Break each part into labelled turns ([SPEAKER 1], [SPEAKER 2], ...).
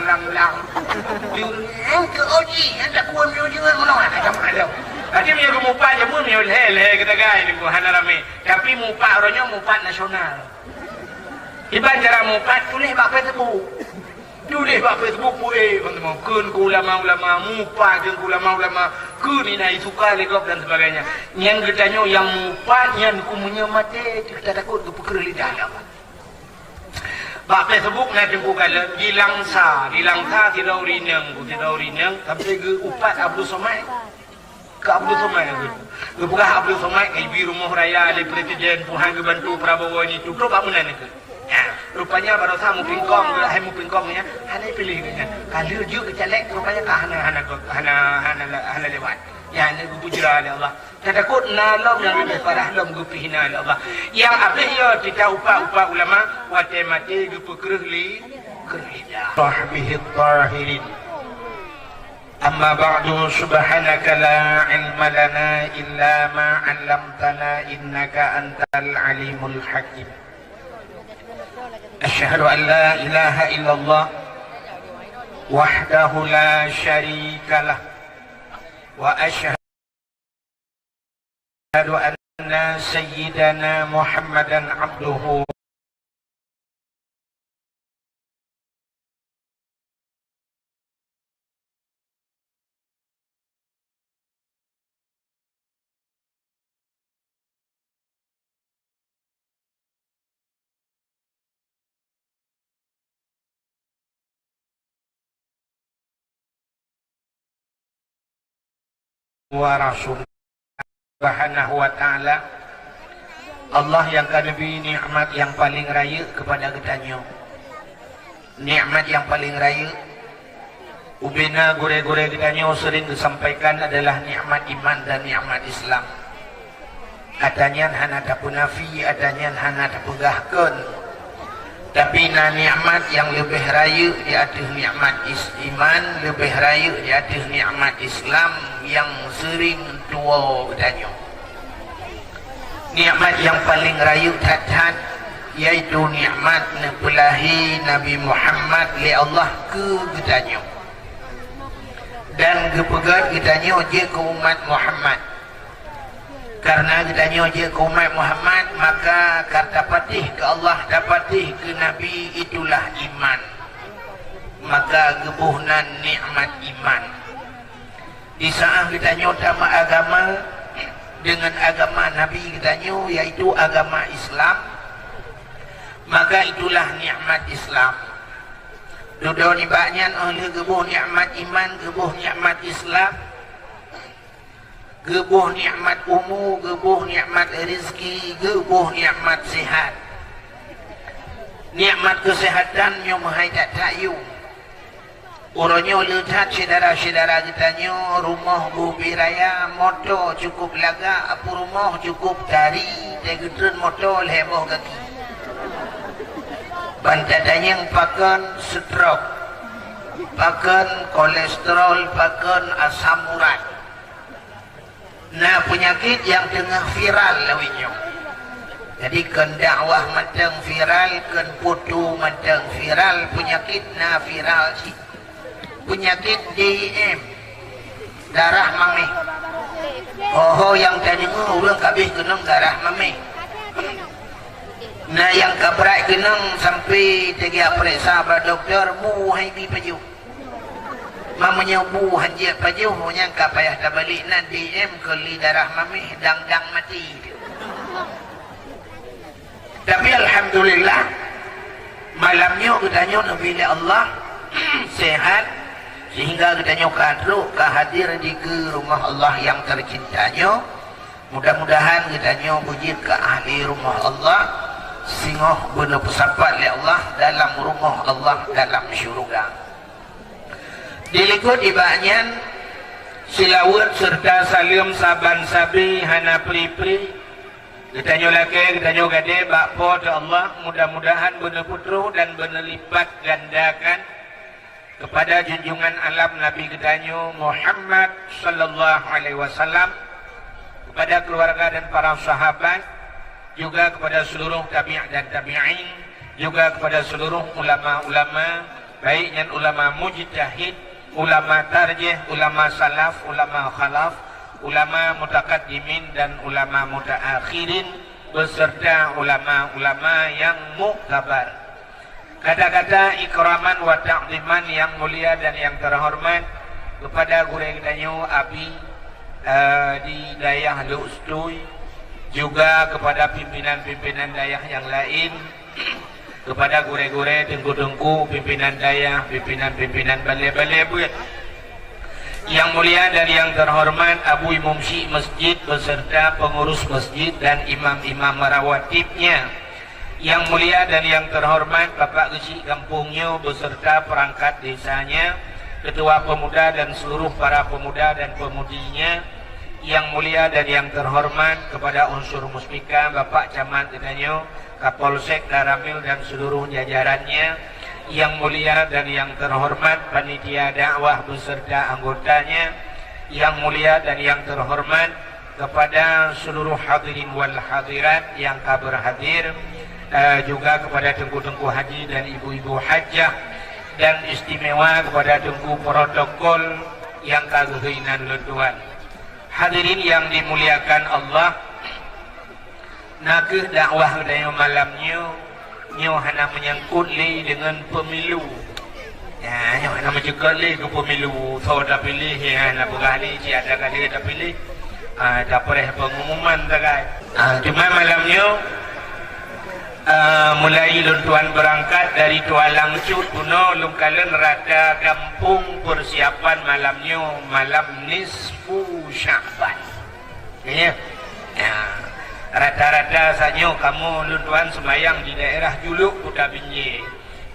[SPEAKER 1] lang. Ke oji, anda kuat mio jangan menolak macam mana. Tadi punya mupat je pun mio leh kita gay ni hana rame. Tapi mupat orangnya mupat nasional. Iban cara mupat tulis bak Facebook. Tulis bak Facebook teman-teman. Kun ulama-ulama mupat jeung ulama-ulama kun ini suka legok dan sebagainya. Yang katanya yang mupat yang kumunya mati kita takut ke perkara lidah apa. Bak Facebook na jengku kala dilangsa tidak urineng sampai ke upat Abdul Somad ke Abdul Somad ke bukan Abdul Somad ke ibu rumah raya oleh presiden Tuhan ke bantu Prabowo ini tutup apa mana ke rupanya baru sama mu pingkongnya hanya pilih kan kalau juga kecelek rupanya ke hana lewat ya ni bujra oleh Allah tak takut nalom yang lebih parah lom gupihina oleh Allah yang apa ya kita upa ulama wate mati gupu kerli sahbihi tahirin amma ba'du subhanaka la ilma lana illa ma 'allamtana innaka antal alimul hakim asyhadu an la ilaha illallah wahdahu la syarikalah wa asyhadu anna sayyidana Muhammadan abduhu wa rasul subhanahu wa ta'ala. Allah yang kadang nikmat yang paling raya kepada kita. Nikmat yang paling raya ubena gore-gore kita sering disampaikan adalah nikmat iman dan nikmat Islam. Katanya hana tak punafi, adanya hana tak pegahkan. Tapi nikmat yang lebih raya di atas nikmat iman, lebih raya di atas nikmat Islam yang sering tua bertanya. Nikmat yang paling raya tatat yaitu nikmat nepelahi Nabi Muhammad li Allah ke bertanya. Dan kepegat bertanya je ke umat Muhammad. Karena ditanya je ke umat Muhammad, maka kata patih ke Allah dapatih ke Nabi itulah iman. Maka gebuhnan nikmat iman. Di saat ditanya sama agama dengan agama Nabi ditanya yaitu agama Islam, maka itulah nikmat Islam. Duduk ni banyak oleh gebuh nikmat iman, gebuh nikmat Islam. Gebuh nikmat umur, gebuh nikmat rezeki, gebuh nikmat sihat. Nikmat kesehatan yang mahai tak tayu. Orangnya lihat saudara-saudara kita rumah bubi raya, motor cukup laga, apa rumah cukup tari, tegutun motor heboh kaki. Bantatanya yang pakan stroke, pakan kolesterol, pakan asam urat. Nah penyakit yang tengah viral lawinyo. Jadi kan dakwah matang viral, kan foto matang viral, penyakit na viral si. Penyakit DIM, darah mameh. Oh yang tadi orang kabeh kenang darah mameh. Nah yang kabrak kenang sampai tiga periksa pada doktor mu hai bi paju. Mamanya bu hanja paju nyangka payah dah balik nanti keli darah mamih dang mati. Tapi alhamdulillah malamnya kita bila Allah sehat sehingga kita kadro hadir di ke rumah Allah yang tercintanya. Mudah-mudahan kita puji ke ahli rumah Allah singoh benar pesapat oleh Allah dalam rumah Allah dalam syurga. Dilikut ibahnyan silawat serta salim saban sabi hana pri-pri Ditanyo laki, ditanyo gade, bakpo ta Allah, mudah-mudahan benar putru dan benar lipat gandakan kepada junjungan alam Nabi ditanyo Muhammad sallallahu alaihi wasallam, kepada keluarga dan para sahabat, juga kepada seluruh tabi' dan tabi'in, juga kepada seluruh ulama-ulama baik yang ulama mujtahid, ulama tarjih, ulama salaf, ulama khalaf, ulama mutaqaddimin dan ulama mutaakhirin beserta ulama-ulama yang muktabar. Kata-kata ikraman wa ta'ziman yang mulia dan yang terhormat kepada gureng danyo abi di dayah Lustuy, juga kepada pimpinan-pimpinan dayah yang lain, kepada gure-gure, tengku-tengku, pimpinan dayah, pimpinan-pimpinan balai-balai yang mulia dan yang terhormat Abu Mumsi Masjid beserta pengurus masjid dan imam-imam merawatibnya, yang mulia dan yang terhormat Bapak Gesi kampungnya beserta perangkat desanya, ketua pemuda dan seluruh para pemuda dan pemudinya, yang mulia dan yang terhormat kepada unsur muspika Bapak Camat Danyo, Kapolsek Daramil dan seluruh jajarannya, yang mulia dan yang terhormat panitia dakwah beserta anggotanya, yang mulia dan yang terhormat kepada seluruh hadirin wal hadirat yang berhadir, juga kepada tengku-tengku haji dan ibu-ibu hajjah, dan istimewa kepada tengku protokol yang kaguhinan letuan. Hadirin yang dimuliakan Allah, nakih dakwah dayo malamnya nyo hana menyangkut li dengan pemilu. Ya, nyo hana mencegat li ke pemilu. So dah pilih ya, nak bergali ada kali dah pilih. Dah pereh pengumuman dah kan. Cuma malamnya mulai luntuan berangkat dari Tualang Cut kuno lungkalan rata kampung persiapan malamnya malam nisfu Sya'ban. Ya. Rata-rata saja kamu luntuan sembahyang di daerah Juluk Kuta Binjai.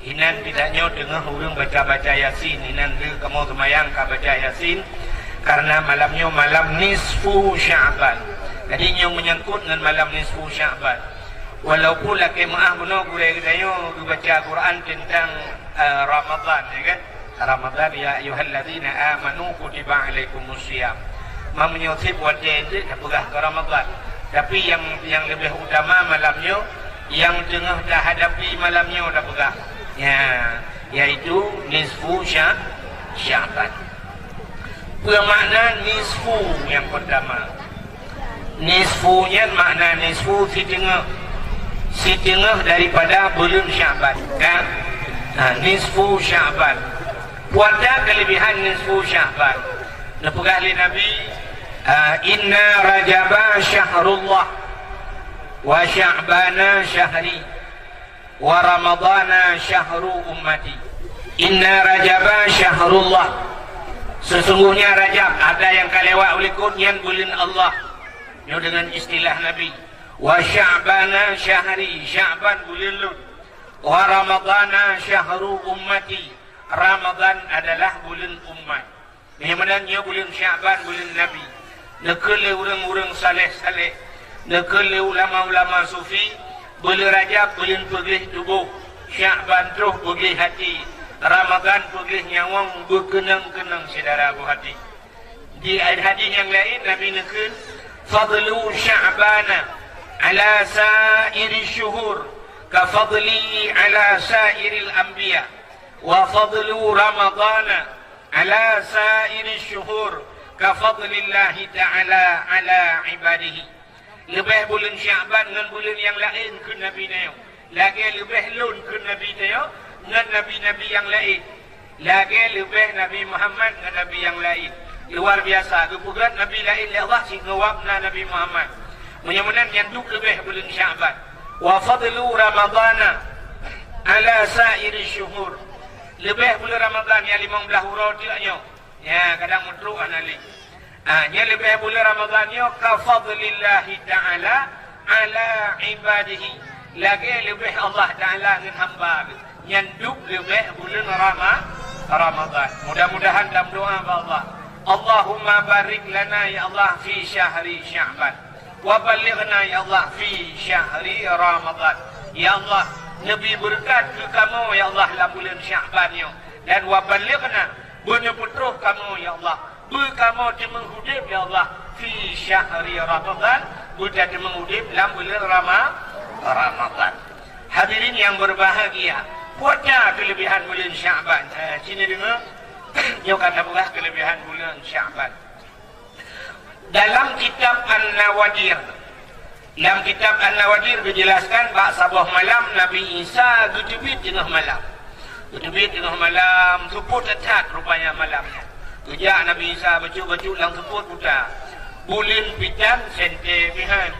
[SPEAKER 1] Inan tidaknya dengar orang baca-baca Yasin. Inan dia kamu sembahyang ka baca Yasin karena malamnya malam nisfu Sya'ban. Jadi yang menyangkut dengan malam nisfu Sya'ban. Walaupun laki maaf benar gurau kita baca Quran tentang Ramadan, ya kan? Ramadan ya ayyuhalladzina amanu kutiba alaikumusiyam. Menyusip wajah itu tak pegah ke Ramadan. Tapi yang lebih utama malamnya, yang tengah dah hadapi malamnya dah pegah. Ya, yaitu nisfu Sya'ban. Bermakna nisfu yang pertama. Nisfunya makna nisfu setengah daripada bulan Sya'ban, kan? Nisfu Sya'ban. Puasa kelebihan nisfu Sya'ban. Napegah oleh Nabi, inna rajaba syahrullah wa sya'bana syahri wa ramadana syahru ummati. Inna rajaba syahrullah. Sesungguhnya Rajab ada yang kalewat oleh kunyan bulan Allah. Ini dengan istilah Nabi. Wa sya'bana syahri, Sya'ban bulan Lut. Wa ramadana syahru ummati. Ramadan adalah bulan umat. Ini menanya bulan Sya'ban bulan Nabi. Nekele orang-orang saleh-saleh, nekele ulama-ulama sufi, bulan Rajab bulan pegih tubuh, Sya'ban terus pegih hati, Ramadan pegih nyawang berkenang-kenang saudara bu hati. Di hadis yang lain Nabi nekil fadlu Sya'bana ala sa'iri syuhur ka fadli ala sa'iril anbiya wa fadlu Ramadana ala sa'iri syuhur ka fadlillahi ta'ala ala ibadihi. Lebih bulan Sya'ban dengan bulan yang lain ke Nabi tayo, lagi lebih lun ke Nabi tayo dengan Nabi-Nabi yang lain, lagi lebih Nabi Muhammad dengan Nabi yang lain. Luar biasa, kepugat Nabi lain ya Allah si ngawabna Nabi Muhammad. Menyamunan yang duk lebih bulan Sya'ban. Wa fadlu Ramadana ala sa'iri syuhur. Lebih bulan Ramadan yang 15 huruf tidaknya. Ya, kadang menteruk analik. Yang lebih bulan Ramadan yang ka fadlillahi ta'ala ala ibadihi. Lagi lebih Allah Ta'ala dengan hamba. Yang duk lebih bulan Ramadan. Mudah-mudahan dalam doa Allah. Allahumma barik lana ya Allah fi syahri Sya'ban. Wa balighna ya Allah fi syahri Ramadan. Ya Allah, Nabi berkat ke kamu ya Allah dalam bulan Sya'ban ni. Dan wa balighna benar-benar kamu ya Allah. Kamu dimengudip ya Allah fi syahri Ramadan. Bukan dimengudip dalam bulan Ramadan. Hadirin yang berbahagia, Buatnya kelebihan bulan Syaban. Sini dengar. Dia kata bukan kelebihan bulan Syaban. Dalam kitab An-Nawadir. Dalam kitab An-Nawadir dijelaskan bahawa sabah malam Nabi Isa getubit tengah malam. Getubit tengah malam. Suput tetap rupanya malamnya. Kejak Nabi Isa baju-baju lang suput putar. Bulin pitan sente pihan.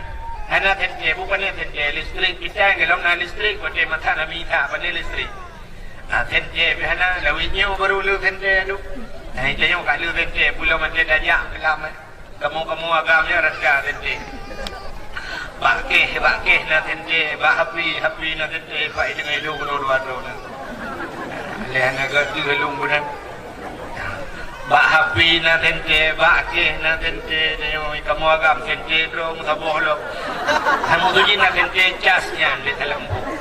[SPEAKER 1] Hana sente bukannya sente listrik pitan kalau na listrik pada mata Nabi Isa pada listrik. Sente pihana lawinnya baru lu sente tu. Itu yang kalau sente pulau mati dajak kelam. Kamu agamnya rasa sente. Bakeh na sente, hapi na sente. Pak itu ngelu keluar tu. Lehana gatu helung bukan. Bak hapi na sente, bakeh na sente. Kamu agam sente terus saboh lo. Kamu tu je na sente casnya di dalam buku.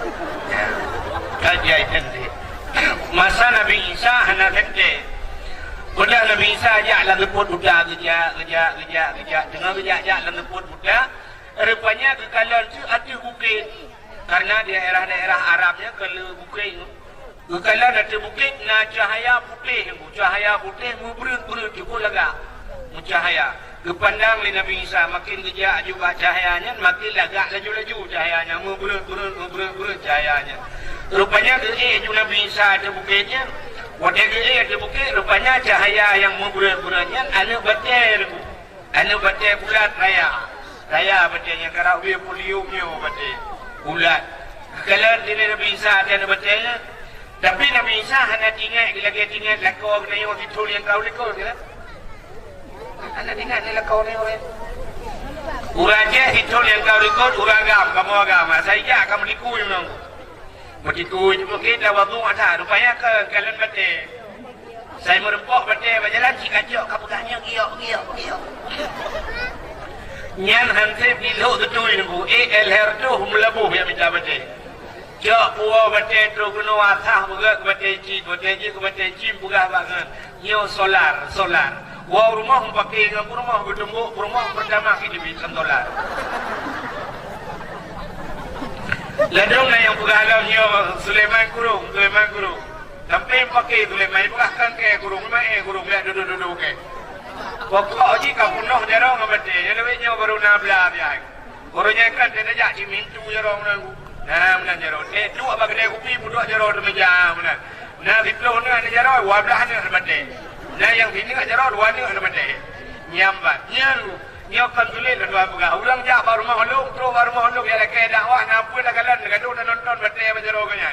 [SPEAKER 1] Kajian sente. Masa Nabi Isa hana sente. Udah Nabi Isa ajak lang leput budak kerja. Tengah kerja ajak lang leput budak. Rupanya kekalan tu ada bukit. Karena daerah-daerah Arabnya kalau bukit. Kekalan ada bukit na cahaya putih. Cahaya putih berut cukup lagak. Cahaya. Kepandang li Nabi Isa makin kerja juga cahayanya makin lagak laju-laju cahayanya. Berut cahayanya. Rupanya juga Nabi Isa ada bukitnya. Wadah ada bukit rupanya cahaya yang berberatnya anu bater. Anu bater bulat raya. Raya baternya karena dia poliumnya bater. Bulat. Kalau dia Nabi Isa ada anu baternya. Tapi Nabi Isa hanya tinggal lakau kena yang fitul yang kau lekau kan? Hanya tinggal lakau ni orang. Urangnya fitul yang kau lekau urangam kamu agama. Saya kamu likui memang. Begitu itu kita waktu ada rupanya ke kalian bete. Saya merempok bete berjalan si kacau kapukanya giok. Nyan hansip di lo tu nunggu LR tu melabuh yang minta bete. Jok puau bete tu guna asah buka bete ci buka bangan. Nyo solar. Wah rumah pakai dengan rumah bertemu rumah pertama kita bisa dolar. Ladung na yang pugalam niyo Sulaiman kurung. Sampai pakai Sulaiman bukan ke kurung kurung lihat duduk ke. Pokok ji kau penuh jarang ngabete. Jadi baru nabla dia. Barunya kan dia nak cimintu jarang nangu. Nah jarang. Tu apa kena kopi budak jarang meja mana. Nah diploh ni ada jarang wablah ni ngabete. Nah yang sini ada jarang dua ni ngabete. Nyambat. Nyokan tulis dan dua buka. Ulang jak baru mahluk, terus baru mahluk ya lagi dakwah apa lah kalian gaduh dan nonton betul berjeroknya.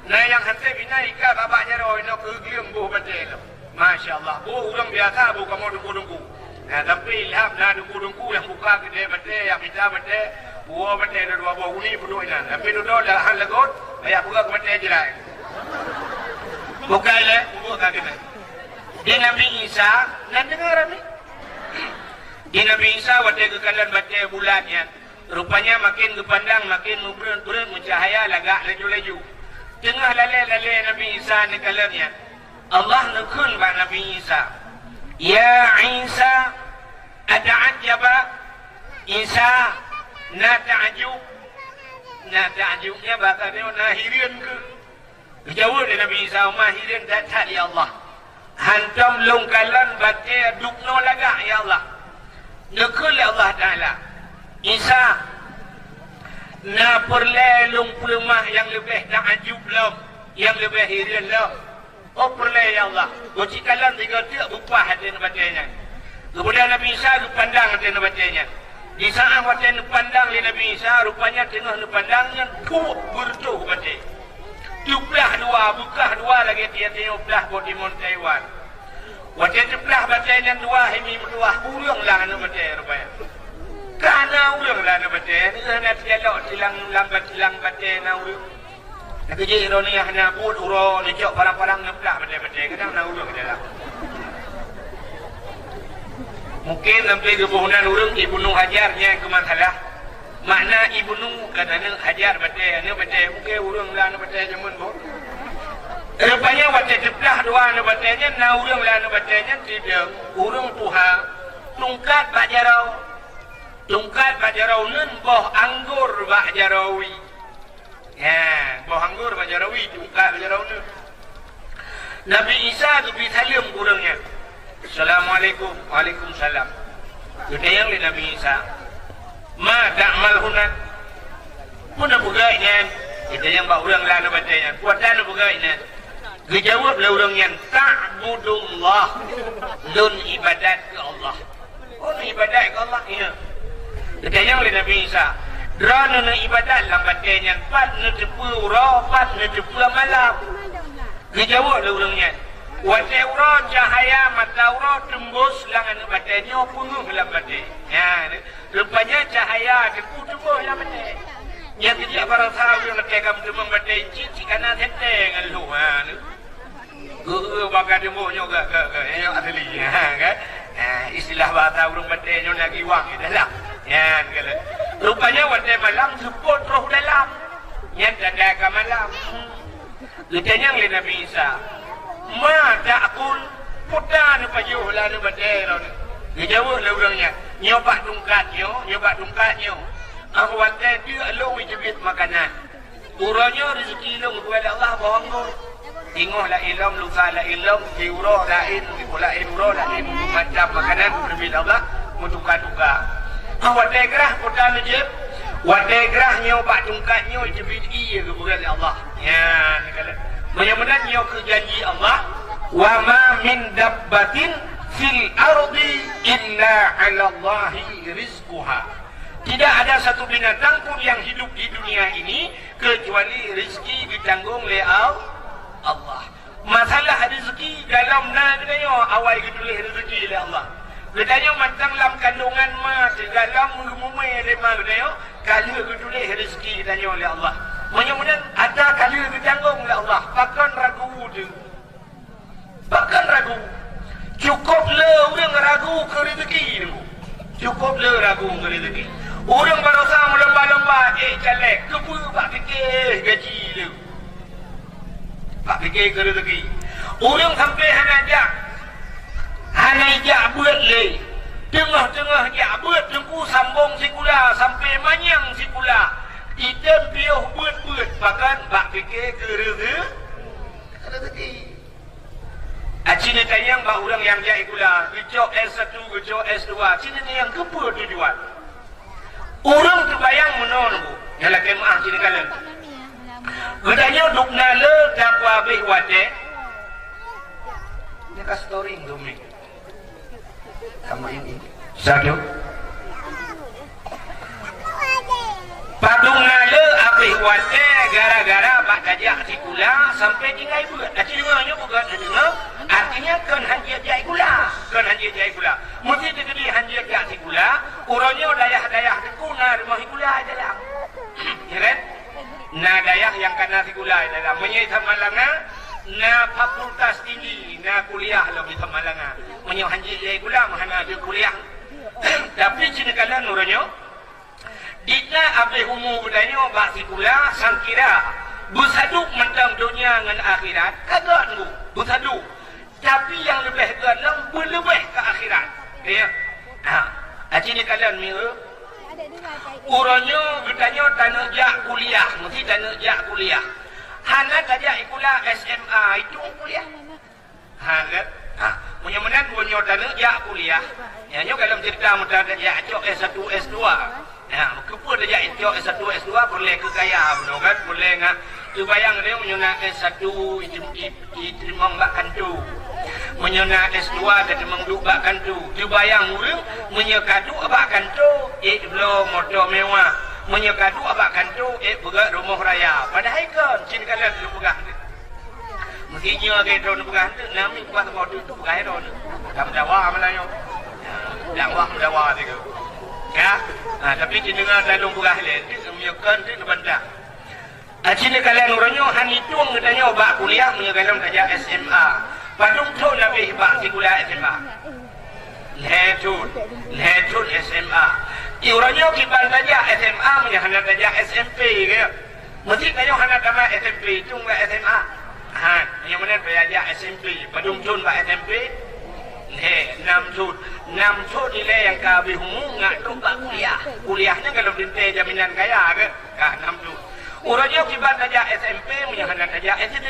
[SPEAKER 1] Nah yang hantar bina ikat babak jerok ini kegiling buh betul. Masya Allah. Ulang biasa bukan mau dungku. Nah tapi ilham dah dungku yang buka gede betul, yang minta betul, buah betul dan dua buah uni penuh ini. Tapi duduk dah hal legot, ayah buka betul je lah. Buka le, buka kita. Dia Nabi Isa, nak dengar ni? Di Nabi Isa waktu kekalan baca bulannya, rupanya makin kepandang, makin berut mencahaya lagak laju-laju. Tengah lalai Nabi Isa ni kalannya, Allah nekun bak Nabi Isa. Ya Isa, ata'ajaba Isa, na ta'ajubnya bakal dia nahirin ke. Jauh dari Nabi Isa, mahirin datang ya Allah. Hantam longkalan baca dukno lagak ya Allah. Nekul Allah Ta'ala Isa na perlelung pelemah yang lebih ta'ajub lah, yang lebih hirin lah. Oh perle ya Allah. Bocik kalan tiga tiap upah hati nabatenya. Kemudian Nabi Isa dipandang hati nabatenya. Di saat hati dipandang oleh Nabi Isa, rupanya tengah dipandangnya tuh bertuh bati. Tuplah dua, bukah dua lagi tiap-tiap uplah buat di Taiwan. Waktu sebelah batai yang dua ini berdua ulang lah anu batai rupanya. Karena ulang lah anu batai. Ini nak dialog silang batai na ulang. Nak kerja ironi yang nak buat urut lecok parang-parang ngeplak batai. Kadang nak ulang dia lah. Mungkin sampai kebunan urang Ibnu Hajarnya ke masalah. Makna Ibnu katanya Hajar batai. Anu batai mungkin urang lah anu batai jamun pun. Rupanya waktu sebelah dua nabatanya, na urang lah nabatanya tidak urang tuha tungkat bak jarau nun boh anggur bak jarawi. Ya, bawa anggur baca rawi, buka baca rawi. Nabi Isa tu pergi salam kurangnya. Assalamualaikum, waalaikumsalam. Kita yang li Nabi Isa. Ma ta'mal hunat. Pun nak bugainya. Kita yang bawa orang lalu batanya. Kuatan nak bugainya. Dijawablah orang yang ta'budullah. Lun ibadat ke Allah. Oh, ibadat ke Allah. Ya. Kita yang li Nabi Isa. Drana na ibadat lah batanya. Pat na tepu ura, pat na tepu malam. Dijawablah orangnya. Wajah ura cahaya mata ura tembus langan batanya punguh dalam batin. Ya, rupanya cahaya tembus dalam batin. Yang tidak barang tahu yang nak kagam demam batin cici kana tenteng alu ha. Bakal tembusnya ke yang asli kan. Istilah bahasa urang batinnya lagi wang dalam. Ya, kalau rupanya wajah malam support roh dalam. Yang ada ke malam. Ditanya oleh Nabi Isa, ma ta'kul putan pajuh lalu badero. Dijawab oleh orangnya, nyoba tungkatnya. Akhwatnya dia long jebit makanan. Uranya rezeki long kepada Allah bawanggo. Ingohlah ilm lusala ilm diuro lain lain uro lain macam makanan berbeda Allah mutukar-tukar. Akhwatnya gerah putan jeb. Wadegrah nyoba tungkatnya jebit iya kepada Allah. Ya, benar-benar nyo ke janji Allah. Wa ma min dabbatin fil ardi illa 'ala Allahi rizquha. Tidak ada satu binatang pun yang hidup di dunia ini kecuali rezeki ditanggung oleh Allah. Masalah rezeki dalam nadanya awal kedua rezeki oleh Allah. Gedanya matang dalam kandungan mak dalam umumnya lima gedanya kala kedua rezeki ditanya oleh Allah. Mudah-mudahan ada kala ditanggung oleh Allah. Bahkan ragu tu. Bahkan ragu. Cukuplah orang ragu ke rezeki tu. Cukuplah ragu ke rezeki. Orang berusaha melomba-lomba calek kepu pak fikir gaji tu. Pak fikir ke rezeki. Orang sampai Hanai jak buat le. Tengah-tengah jak buat tengku sambung sikula sampai manyang sikula. Kita piuh buat bahkan bak fikir ke rezeki. Cina tayang bak orang yang jak ikula, gejok S1, gejok S2. Cina ni yang kepa tujuan. Orang terbayang menunggu. Yalah kemaah cina kalian. Gedanya duk nala dakwa bih wate. Ni ka story ngomong. Sama ini satu padung nala abih wate gara-gara bak kajak sikula sampai tinggal buat dengarnya bukan dengar artinya kan hanjir jai kula mesti digedi hanjir jai sikula urangnya dayah-dayah tekuna rumah sikula dalam ya kan nah dayah yang kena sikula dalam menyai Tamalanga na fakultas tinggi na kuliah lebih Tamalanga menyau hanji jai kula mahana dia kuliah tapi cina kala nuranya dina abe humu budanya bak sikula sangkira bersaduk mentang dunia dengan akhirat kagak nunggu bersaduk tapi yang lebih ganang berlebih ke akhirat ya cina kala mira uranya bertanya tanah jak kuliah mesti tanah jak kuliah hana saja ikulah SMA itu kuliah. Mudah-mudahan punya tanah jak kuliah. Ya, kalau cerita mudah ya cok S1 S2. Ya, kepo dia cok S1 S2 boleh ke kaya benar kan? Boleh ngah. Tu bayang dia menyuna S1 diterima bakkan tu. Menyuna S2 diterima bakkan tu. Tu bayang orang menyekadu bakkan tu. Belum motor mewah. Menyekadu abak kantu berat rumah raya padahal kan cin kalian dulu pegang mestinya ke drone pegang tu nami kuat motor tu pegang drone dah mendawa malanya dakwah mendawa tu ya tapi cin dengan dalam pegang lain tu menyekkan tu benda cin kalian orangnya han hitung katanya abak kuliah menyekkan saja SMA padung tu lebih bak si kuliah SMA Letun SMA. Iurannya kita saja SMA menjadi saja SMP ke. Mesti kaya hana kama SMP itu enggak SMA. Yang mana belajar SMP, padung cun ba SMP. Enam cun nilai yang kabeh humu ngak tu ba kuliah. Kuliahnya kalau dinte jaminan kaya ke. 6 cun. Urangnya kibat saja SMP menyahankan saja SD.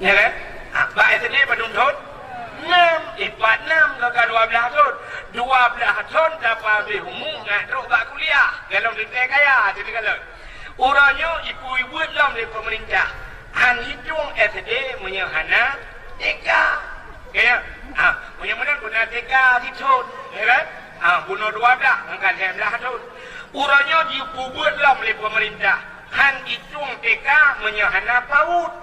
[SPEAKER 1] Ya kan? Bak SD penuntut 6, ipat 6 ke 12 tahun. 12 tahun dapat berumur ngaduk bak kuliah. Dalam negeri kaya, jadi kalau. Urangnya ibu-ibu dalam di pemerintah. Han hitung SD menyahana TK. Ya. Mudah-mudahan guna TK hitun. Ya kan? Guna 12, angkat 12 tahun. Urangnya ibu-ibu dalam di pemerintah. Han hitung TK menyahana PAUD.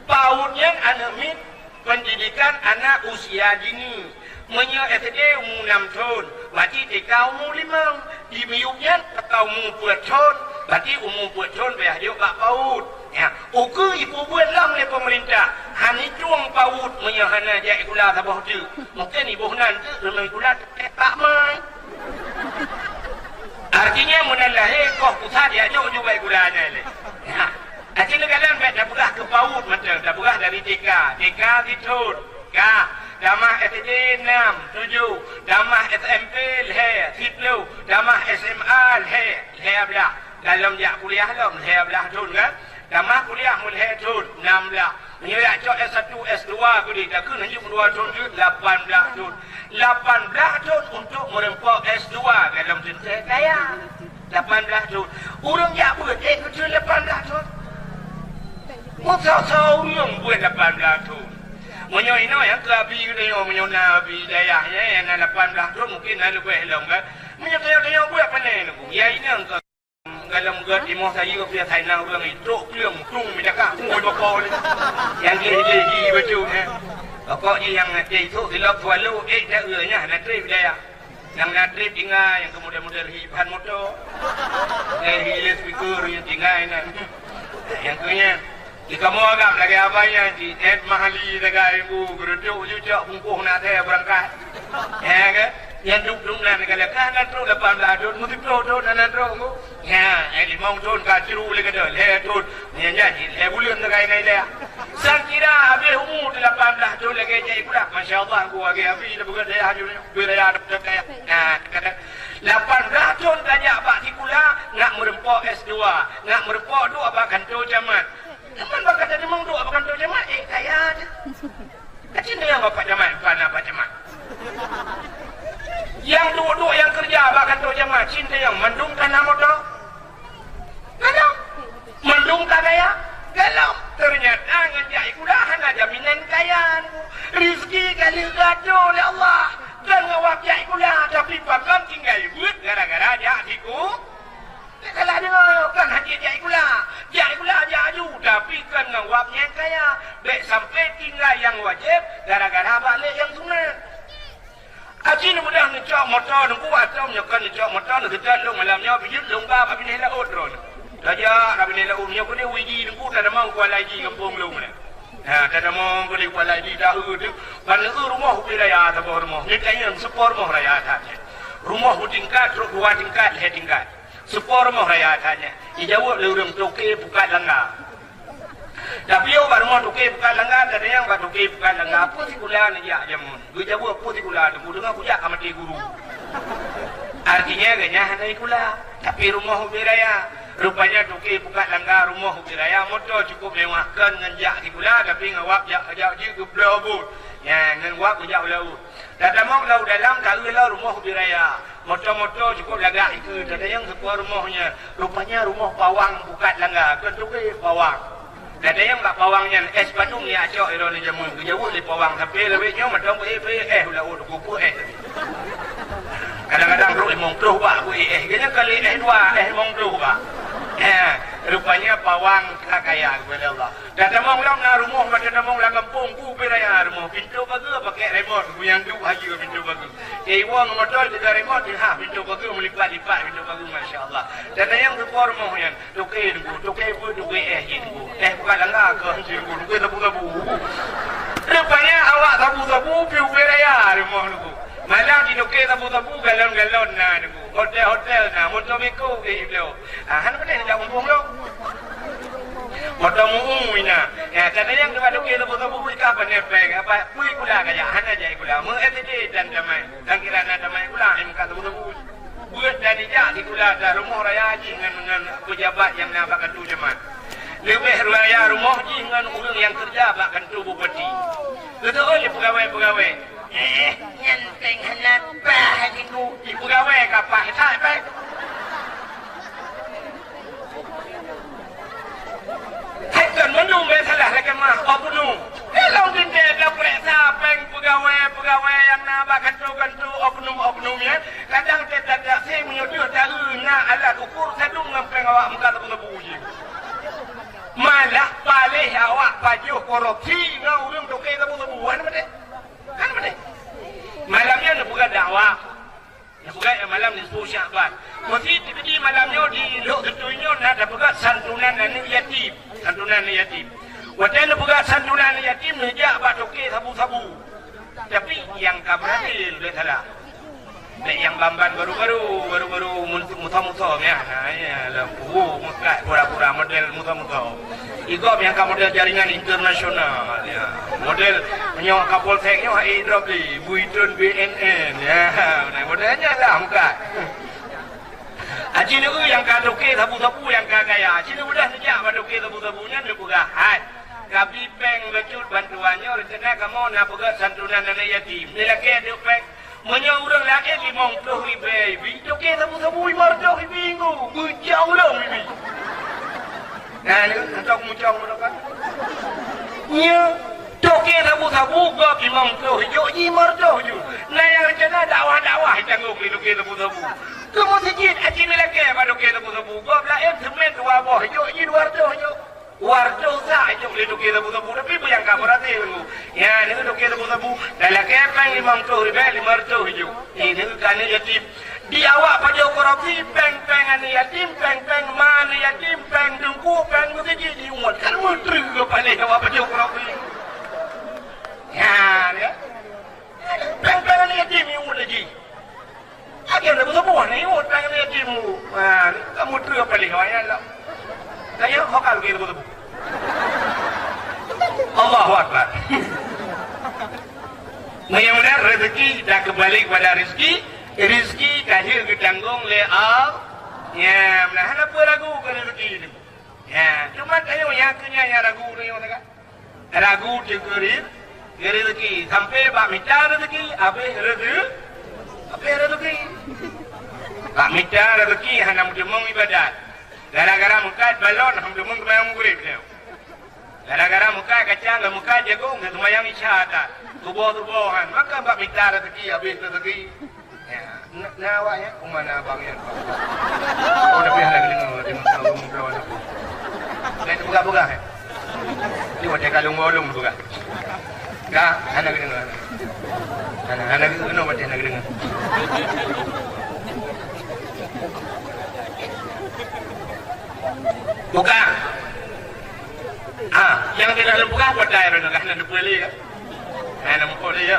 [SPEAKER 1] PAUD yang anak mit pendidikan anak usia dini. Menyo SD umur 6 tahun, berarti TK umur 5. Di miuknya atau umur 4 tahun, berarti umur 4 tahun berhadiah bak PAUD. Ya, ukur ibu buat lam oleh pemerintah. Hani cuang PAUD menyahana dia ikulah sabah tu. Mungkin ibu nanti memang ikulah tak mai. Artinya menalahi kau pusat dia jauh juga ikulahnya le. Ya. Artinya kadang dah berah ke PAUD macam dah berah dari TK ditun. Damah SD 6, 7, damah SMP leh, 10, damah SMA leh belah. Dalam dia kuliah dalam leh belah tun kan. Damah kuliah mulai tun 16. Menyerak cok S1, S2 ku di dah kena juga 2 tahun tu 18 tahun. 18 tahun untuk merempak S2 dalam cerita kaya. 18 tahun. Orang jak buat kecil 18 tahun. Masa yang buat 18 tahun. Menyo ino yang kelabi dia menyo nabi dayahnya yang 18 tahun mungkin ada buat helom kan. Menyo dia buat apa ni tu? Ya ini angka dalam gad imah saya ke pihak Thailand orang itu belum tung minyak mui bakal yang gigi betul pokoknya yang itu silap walau dah urnya nak trip dia yang nak trip tinggal yang kemudian hipan motor hilir speaker yang tinggal yang punya jika mau agak lagi abangnya di Ed Mahali dekat ibu geruduk juga bungkuh nak saya berangkat ya kan yang duduk nak kalau kan terus 18 tahun mesti terus nak terus ya, 5 tahun kacau lagi dah, tahun ni jadi, bulan dekat ini dia. Sang kira habis umur 18 tahun lagi jadi pula, masya Allah aku lagi habis dah bukan saya haju beraya dah kaya. Nah, kata 18 tahun tanya pak tikula nak merempok S2, nak merempok tu apa kantor jamat. Teman bakat tadi mong tu apa kantor jamat? Kaya aja. Kacin dia bapak jamat, mana bapak jamat. Yang duduk yang kerja apa kantor jamat, cinta yang mendung tanah motor. Galau, mendung tak kaya, galau. Ternyata ngejak ikudahan ada jaminan kaya. Rizki kali gaduh oleh Allah. Dan ngawak jak ikudah, tapi bakal tinggal buat gara-gara jak tiku. Kalau dengar kan hati jak ikudah jaju, tapi kan ngawaknya kaya. Baik sampai tinggal yang wajib, gara-gara balik yang sunat. Aji ni mudah ngecak motor, nunggu atau menyekan ngecak motor, nak kecat long malamnya, bijut long bab, habis ni laut ron. Raja, habis ni laut, punya kena wiji, nunggu tak ada mau kuat lagi kampung long ni. Tak ada mau kuat lagi, dah tu. Mana rumah hubi raya, tak rumah. Ni kaya sepor rumah raya saja. Rumah tingkat, 2 tingkat, 3 tingkat. Sepor rumah raya saja. Ijawab lurung toke buka langgar. Tapi yo baru mau toke buka langgar, ada yang baru toke buka langgar. Apa sih kuliah ni ya jamun? Gue jawab apa sih kuliah? Gue dengar kuliah amati guru. Artinya ganya hanai kuliah. Tapi rumah hubi raya. Rupanya toke buka langgar rumah hubi raya. Motor cukup lewahkan ngenjak di kuliah. Tapi ngawak jak je ke belah. Ya, ngawak ke jak belah. Dah mau lau dalam tak lah rumah hubi raya. Motor-motor cukup lagak itu. Ada yang sebuah rumahnya. Rupanya rumah pawang buka langgar. Kan toke pawang. Ada yang tak pawangnya es Bandung ni acok ni jamu jauh di pawang tapi lebihnya macam ulah kupu kadang-kadang ru mong tuh pak ku kena kali 2 mong tuh pak rupanya pawang kaya kepada Allah dan mong lam na rumah macam mong lang kampung ku beraya rumah pintu bagus pakai remote ku yang tu haji ke pintu bagus wang motor juga remote pintu bagus melipat-lipat pintu bagus masya-Allah dan yang sepor rumahnya toke pun bukan langgar ke hancur ku tabu-tabu rupanya awak tabu-tabu piu beraya rumah ku malam di toke tabu-tabu galon-galon na ku hotel na motor meko ke itu han mana nak umpung lo motor mu ina dan yang dekat toke tabu-tabu ka apa ne peg apa pui kula kaya han aja kula mu FD dan damai dan kirana damai kula MK tabu-tabu buat dan ijak di kula ada rumah raya haji dengan pejabat yang nak bakal tu jemaah. Lebih raya rumah haji dengan orang yang kerja bakal tu bupati. Betul oleh pegawai-pegawai. Nyenteng kenapa hari tu di pegawai kapal tak baik. Haikan menu masalah lagi mah apa nu? Kalau kita dah periksa peng pegawai yang nak bakal tu oknum-oknumnya, kadang kita tak sih menyudur tak nak alat ukur sadung ngempeng awak muka tebu je. Malah palih awak pajuh korupsi ngau urang toke tebu-tebuan made. Kan made. Malamnya nak buka dakwah. Nak buka malam ni sosial kan. Mesti di malamnya di lok ketunya nak buka santunan anak yatim. Santunan yatim. Wadah nak buka santunan yatim nejak bak toke sabu-sabu. Tapi yang kabratil dia salah. Nek yang bamban baru-baru muta-muta ya. Nah ya lah muka pura-pura model muta-muta. Igop yang model jaringan internasional ya. Model menyok Kapolseknya hidropi, Buitun BNN ya. Nah modelnya lah muka. Aji ni yang kadoke sabu-sabu yang kagaya. Aji ni udah sejak kadoke sabu-sabunya dia buka hat. Kapi peng becut bantuannya rencana kamu nak buka santunan anak yatim. Ni lagi ada peng menyok orang lain 50,000 bibi. Doke sabu-sabu 500,000 minggu. Bujau lah bibi. Nah ni kan muncang kan. Nya doke sabu-sabu gap 50 hijau 500 je. Nah yang rencana dakwah-dakwah tanggung ni doke sabu-sabu. Kamu sikit aji ni lagi pada doke sabu-sabu. Gap lain semen 2 buah hijau 200 hijau. Wardo sah itu boleh doke sabu-sabu tapi bayang kamu rasa tu. Ya ni doke sabu-sabu dalam kepeng 50,000 500 hijau. Ini kan yatim. Di awak pada korupsi peng-peng ane yatim, peng-peng mana yatim, peng dengku, peng mesti di umat. Kan menteri ke paling awak pada korupsi. Ya ya. Peng-peng ane yatim ni umat lagi. Agen sabu-sabu ni umat peng ane yatim. Wah, kamu menteri ke paling awak ya Allah. Saya hokal gitu betul. Allahu Akbar. Mudah-mudahan rezeki dah kembali kepada rezeki kahir ditanggung oleh Allah. Ya, mana apa ragu ke rezeki ini? Ya, cuma tahu yang kenyanya ragu ni orang kan. Ragu dikerir, rezeki sampai bak minta rezeki, habis rezeki. Bak minta rezeki hanya mudemong ibadat. Gara-gara muka balon, hamdumung kemayang mugurib dia. Gara-gara muka kacang, muka jagung, kemayang isyahadat. Tubuh-tubuhan, maka bak minta rezeki, habis rezeki. Ya, nawak ya, kumana abang ya. Oh, tapi lagi dengar, dia tahu mungkin. Dan buka-buka ya. Dia macam kalung-bolong buka. Kak, anak dengar. Anak dengar, macam anak dengar. Buka. Yang tidak lumpuh buat daerah nak nak dipilih kan? Nak mempilih ya.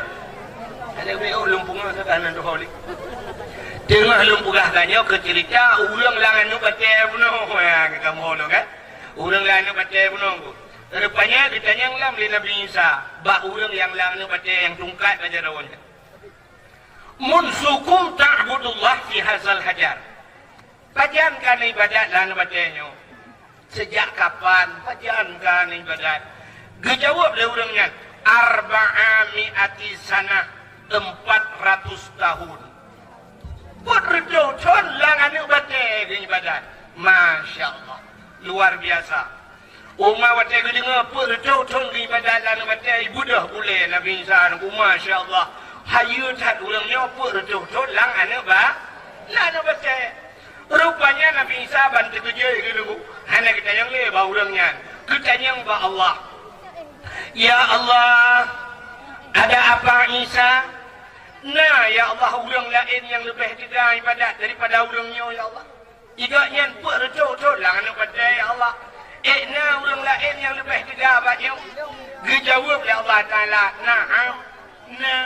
[SPEAKER 1] Ada beliau lumpuh kan nak dipilih. Tengah lumpuh katanya ke cerita ulang langan nu baca bunuh ya kamu hono kan? Ulang langan baca bunuh. Rupanya ditanya lam li Nabi Isa, bak ulang yang langan baca yang tungkat baca rawonnya. Mun sukum ta'budullah fi hazal hajar. Pajankan ibadat lan bacanya. Sejak kapan pajankan ibadat? Dijawab oleh orangnya 400 sanah 400 tahun. Berjauh langan baca ibadat. Masya Allah, luar biasa. Umar baca dengar berjauh ibadat lan baca ibadah boleh Nabi Isa. Masya Allah, hayu tak orangnya berjauh langan baca. Rupanya Nabi Isa bantu kerja dulu. Hanya kita yang lebih orangnya. Kita yang ba Allah. Ya Allah, ada apa Isa? Nah, ya Allah, orang lain yang lebih tidak ibadat daripada orangnya, ya Allah. Igaknya berjauh langan pada ya Allah. Nah, orang lain yang lebih tidak banyak. Dijawab ya Allah Taala, na'am, nah.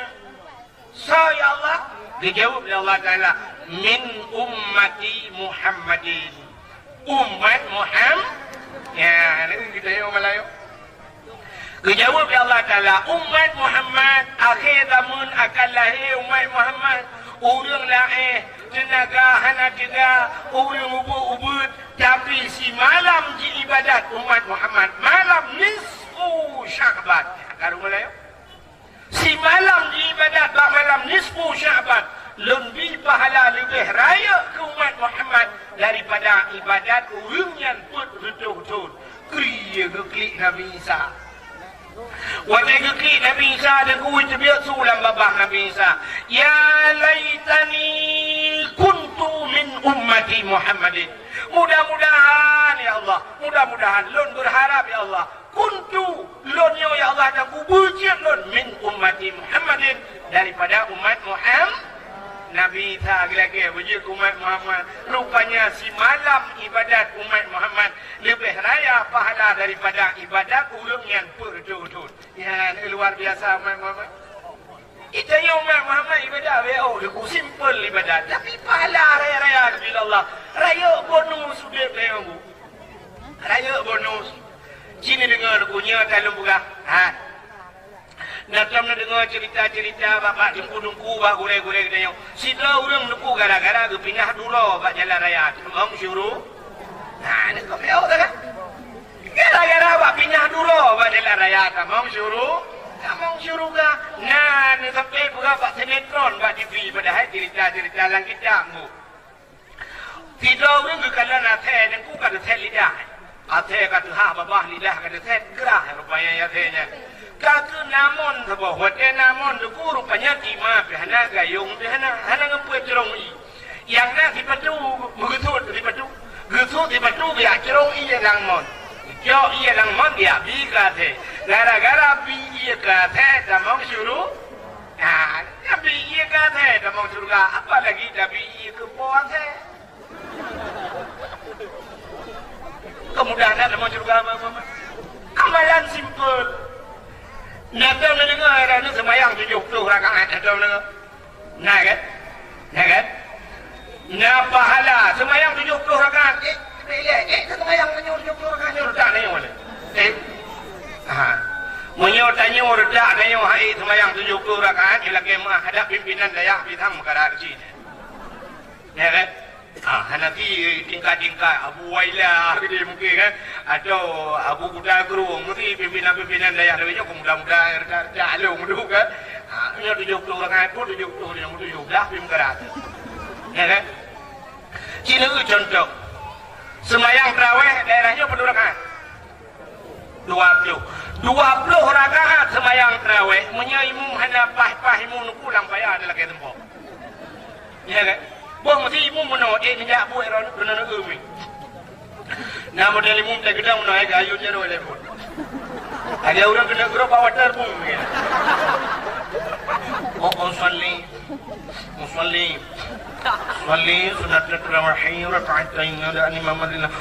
[SPEAKER 1] So ya Allah, dijawab ya Allah Taala, min ummati Muhammadin. Umat Muhammad. Ya, ini kita yang Melayu. Dijawab ya Allah Taala, umat Muhammad akhir zaman akan lahir umat Muhammad. Orang lain tenaga hana dengar orang ubud tapi si malam di ibadat umat Muhammad malam nisfu Sya'ban kalau mulai si malam di ibadat malam nisfu Sya'ban lebih pahala lebih raya ke umat Muhammad daripada ibadat orang yang betul-betul kriya keklik Nabi Isa. Waktu keklik Nabi Isa dan kuih terbiak sulam babah Nabi Isa. Ya laitani kuntu min ummati Muhammadin. Mudah-mudahan ya Allah, mudah-mudahan lun berharap ya Allah. Kuntu lun ya Allah dan kubujir lun min ummati Muhammadin daripada umat Muhammad. Nabi Isa lagi bujir umat Muhammad. Rupanya si malam ibadat umat Muhammad lebih raya pahala daripada ibadat orang yang berdudut. Ya, luar biasa umat Muhammad. Itu yang umat Muhammad ibadat lebih simple ibadat. Tapi pahala raya-raya bila Allah. Raya bonus sudah tayang bu. Raya bonus. Sini dengar punya kalau buka. Datang nak dengar cerita-cerita bapak dengku-dengku bak gulai-gulai kita yang sida orang dengku gara-gara ke pindah dulu bak jalan raya memang syuruh ni kau tahu tak kan gara-gara bak pindah dulu bak jalan raya memang syuruh kah ni sampai buka bak sinetron bak TV padahal cerita-cerita lang kita mu sida orang ke kalan atai dengku kata set lidah atai kata babah lidah kata set gerah rupanya ya tehnya kata namun sebab hotel namun tu rupanya timah pihana gayung pihana ngampu cerong i yang nak dipatu getut dipatu biar cerong i yang mon jo i yang mon dia bi kate gara-gara bi i kate damang syuruh bi i kate damang surga apa lagi tapi i ke puasa kemudahan damang surga amalan simple. Nabi mendengar ada semayang 70 rakaat ada mendengar. Nah kan? Nah pahala semayang 70 rakaat. Semayang 70 rakaat nyur tak nanya mana? Menyur tanya orang tak nanya hai semayang 70 rakaat ialah kemah hadap pimpinan dayak bidang makara di sini. Ya kan? Nanti tingkat-tingkat Abu Wailah gitu mungkin kan atau Abu Kuda Gerung mesti pimpinan-pimpinan daerah lebihnya mudah-mudahan jalur mudah kan hanya 70 orang itu 70 dah pimpinan ya kan Cina contoh semayang tarawih daerahnya berapa rakaat 20 rakaat semayang tarawih menyaimum hanya pah-pahimu nukulang payah adalah ke tempat ya kan buang mesti ibu menolak minyak buat orang kena umi. Nama dari ibu tak kita menolak kayu jeru lepas. Ada orang kena grup water pun. Musalli sunat tarawih rakaatain ada ni Muhammadillah.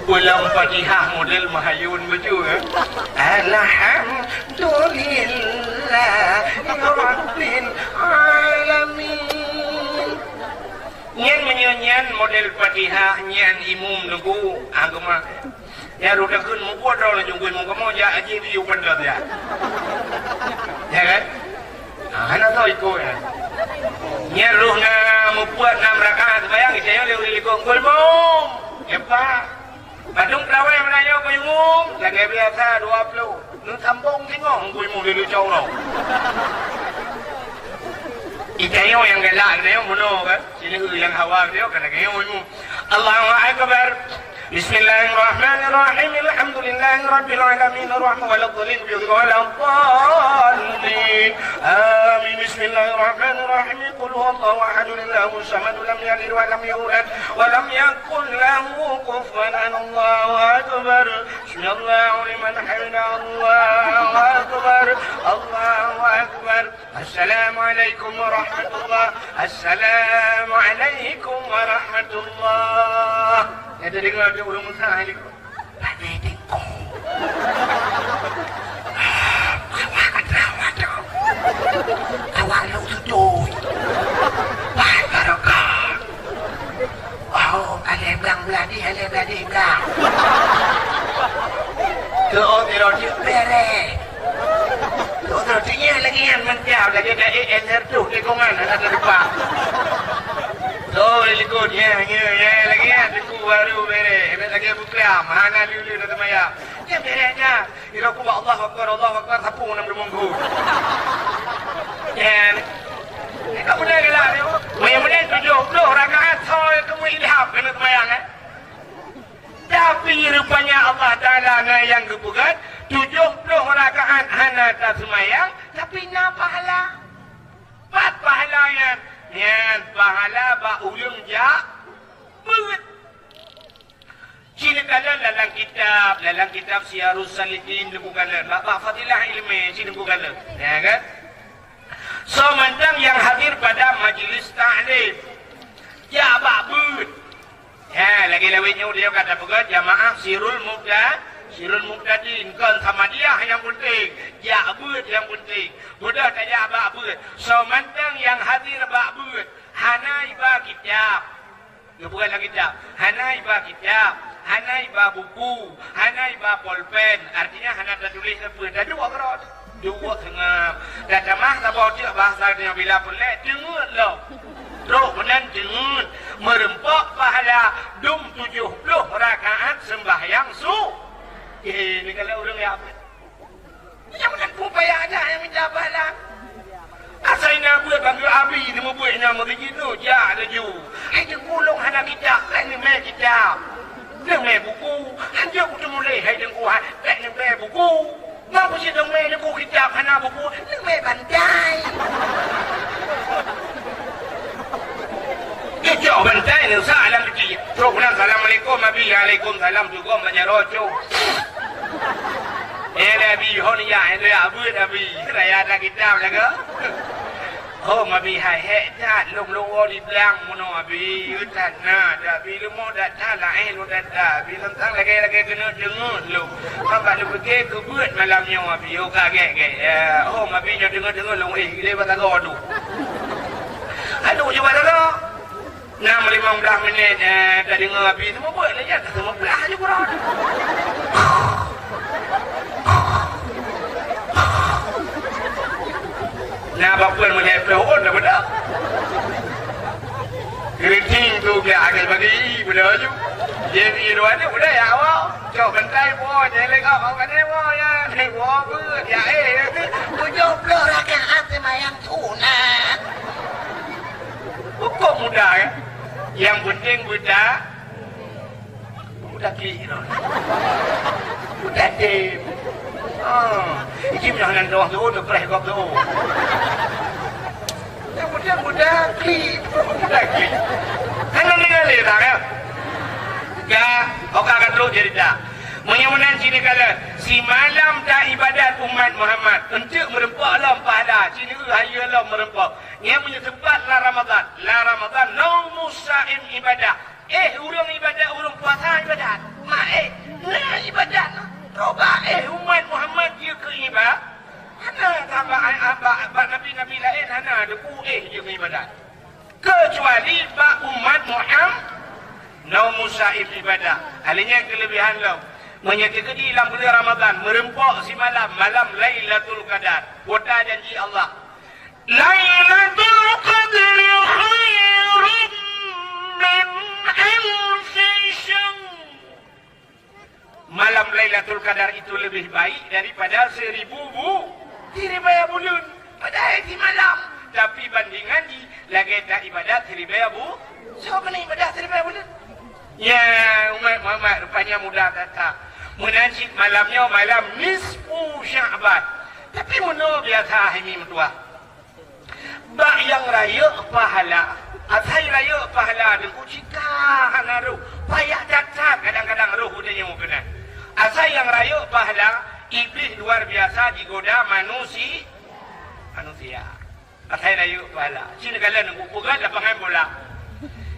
[SPEAKER 1] Ulang Fatihah model Mahayun betul kan? Alhamdulillah Rabbil Alamin. Nyan menyanyian model Fatihah nyan imum nunggu agama. Ya rutakan muka dah lah jungkuin muka mau ya aje view benda dia. Ya kan? Anak tahu ikut ya. Nyan ruh na membuat 6 rakaat bayang saya lewat ikut gulmum. Apa? Badung terawih menanya ke umum, lagi biasa 20. Lu sambung tengok ke umum dia jauh tau. Ikayo yang galak dia muno kan, sini yang hawa dia kan lagi umum. Allahu Akbar. Bismillahirrahmanirrahim. Alhamdulillahirabbil alamin arrahman waladdallin waladdallin. Amin. Bismillahirrahmanirrahim. Qul huwallahu ahad Allahu samad lam yalid wa lam yulad wa lam yakul lahu kufuwan ahad. Allahu akbar. Bismillahu liman hamida. Allahu akbar. Allahu akbar. Assalamualaikum warahmatullahi. Assalamualaikum warahmatullahi. Ada dengar dia orang Musa ni ko. Pai tengok. Awak lu tu. Pai barokah. Oh, ale belang beladi belang. semayang. Mana liu-liu dah semayang. Ya beresnya. Kira aku buat Allah Akbar, sapu nak bermunggu. Ya. Kau benar ke lah? Mana 70 rakaat soal kamu ilham kena semayang Tapi rupanya Allah Ta'ala yang kebukat 70 rakaat hana tak semayang tapi nak pahala. 4 pahala yang pahala ba ulung jak berat. Cina kala dalam kitab Syiarus Salikin lembu kala. Bab fadilah ilmi cina lembu kala. Ya kan? So mandang yang hadir pada majlis ta'lim. Ya bab berat. Ya, lagi lawitnya dia kata pegat jamaah Sirul Muqtadin kan sama dia yang penting. Ya beut yang penting. Budak tak ya bak beut. So mantang yang hadir bak beut. Hanai ba kitab. Ya bukan lagi kitab. Hanai ba kitab. Hanai ba buku. Hanai ba pulpen. Artinya hana dah tulis apa. Dah dua kerot. Dua tengah. Dah tamah tak bawa cik bahasa dia bila pelak. Dengar lah. Teruk benar dengar. Merempak pahala. Dum 70 rakaat sembahyang ini kalau orang yang apa? Yang mana upaya ada yang minta pahala? Asal nak buat bangga abi ni mau buat nama begitu, ja ada ju. Hai jengkulung hana kita, hai ni me kita. Nang me buku, hanya aku mulai hai jengku hai, tak nang me buku. Ngapa sih nang me jengku kita hana buku, nang me bantai. Kecok bantai ni salam kecil. Terus bilang assalamualaikum abi, waalaikumsalam juga banyak rojo. Nabi hon ya abu Nabi raya dah kita jaga. Oh Nabi hai dah long di belang mono Nabi utan na Nabi lu mau dah lah lu dah bila tang lagi kena dengar lu. Apa lu pergi ke buat malamnya Nabi oh kaget. Oh Nabi nya dengar lu dia patah godu. Aduh cuba dah. 6-15 minit dah dengar Nabi semua buat lah ya semua belah je kurang. Nah, bapa macam pelahon dah benar. Keriting tu dia agak bagi benar je. Jadi dua ni benar ya awak. Cok bentai pun jangan lekap awak ni pun ya. Ni buat apa dia 70 rakaat sembahyang sunat. Kok mudah ya? Yang penting budak kira. Budak dem. Ini jangan doang tu, dah perih kau tu. Yang budak klik. Hanya ni tak ya? Ya, okey akan terus jadi tak. Menyemunan sini kala si malam dah ibadat umat Muhammad untuk merempak lah pahala. Sini raya lah merempak. Yang punya tempat lah Ramadan. La Ramadan naumu sa'im ibadah. Urang ibadat, urang puasa ibadat. Nah ibadat. Coba umat Muhammad dia ke ibadat. Hana tambah Nabi-Nabi lain hana ada je ibadat. Kecuali bak umat Muhammad naumu sa'im ibadah. Halinya kelebihan lah. Menyatakan di dalam bulan Ramadan merempak si malam Lailatul Qadar. Kota janji Allah. Lailatul Qadar khairun min alfi syahr. Malam Lailatul Qadar itu lebih baik daripada 1000 bulan. Padahal di malam. Tapi bandingan di lagi tak ibadat 1000 bulan. Siapa ni ibadat 1000 bulan? Ya, umat Muhammad rupanya mudah datang. Menajib malamnya malam nisfu Sya'ban. Tapi mana biasa ini mentua. Bak yang raya pahala. Atai raya pahala dengan cita hanaru. Payah datang kadang-kadang roh udahnya mungkin. Asal yang raya pahala iblis luar biasa digoda manusia. Atai raya pahala. Sini kalian nak pegang lapangan bola.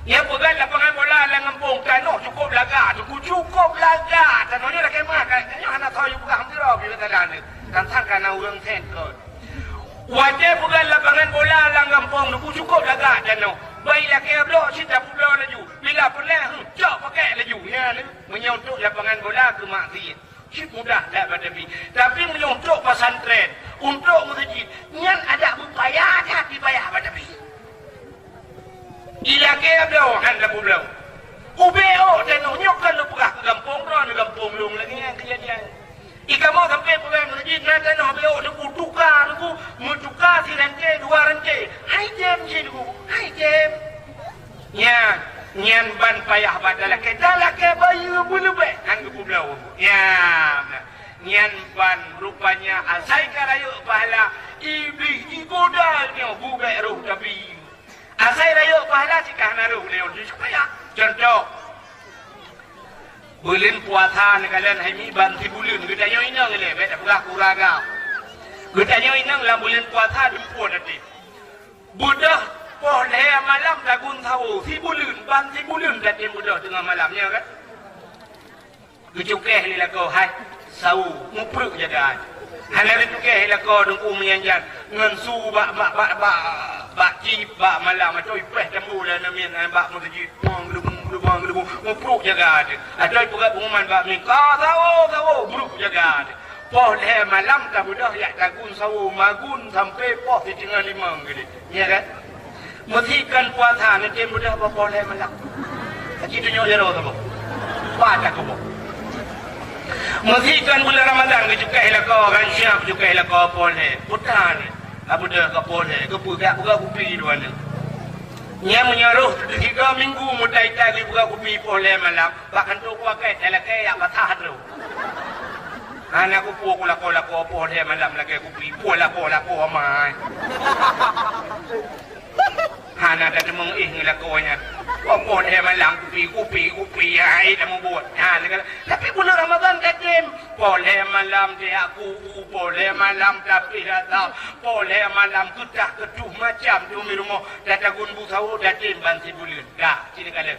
[SPEAKER 1] Ya pegang lapangan bola lah ngempung tanah cukup laga, cukup laga. Tanahnya dah kemah kan. Tanahnya hana tahu you pegang hampir apa bila tanah ni. Tantang kana urang ten kot. Wajib pegang lapangan bola lah ngempung cukup laga tanah. Baiklah ke blok cinta pula laju. Bila pelah cok pakai laju. Ya ni menyontok lapangan bola ke maksiat. Cik mudah tak pada bi. Tapi menyontok pesantren untuk masjid. Nyan ada berpayah tak dibayar pada bi. Ila ke belum handa belum. UBO dan nyokkan lu pegah ke kampung ron kampung lung lagi yang kejadian ika mau sampai pegang masjid nanti no UBO lu tukar lu mutukar si rente dua rente hai jem si lu hai jem nya nyan ban payah badala ke bayu bulu be hang kublau ya nyan ban rupanya asai karayu pahala iblis digoda nya buga roh tapi asai rayu pahala cikah naruh leo supaya contoh bulan puasa ni kalian hai ban si bulan kita nyo inang le bet pula kuraga kita nyo inang lah bulan puasa dimpuan nanti budah boleh malam dagun tahu si bulan tadi budah tengah malamnya kan kecukeh ni lah kau hai sau ngupruk jaga hana kecukeh lah kau dengku menyanjan ngansu bak cip bak malam macam ipeh jambu lah namian bak masjid gelubu ngupruk jaga ada juga pengumuman bak mi kau tahu buruk jaga boleh malam tak budah yak dagun sau magun sampai poh di tengah lima gitu ya kan matikan puasa ni dia mudah apa boleh malam haji tu nyonya ro tu pada ko matikan bulan Ramadan ke juga elako kan siap juga elako boleh putan abu dah ko boleh ke buka kopi dua ni nya menyaruh 3 minggu mudai tadi buka kopi boleh malam bahkan tu pakai elake yak patah tu anak aku ko boleh malam lagi kopi pola mai hana dah demang ngilah konya opon malam kupi ai dah membuat tapi bulan Ramadan kajem boleh malam dia aku boleh malam tapi dah tahu boleh malam kedah keduh macam tu di rumah dah tagun busau dah timban si bulan dah sini kala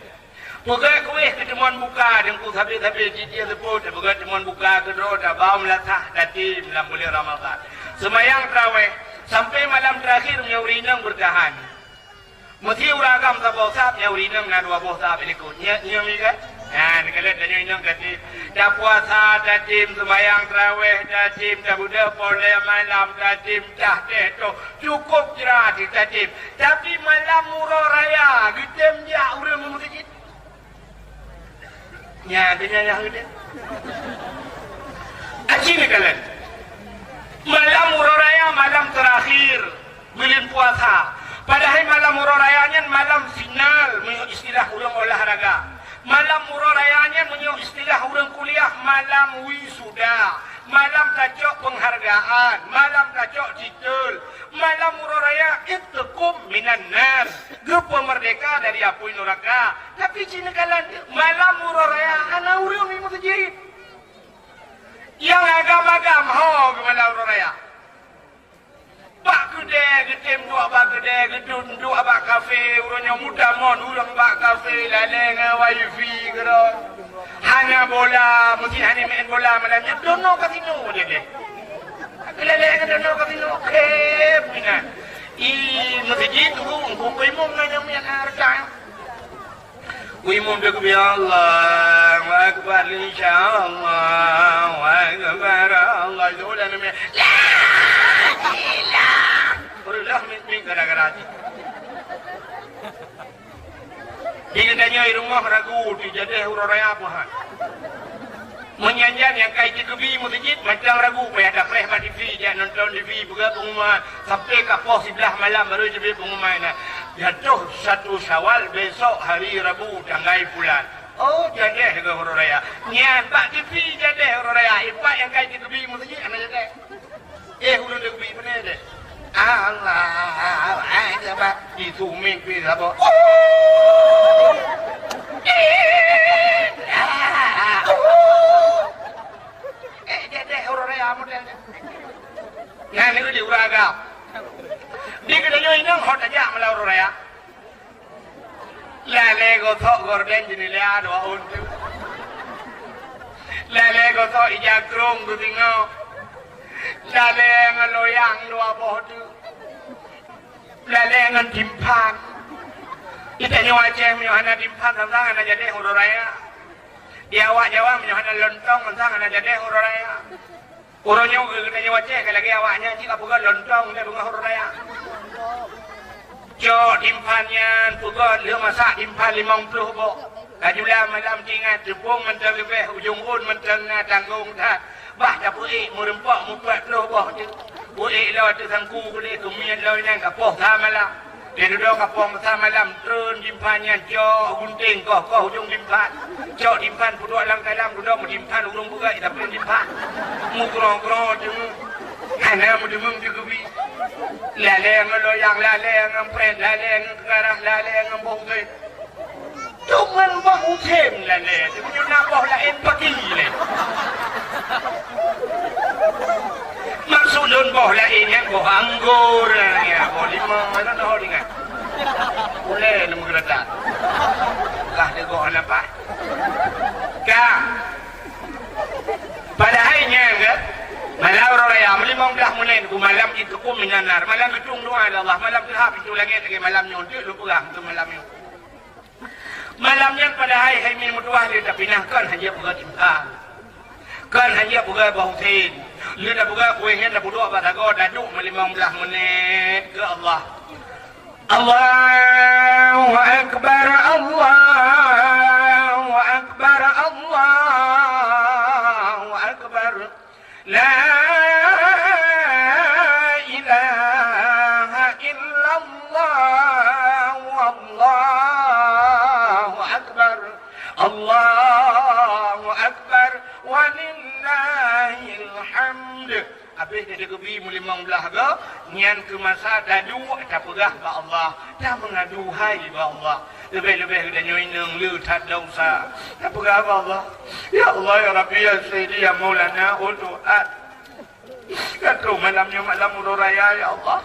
[SPEAKER 1] Pegak kuih ketemuan buka dan ku tapi dia sebut pegak ketemuan buka kedua dah bau melatah dah tim dalam bulan Ramadan semayang tarawih sampai malam terakhir nyaurinang bertahan mesti uragam sa bosap nyaurinang na dua bosap ilikut nyami kan ni kalau dah nyaurinang kati dah puasa dah tim semayang tarawih dah tim dah budak boleh malam dah tim dah tu cukup cerah dah tim tapi malam murah raya gitem ya urang masjid nya dia gede aji ni kalian malam murah raya malam terakhir bulan puasa padahal malam murah rayanya malam final menurut istilah orang olahraga malam murah rayanya menurut istilah orang kuliah malam wisuda malam tajok penghargaan malam tajok titel malam murah raya itqum minan nar grup merdeka dari api neraka tapi cina kalian malam murah raya ana urang ni masjid yang agam-agam ho ke malam murah raya bak kedai getem dua bak kedai gedun dua bak kafe urangnya muda mon urang bak kafe laleng wifi kero hanya bola mesti hanya main bola malamnya dono kasino dia deh laleng dono kasino kep ina masjid tu ku imam nanya mian harta imam dia ku Allah wa akbar insyaallah wa akbar Allah dolan la ilah min gara-gara dia tanya rumah ragu di jadah uraya apa menyanyian yang kait kebi masjid macam ragu payah ada prehmat TV jangan nonton TV buka pengumuman sampai ke pos 11 malam baru jadi pengumuman jatuh 1 Syawal besok hari Rabu tanggal bulan oh jadah ke uraya nyan pak TV jadah uraya ipak yang kait kebi masjid ana jadah ulun kebi benar deh Allah apa itu mimpi apa dia orang raya modelnya nah ni di uraga di kedanya inang hot aja malah orang raya lele gotok gorden jenis lea dua untu lele gotok ijakrung tu tinggal lele ngaloyang dua bodu lele ngan timpan kita nyawa ceh menyohana timpan tentang anak jadi huru raya dia awak Jawa menyohana lontong tentang anak jadi huru raya urangnya kita nyawa ceh lagi awaknya jika bukan lontong dia bunga huru raya jo timpannya bukan dia masak timpan 50 bo Kajulah malam tinggal tepung mentang lebih ujung un mentang tanggung tak. Bah dah puik merempak mupat loh bah tu. Puik lah tu sangku boleh kemudian lah yang kapoh tak malam. Dia duduk kapong tak malam turun dimpannya jauh gunting kau ujung dimpan. Jauh dimpan duduk dalam kalam duduk dimpan urung buka tak boleh dimpan. Mukrong-krong tu. Hanya mudemung juga bi. Laleng loyang laleng empret laleng kerah laleng bongkai. Jangan bahu tem laleng. Dia punya nabah lain pagi le. Maksudun boh lain yang boh anggur ya, boh limau mana dah dengan. Boleh nama kereta. Lah dia boh apa? Kah. Pada harinya kan malam raya malam dah mulai ku malam itu ku minanar malam gedung doa Allah malam tahap itu lagi malam nyontek lu perang tu malam itu malam yang pada hari min mutuah dia tak pinahkan hanya buka timpan kan hanya buka bautin lu dah buka kuihnya dah buduk pada kau dah duk 15 menit ke Allah Allahu akbar Allahu akbar Allahu akbar La ilaha illallah Wallahu akbar Allahu akbar Walillahil hamd. Habis dia kebi mulimang belah ke nian ke masa dadu tak perah ba Allah tak mengaduhai ba Allah lebih-lebih dia nyoineng lu tak dosa tak perah ba Allah ya Allah ya Rabbi ya Sayyidi ya Maulana utuat kata malamnya malam raya ya Allah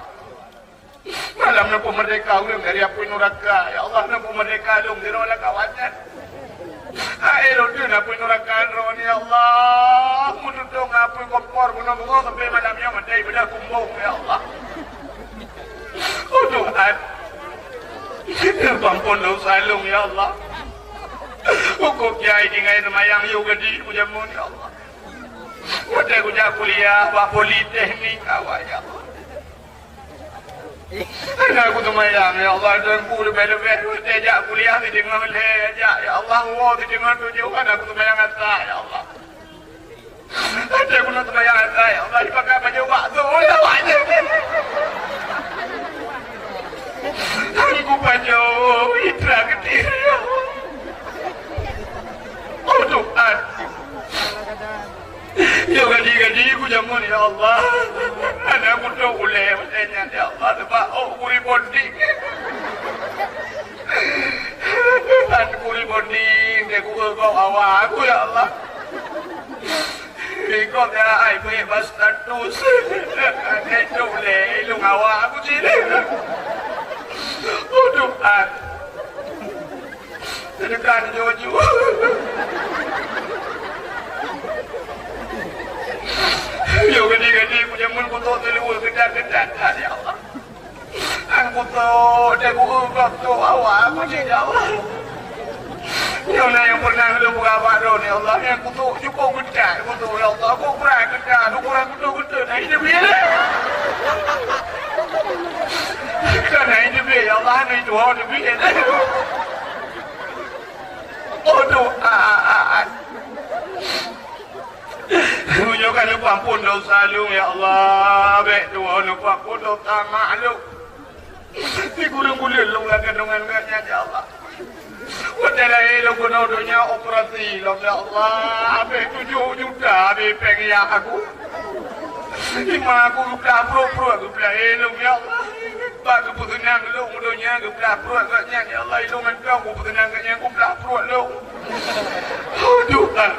[SPEAKER 1] malamnya pemerdeka ulung dari api neraka ya Allah na pemerdeka ulung dari olah kawasan air tu nak pun neraka ni ya Allah mudung apa kompor guna-guna sampai malamnya mandai benda kumbung ya Allah Tuhan ampun dosa lung ya Allah hukum jai dengan semayang yu gedi pujamun ya Allah wadah kuja kuliah buat politeknik awak ya Allah anak aku semayang ya Allah dan ku lebih-lebih sejak kuliah di tengah lejak ya Allah di tengah tujuh anak aku semayang atas ya Allah ada aku nak semayang atas ya Allah dipakai baju bakso ya wajib aku baju itra ketir ya Allah oh Tuhan ya gadi-gadi aku jamun ya Allah anak aku tu boleh macamnya ya Allah sebab kuri bonding dan kuri bonding dia aku kau awak aku ya Allah kau dia ai bebas status dia tu boleh ilung awak aku sini oh Tuhan tekan jojo yo gadi-gadi punya mun kotor telur kedat-kedat ya Allah aku tu dia kotor awak aku je ya Allah yo na yang pernah lu buka baru ni Allah yang kotor cukup kedat kotor ya Allah aku kurang kedat kurang kotor nah ini bila kan ini bila ya Allah ni tu ada bila oh Tuhan tunjukkan lu ampun dosa lu ya Allah baik Tuhan lu ampun dosa mak lu di gulung-gulung lu lah kandungan-kandungannya ya Allah wadah lu guna dunia operasi lu ya Allah baik 7 juta baik pengen aku lima aku guplah pro-pro aku guplah lu ya Allah bak keputusan lu dunia guplah pro katnya ya Allah lu mentang keputusan katnya guplah pro lu Tuhan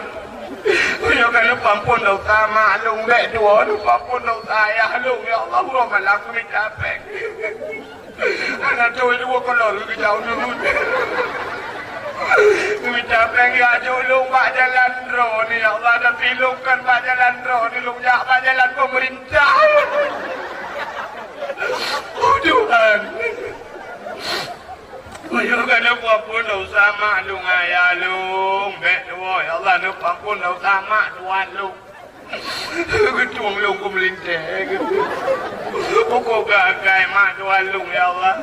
[SPEAKER 1] tunjukkan lu ampun dosa mak lu baik dua lu ampun dosa ayah lu ya Allah lu malah aku minta pek anak tu itu kalau lu jauh dulu minta pek ya jauh lu bak jalan roh ni ya Allah tapi lu kan bak jalan roh ni lu jak bak jalan pemerintah Tuhan tunjukkan lu ampun dosa mak lu ayah lu baik dua ya Allah lu ampun dosa mak tuan lu ketung lu ku melinteh pokok gagai mak tuan lu ya Allah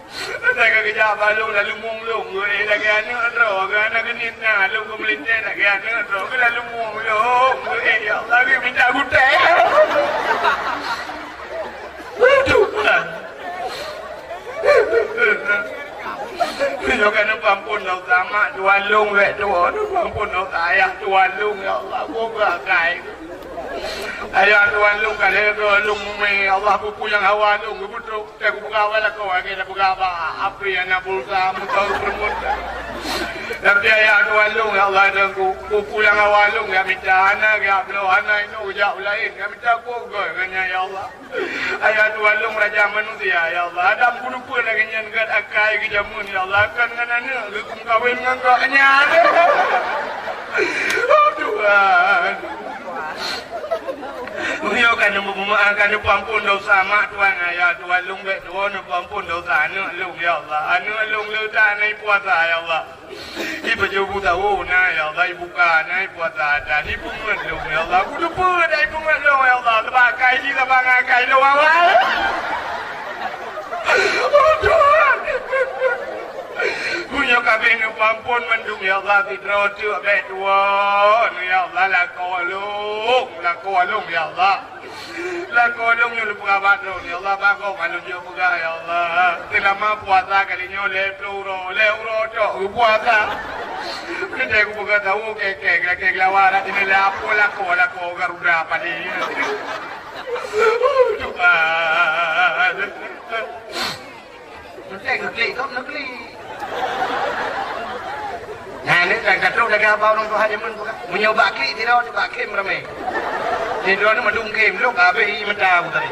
[SPEAKER 1] Saya kerja balung lalu munglung gue lagi anak roh kan anak nina lalu kemelintir lagi anak roh kan lalu munglung gue ya Allah gue minta gudeg. Tuhan. Kalau kan pampun dah sama tualung we tuan pampun dah ayah tualung ya Allah gue gakai. Ayah tuan lung kalau ke lung me Allah buku yang awal lung betul saya buka awal aku lagi dah buka apa api anak pulsa mutar bermut tapi ayah tuan lung ya Allah dan buku yang awal lung ya minta anak ya belum anak itu jauh lain ya minta kogoi kan ya Allah ayah tuan lung raja manusia ya Allah Adam kudu pun lagi nyangat akai ke jamun ya Allah kan dengan anak hukum kawin dengan kaknya oh Tuhan Mungkin kan akan pampun dosa mak tuan ayah tuan lung bet tuan pampun dosa anak lung ya Allah anak lung letak naik puasa ya Allah ibu jauh tahu na ya Allah ibu kan naik puasa dan ibu ngelung ya Allah aku lupa dah ibu ngelung ya Allah terpakai ni terpakai doang awal oh Tuhan punya kabin pampun mendung ya Allah tidak cek bet tuan ya Allah lah kolong ya Allah lah kolong ni lupa kabar tu ya Allah bagus kalau dia buka ya Allah selama puasa kali ni le euro tu puasa kita aku buka tahu kek lawar ini lah apa Garuda apa ni Tuhan negeri kau negeri nah ini kan kata lagi apa orang tu hanya menbuka menyoba klik tidak coba kem ramai tidur ni mendung kem lu habis mendaw tadi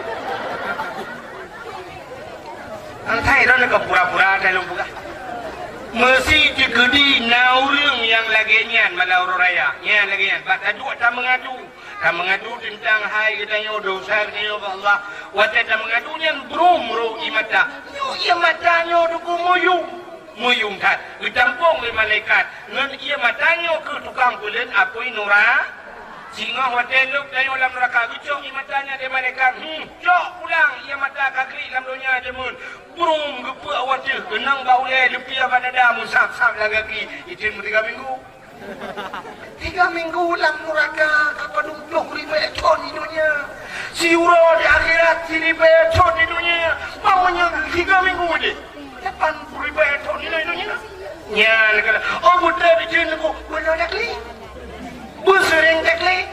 [SPEAKER 1] antai dah nak pura-pura dah lu buka mesti digedi nau ring yang lagi nyan malau raya nyan lagi nyan baca dua tak mengadu tentang hai kita nyo dosa nyo Allah wata tak mengadu nyan bro imata nyo ia mata nyo duku muyung kat ditampung oleh malaikat ngan ia matanya ke tukang kulit apoi nura singa hotel luk dayo lam neraka gucok ia matanya de malaikat cok pulang ia mata kakri lam dunia de mun burung gepe awate genang bau le lepi pada dah musap-sap lagi izin 3 minggu 3 minggu lam neraka kapan untuk ribe con di dunia siuro di akhirat sini be con di dunia maunya 3 minggu je 80 ribu ton ini nya negara oh muda bikin aku belum dakli busering dakli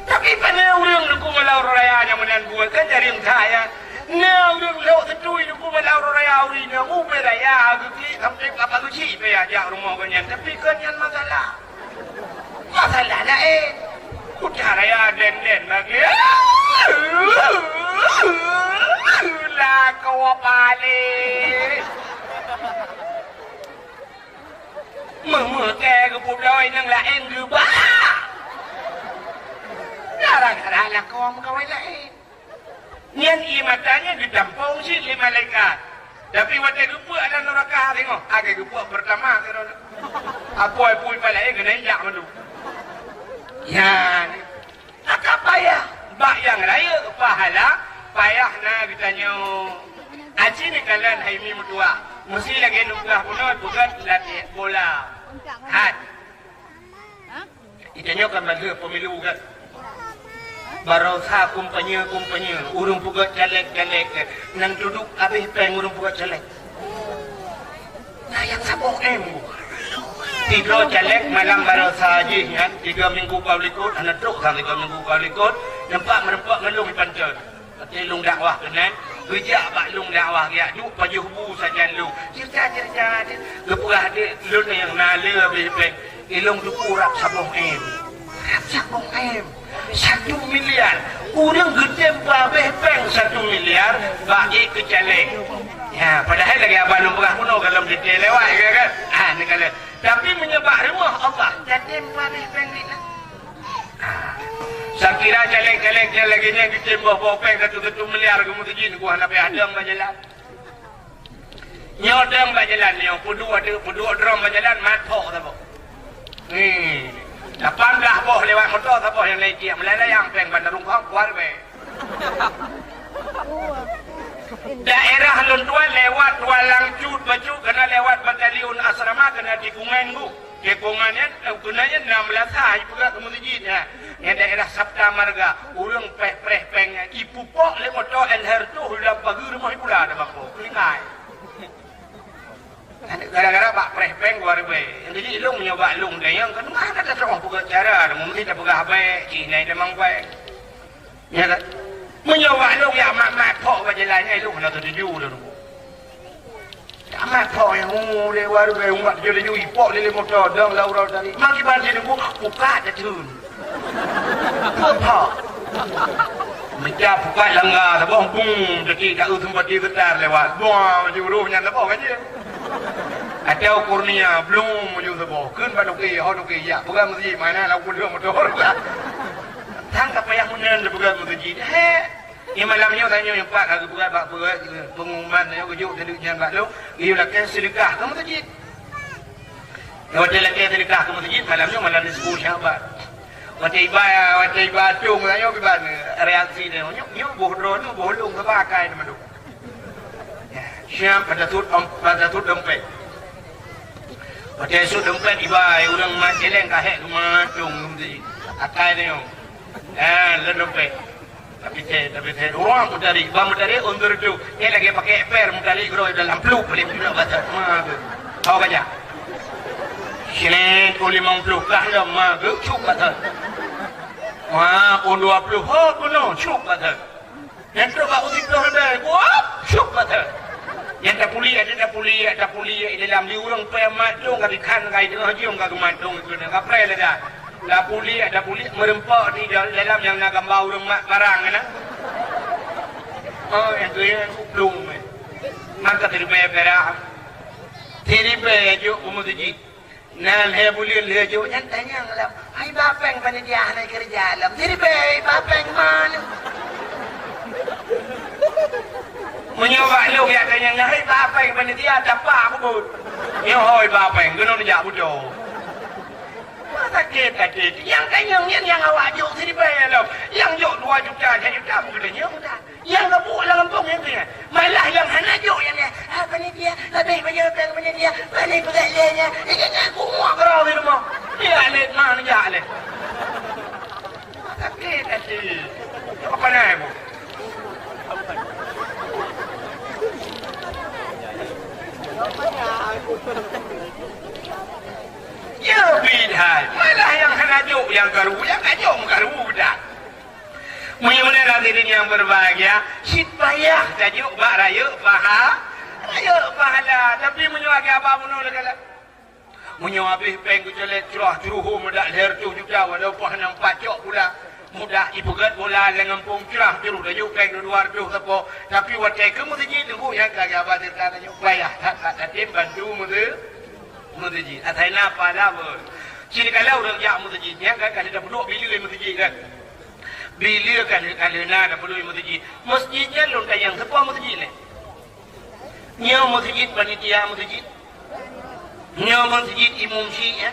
[SPEAKER 1] tapi pada orang aku malau raya yang menan buat kan dari saya nah orang lewat setui aku malau raya uri nya upe raya aku sampai apa tu cik pe aja rumah kanyan tapi kanyan masalah lain udah raya den lagi lah kau balik ke kepulauan yang lain ke bah darah lah kau lain nian imatanya ditampung sih 5 malaikat tapi waktu lupa ada neraka tengok agak lupa pertama apa-apa palai kena injak madu ya tak payah bak yang raya pahala payah nak ditanya aci ni kalian hai mi mutua mesti lagi nunggah punot bukan latih bola hat itanya kan bagi pemilu kan baru sah kumpanya urung pugat caleg nang duduk habis peng urung pugat caleg nah yang sabong tiga caleg malam baru sahaja kan 3 minggu kau likut anak truk kan 3 minggu kau likut nampak merempak ngelung pancen tapi lung dakwah kenan bijak bak lung dakwah ya duk paju hubu saja lung cerita gepurah dia lun yang nala habis peng ilung dukurap sabong sabong 1 miliar orang gede babeh peng 1 miliar bagi ke caleg ya padahal lagi abang lung pernah kuno kalau detail lewat kan ni kalau tapi menyebab rumah Allah jadi babeh peng ni Sakira caleg yang lagi ni kita bawa peng 1 miliar kemudian gua nak ada berjalan nyodang berjalan ni pedua drum berjalan matok apa 18 boh lewat motor tak boh yang leceh melalai yang peng bandar rumah kuat be daerah Lontuan lewat Walang Cut Baju kena lewat batalion asrama kena tikungan bu tikungannya gunanya 16 hari juga kemudian ya daerah Sabta Marga urang preh peng ibu pok le motor elher tu udah pagi rumah ibu dah ada bako kelingai gara-gara bak preh peng gua rebe jadi ilung nyoba lung dayang kan mana ada terong buka cara mungkin tak buka baik Cina demang baik ya kan menyoba lung ya mak pok berjalan ai lung nak tuju dah amat pok yang lewat rebe umat jadi ipok le motor dang laura dari maki banjir nunggu buka dah turun pok Meja buka langgar, bohong pung, detik tak tempat dia getar lewat, buang juru punya lebok aja. Ada kurnia belum menuju sebuah, kun paduki, hoduki ya, bukan masjid mana, lagu dia motor lah. Tangkap yang mana bukan masjid, ini malamnya tanya yang pak, aku bukan pak bukan pengumuman, aku juk tadi yang pak lu, dia lagi sedekah ke masjid. Kalau dia lagi sedekah ke masjid, malamnya malam di sekolah sahabat. Macam ibadah cung lah, yo ibadah reaksi dia, yo bodoh tu bolong terpakai tu manduk. Siap pada tut dompet. Pada sud dompet ibadah orang majeleng kahek rumah cung tu, akai dia. Le dompet. Tapi saya orang mutari, undur tu, dia lagi pakai per mutari grow dalam peluk paling tidak baca. Tahu aja. Sini tu 50 kah dah mah cuk kata. Wah, on 20 ho kuno cuk kata. Yang tu bak utik tu ada, wah cuk kata. Yang tak puli dalam li urang pe madung ka dikan kai tengah jiung ka madung itu nak apre le dah. Dah puli merempak di dalam yang nak gambau urang barang kan. Oh, yang tu yang belum. Maka terima perah. Terima jo umudji. Nan boleh lejo yang tanya ngelam, hai bapeng panitia naik kerja alam, jadi baik bapeng mana? Menyoba lu ya tanya hai bapeng panitia dapat apa pun? Yo hoi bapeng, kena dijak bujo. Sakit, yang tanya yang awak jok jadi baik lo, yang jok 2 juta, 1 juta bukan yang mudah. Yang kebuk lampung yang tu malah yang hana jok yang ni apa ni dia lebih banyak punya dia balik pegailnya aku muak kerau di rumah dia alit mana dia alit sakit apa nak ibu ya bidhai malah yang hana jok yang garu dah Mudah-mudahan hadirin yang berbahagia, sit payah tajuk bak raya pahala, tapi menyuaki apa pun oleh kala. Menyuapi peng kucelet curah curuh mudah leher tu juga walau pahana 4 cok pula. Mudah ibugat bola dengan pung curah curuh tajuk peng luar tu sepo, tapi watai ke masjid tunggu yang kagak batir tajuk payah tak tim bantu masjid. Atai napa dah ber. Sini kalau orang jak masjid yang kagak ada peluk bila masjid kan. Bila kalena dah perlu masjidnya lontar yang sebuah masjid ni. Nya masjid panitia masjid. Nya masjid imam syiah.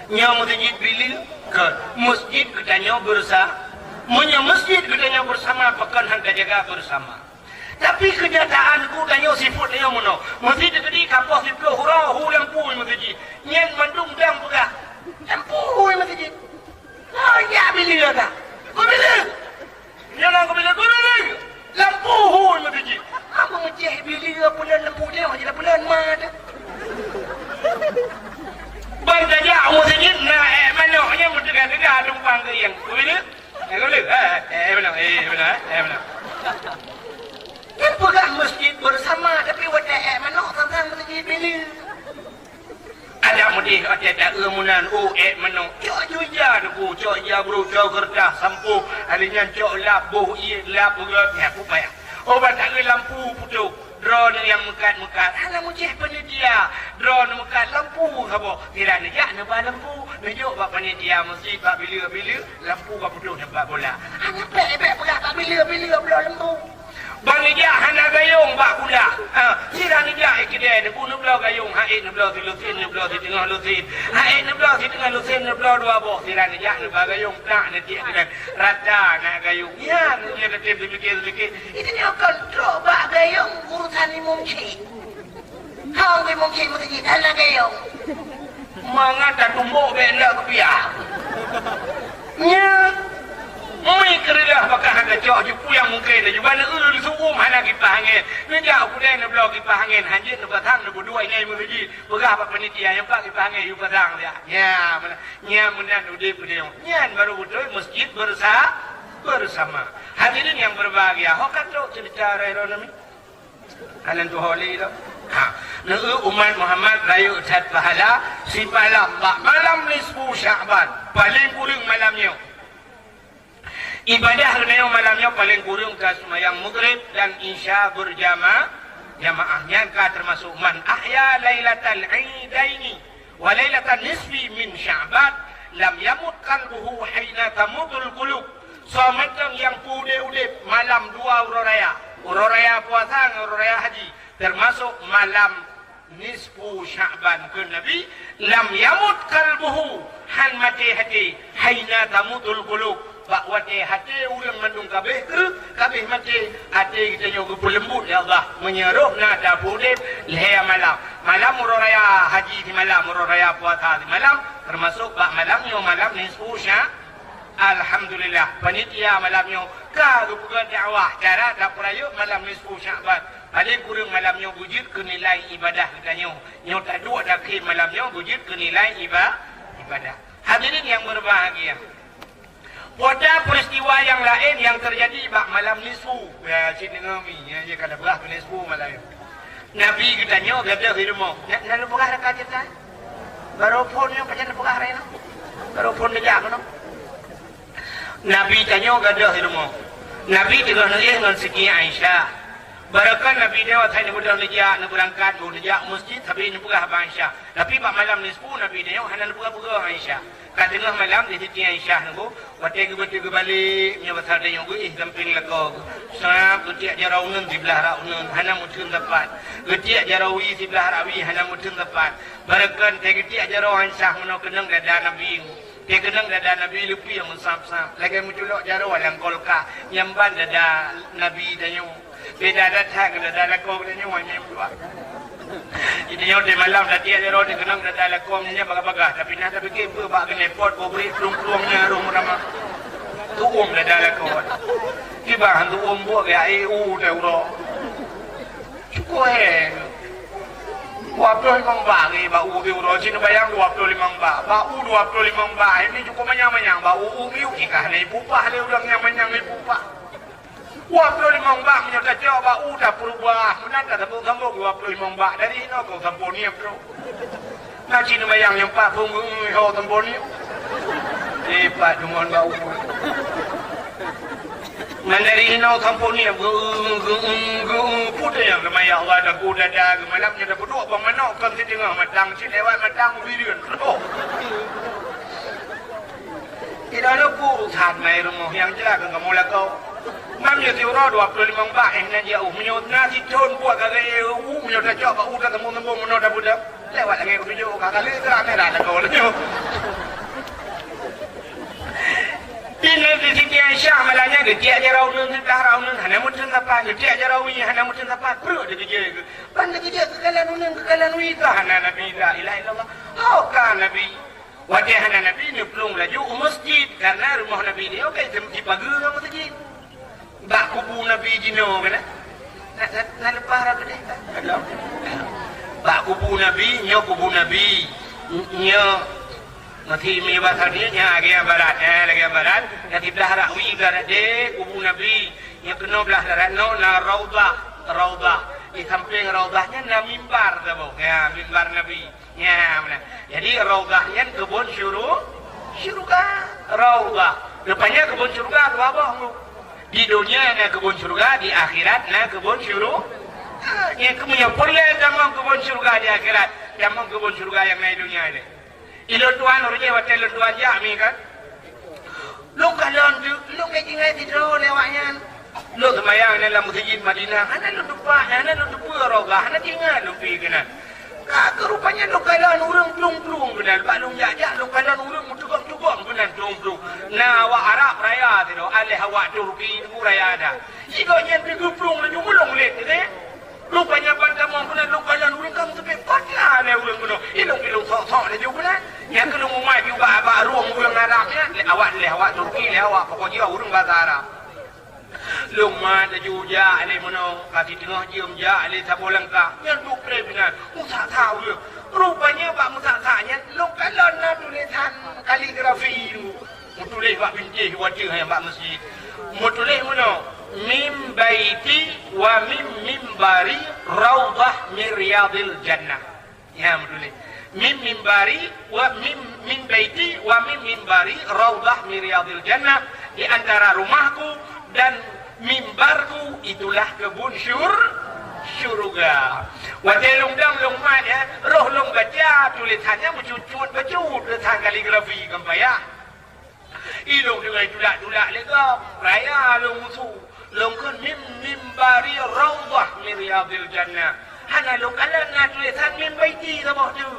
[SPEAKER 1] Nya masjid bila ke masjid katanya bersama. Nya masjid katanya bersama pekan hang jaga bersama. Tapi kenyataanku tanya sifat dia mana. Masjid tadi kapal 10 hurau lampu masjid. Nyen mandung dang pegah. Lampu masjid. Oh ya bila dah. Kau bila? Jangan kau bila. Lampu hui masjid. Apa macam bila bulan lampu dia macam bulan mana? Bantaja masjid na manoknya mudah-mudah tumpang ke yang. Kau bila? Kau bila? Benar. Yang pegang masjid bersama tapi wadah manok tentang masjid bila. Ada mudi ada emunan menong cok juja tu cok ya bro cok kertas sampu alinya cok labuh lap ya aku payah obat tak lampu putu drone yang mekat hala mujih panitia drone mekat lampu sabo tidak nejak nampak lampu tunjuk bab panitia masjid bab bila lampu bab putu nampak bola hanya pek belah bab bila lampu Bang ija hana gayung bak pula. Sirang ija ikide ku nublau gayung haid nublau tilusin nublau di tengah lusin. Haid nublau di tengah lusin nublau dua boh sirang ija nublau gayung nak nanti dengan rada nak gayung. Ya, dia letih sedikit. Itu dia kontrol bak gayung urusan ni mungkin. Hang ni mungkin mesti hana gayung. Mangata tumbuk benda kepiah. Nya Mui kerilah bakal hanga jauh jupu yang mungkin je bana ulul suum hana kipas angin. Ni jauh kuda nak belau kipas angin hanjit nak batang nak berdua ini mengaji. Begah apa panitia yang pak kipas angin you batang dia. Ya, nya menan udip dia. Nya baru betul masjid bersama. Hadirin yang berbahagia. Hok kata cerita Raihronami. Alan tu holi tu. Umat Muhammad rayu cat pahala si malam nisfu Sya'ban. Paling kurang malamnya. Ibadah renayang malamnya paling kurang ke semayang maghrib dan isya jamaahnya termasuk man ahya lailatal idaini wa lailatal nisfi min Sya'ban lam yamut qalbuhu hina tamutul qulub. Somacam yang pude malam dua ururaya puasa ururaya haji termasuk malam nisfu Sya'ban ke Nabi lam yamut qalbuhu han mati hati hina tamutul qulub. Bak wate hati ulang mendung kabeh mati hati kita nyogu pelembut ya Allah menyeruh nada pudip leher malam ururaya haji di malam ururaya puasa di malam termasuk bak malamnya malam nisfu Sya'ban. Alhamdulillah panitia malamnya kalau bukan dakwah cara dapurayu malam nisfu Sya'ban paling kurang malamnya wujud ke nilai ibadah katanya nyo tak dua dakik malamnya wujud ke nilai ibadah. Hadirin yang berbahagia, pada peristiwa yang lain yang terjadi bak malam nisfu ya sini ngami ya je kada belah nisfu malam Nabi katanya gadah di rumah nak buka rakaat kita baru phone nya pajan buka rena baru phone dia kono Nabi tanya gadah di rumah Nabi tengah nangis dengan segi Aisyah. Barakan Nabi dia waktu ni budak nejak nak berangkat bu nejak masjid tapi ni buka Aisyah. Tapi pak malam nisfu Nabi dia hana buka Aisyah. Kat tengah malam di sisi Aisyah nunggu watega balik nya pasal dia nunggu gamping lako. Sab getiak jaraunan di belah raunan hana mutun dapat. Getiak jarawi di belah rawi hana mutun dapat. Barakan getiak jarau Aisyah meno kenang dada Nabi. Dia kenang dada Nabi lupi yang mensap-sap. Lagi muculok jarau alang kolka nyamban dada Nabi dan beda datang dada lako dan nyawa nyembuat. Jadi yang di malam dah tiada roh dia kenang dah lakomnya bagah-bagah tapi nak fikir apa bak kena pot beri pelung-pelungnya rumah tuum dah lakon tiba hantu buat ke EU dah uro cukup Waplo limang bagi bau uro sini bayang 25 bau 25 ini cukup manyang-manyang bau miu kikah ni pupah le ulang yang manyang ni pupah. 25 bak menyata jawab bak udah berubah menata sambung 25 bak dari ini kau sambungnya bro nak cina bayang yang pak pun kau sambungnya pak dengan bau mandari ini kau sambungnya putih yang nama ya Allah dah kuda dah malamnya dah berdua bang mana kan si tengah matang si lewat matang birian bro tidak ada urusan mai rumah yang jelas kan kamu lakau Mam yo ti ro 25 bak na dia menyot nasi ton buat kagak menyot dah coba udah tembung-tembung menyot dah budak lewat lagi ke video kagak le tak ada kau le Ini di sini Aisyah malahnya dia jarau nun dah rau nun hana mutun apa dia jarau ni hana mutun apa perlu dia kerja pandai kerja kekalan wi ka hana Nabi la ilaha illallah kan Nabi wajah hana Nabi ni pelung laju masjid karena rumah Nabi dia okey di pagi dengan masjid bak kubu Nabi jino kan nak lepas ra ke dah bak kubu Nabi nyo mati mi bahasa dia nya age barat lagi barat yang di belah rakwi garat de kubu Nabi yang kena belah darat no na raudhah di samping raudhahnya na mimbar dah bo ya mimbar Nabi ya mana jadi raudhahnya kebun syurga raudhah depannya kebun syurga ke bawah di dunia ada kebun surga, di akhirat ada kebun syurga. Yang kemudian perlu damang kebun surga di akhirat, damang kebun surga yang naik dunia ini. Ilo tuan orangnya waktu ilo tuan jami kan. Lu kalon, lu kejingai tidur lewatnya. Lo semayang dalam masjid Madinah, hana lo depan, hana lo depan rogah, hana tinggal lo pergi kena. Kak rupanya lo kalan urang plung-plung benar, balung jajak lo kalan urang mutukang-tukang benar plung-plung. Nah, awak Arab raya tu, alih awak Turki tu raya ada. Jika nyen pergi plung lo jumulong let tu deh. Rupanya pantamang benar lo kalan urang kamu sampai patlah le urang benar. Ilung-ilung sok-sok le juga benar. Yang kalau mau mai juga abak ruang urang Arabnya, awak Turki le awak pokoknya urang bahasa Arab. Lumah da juja ale mono kaki tengah jium ja ale sabo lengkap yang tu pre benar musak tahu dia rupanya pak musak tanya lu kalon na tulisan kaligrafi tu mutulis pak bincih wajah yang pak masjid mutulis mono mim baiti wa mim mimbari raudhah min riyadil jannah ya mutulis mim mimbari wa min baiti wa mim mimbari raudhah min riyadil jannah di antara rumahku dan mimbarku itulah kebun syurga. Wajah lungdang lungmat ya, roh lung baca tulisannya mencucut tulisan kaligrafi kempaya. Ilung dengan tulak lega, raya lung musuh, lung kan mimbari raudhah min riyadil jannah. Hana lung kalan tulisan mim baiti sama tu.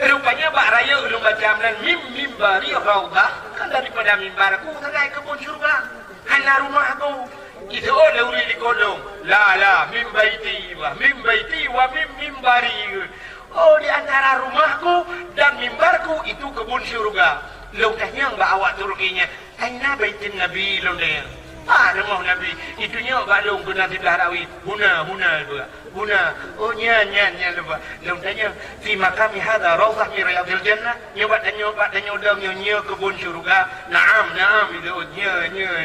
[SPEAKER 1] Rupanya bak raya lung baca dan mimbari raudhah kan daripada mimbarku sebagai kebun syurga. Hana rumah aku itu oleh uli di kodong la min baiti wa min mimbari. Oh, di antara rumahku dan mimbarku itu kebun syurga. Lo tanya mbak awak Turkinya aina baitin nabi lo dia rumah nabi itunya mbak lo guna sebelah rawit huna juga huna oh nya lupa lo tanya fi makami hada raudhah min riyadil jannah nyoba tanya nyonya kebun syurga naam itu nya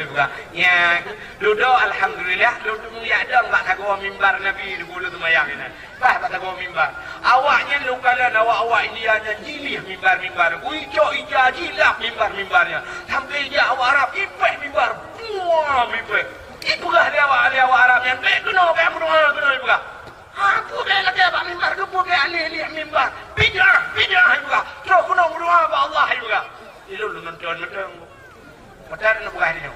[SPEAKER 1] buka ya lu do alhamdulillah lu ya ada mbak tago mimbar nabi di bulu semayang ini bah tago mimbar awaknya lu kalan awak ini hanya jilih mimbar uico ijajilak mimbarnya sampai dia awak Arab ipeh mimbar wah mipeh ipugah dia awak Arab yang kena ipugah aku kayak lagi apa mimbar aku kayak alih mimbar bidah ipugah terus kena berdoa apa Allah ipugah itu lu nonton Betul nak buka dia.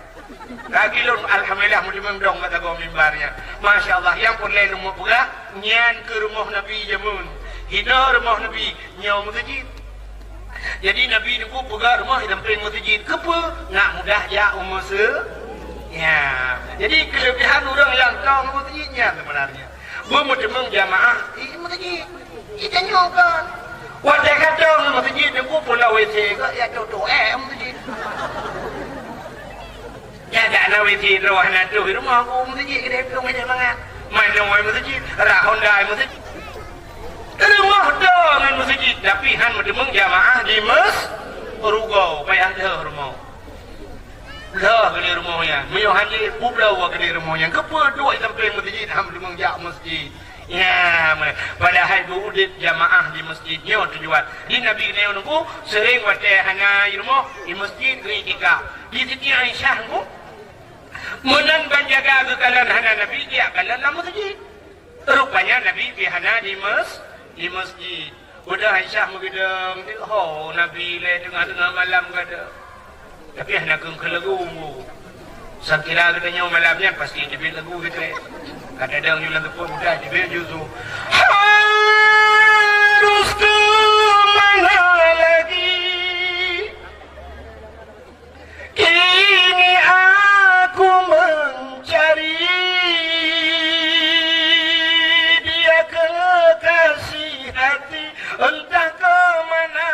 [SPEAKER 1] Lagi lu alhamdulillah mujum dong kata gua mimbarnya. Masya Allah yang pun lain rumah buka nyan ke rumah Nabi jamun. Hina rumah Nabi nyau masjid. Jadi Nabi ni buka rumah damping masjid kepa nak mudah ya umur ya. Jadi kelebihan orang yang tahu masjidnya sebenarnya. Gua mujum jamaah di masjid. Kita nyokan. Wadah kata masjid ni gua pulau WC ke ya tu masjid. Ya tak nak witi rawah natu rumah aku masjid kedai pelong aja mangat main longoi masjid rak Honda masjid rumah dengan masjid tapi han mendemung jamaah di Rugau payah dah rumah dah kedai rumahnya meyohan di pulau kedai rumahnya kepa dua sampai masjid han mendemung jak masjid ya padahal udit jamaah di masjidnya tujuan di Nabi ni nunggu sering wadah hana rumah di masjid kritika di Siti Aisyah nunggu menang banjaga kekalan hana Nabi dia kalan dalam masjid. Rupanya Nabi bihana di masjid. Udah Aisyah mengidam, oh Nabi le tengah-tengah malam kata. Tapi hana keng lagu. Sakira katanya malamnya pasti dibit lagu gitu. Kata dang jualan tepung udah dibit juzu. Harus ke mana lagi? Kini aku mencari dia kekasih hati entah ke mana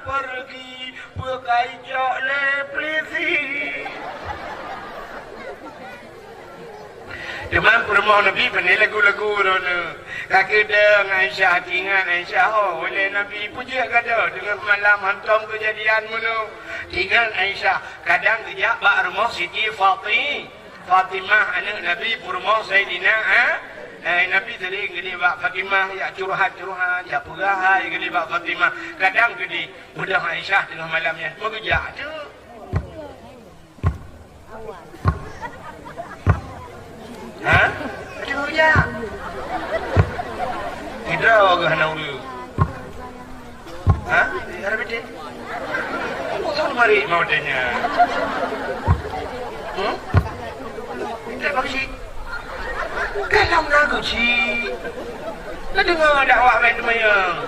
[SPEAKER 1] pergi pakai jok leplisi Demam rumah Nabi pandai lagu-lagu rona. Kaki deng Aisyah tingan Aisyah oh oleh Nabi puja kata dengan malam hantam kejadian mulu. Tingan Aisyah kadang kejak bak rumah Siti Fatimah anak Nabi rumah Sayyidina Nabi sering gede bak Fatimah ya curhat ya pegahai gede bak Fatimah kadang gede mudah Aisyah tengah malamnya mengejak tu. Ha? Aduh ya. Tidak agak nak ulu. Ha? Harap bete. Apa tahu mari mau tanya? Tak bagi kalau nak cik nak dengar dakwah main temayang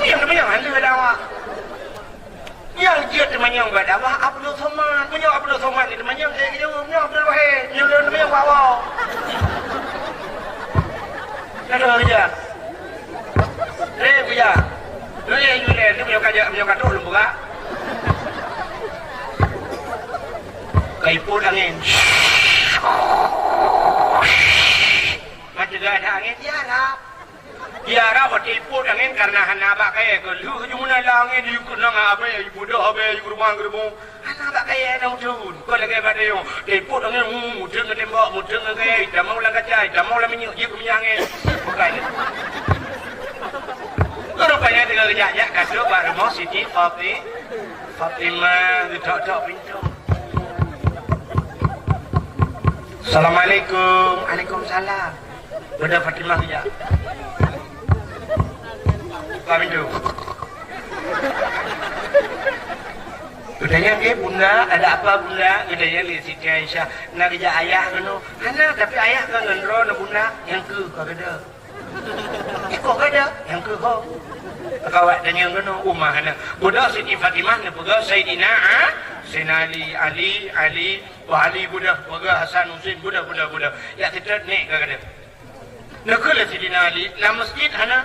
[SPEAKER 1] yang temayang ada dakwah yang dia temayang berdakwah Abdul Somad punya Abdul Somad ni temayang dia punya Abdul Wahid dia temayang wow ada aja punya yang dia punya kaca belum buka kaipul angin macam ada angin tiara bertiput angin karena hanabak kaya ke lu jumlah langit di kuna apa ya ibu dah apa ibu rumah gerbu hanabak kaya nang turun kau lagi pada yo tiput angin mudeng tembak mudeng kaya dah mau lang kaca dah mau lang minyak je punya angin bukan rupanya tinggal jajak kasut Pak Remo Siti Fatimah dok pintu. Assalamualaikum. Waalaikumsalam. Bunda Fatimah ya. Buka pintu. Udahnya bunda, ada apa bunda? Udahnya li Siti Aisyah. Nak kerja ayah kena. Hana tapi ayah kan ngendro na bunda. Yang ke kau ada. Kau ada. Yang ke kau. Kawat dan yang kena rumah hana. Bunda Siti Fatimah na pegah Sayyidina Sayyidina Ali wah Ali budak pegah Hasan Husain budak ya tetap nek kata nak kala Sayyidina Ali la masjid hana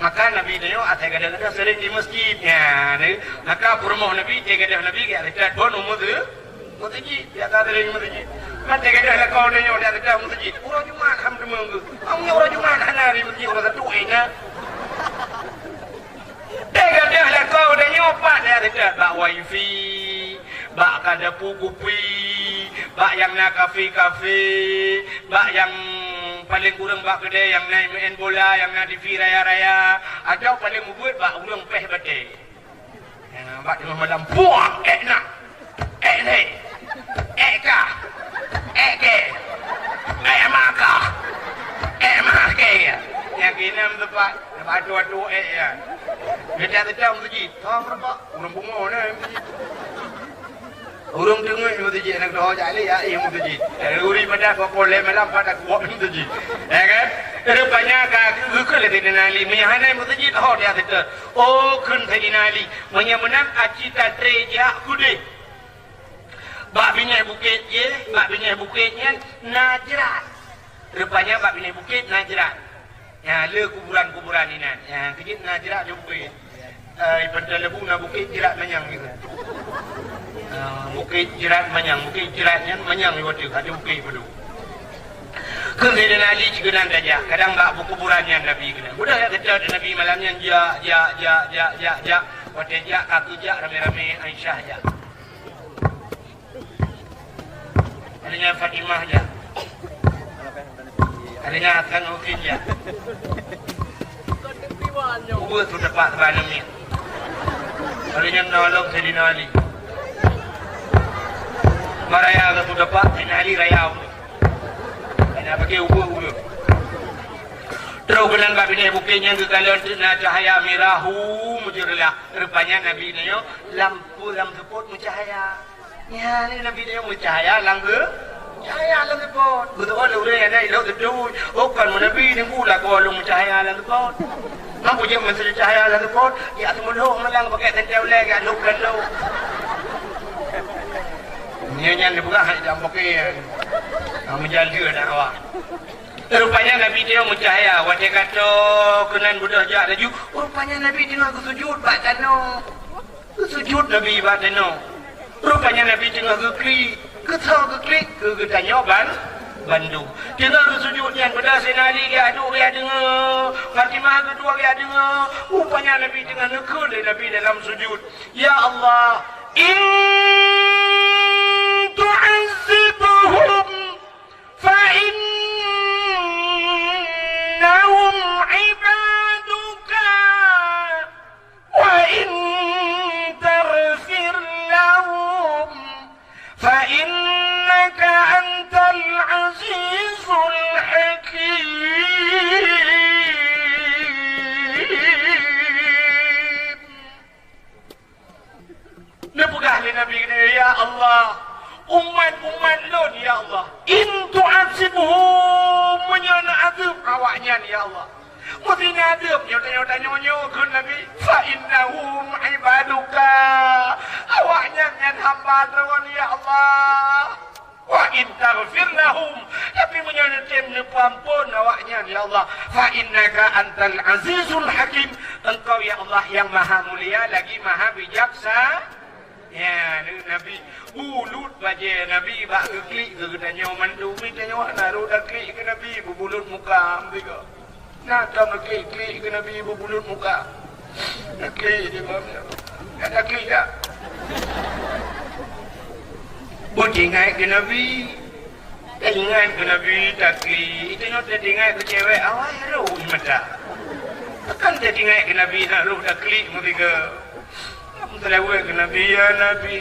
[SPEAKER 1] maka Nabi dia atai kadang-kadang sering di masjid ya maka rumah Nabi dia kadang Nabi dia tetap bon masjid dia kata sering masjid mata kadang la kau dia tetap masjid orang Jumat alhamdulillah amnya orang Jumat hana di masjid orang satu ina kadang la kau dia nyopat dia tetap bak wifi bak kada pugupi bak yang nak kafe bak yang paling kurang bak kedai yang naik main bola yang nak TV raya atau paling mubut bak urang peh bate bak dengan malam puang nak ni ka ke maka make yang kinam tempat atu ya dia tetap masjid thong berapa urang bungo ni urung dengar masjid nak doa jali ya masjid uri pada kokole malam pada kuat masjid ya kan rupanya ke Sayyidina Ali menyahanai masjid dia kata kun Sayyidina Ali menang acita treja kude bak binai bukitnya Najran rupanya bak binai bukit Najran ya le kuburan ini ya kejit Najran di bukit pada lebu na bukit Jirat Manyang gitu bukit Jirat Jiratnya Manyang waktu ada bukit bedu kemudian Ali juga saja kadang bak kuburannya Nabi kena udah ya kata Nabi malamnya ja waktu kaki rame-rame Aisyah ja adanya Fatimah ja adanya Hasan Husain ja ubah tu dapat banamnya adanya nolong Sayyidina Ali maraya tu dapat Sayyidina Ali raya ada pakai ubah terus benar Nabi ni bukitnya ke kalau na cahaya mirahu mujurlah rupanya Nabi ni lampu seput mencahaya ya ni Nabi ni mencahaya lampu cahaya lampu seput betul orang yang ada ilmu tu bukan Nabi ni pula kalau mencahaya lampu seput mampu je mencahaya cahaya lampu seput ya semua malang pakai tentel lagi ada kalau ni yang dibuka hanya pakai menjaga dakwah. Rupanya Nabi dia mencahaya. Wajah kata kenan budak jak laju. Rupanya Nabi tengah kesujud bak tanah. Kesujud Nabi bak tanah. Rupanya Nabi tengah keklik ke tanya Bandung. Tengah kesujud yang pada Sayyidina Ali dia aduk dia dengar. Fatimah kedua dia dengar. Rupanya Nabi tengah nekul Nabi dalam sujud. Ya Allah, in tu'azzibhum فإنهم عبادك وإن تغفر لهم فإنك أنت العزيز الحكيم نبقى لنبينا يا الله umat-umat lun ya Allah. In tu'adzibuhum menyana azab awaknya ya Allah. Mesti adab nyonya kun Nabi fa innahum ibaduka. Awaknya ngan hamba tuan ya Allah. Wa in taghfir lahum tapi menyana tem pampun awaknya ya Allah. Fa innaka antal azizul hakim. Engkau ya Allah yang maha mulia lagi maha bijaksana. Ya, Nabi bulut baje Nabi bak klik ke tanya mandu mi tanya naru dak klik ke Nabi bulut muka ambiga. Nak tam klik ke Nabi bulut muka. Nak klik dia mana? Ada klik tak? Botingai ke Nabi. Ingat ke Nabi tak klik. Itu nak tinggal ke cewek awak ru mata. Akan tinggal ke Nabi naru dak klik mereka. Selawat ke Nabi, ya Nabi,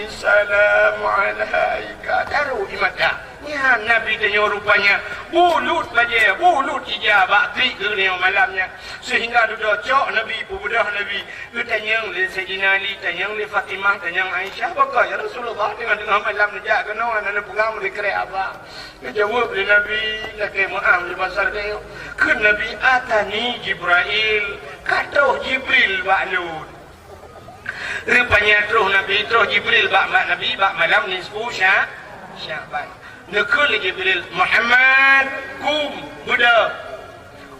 [SPEAKER 1] salam alaika. Taruh di mata. Ya Nabi tanya rupanya, bulut saja, bulut ijabah klik ke ni malamnya. Sehingga duduk cok Nabi, bubudah Nabi. Dia tanya oleh Sayyidina Ali, tanya oleh Fatimah, tanya Aisyah. Apakah ya Rasulullah tengah malam nejak ke no, anak pegang boleh kerek apa? Dia jawab oleh Nabi, laki Mu'am di pasar dia. Ke Nabi, atani Jibril. Kata Jibril ba'lun. Rupanya terus Nabi terus Jibril bak Nabi bak malam nisfu Sya'ban. Nekul Jibril Muhammad kum budak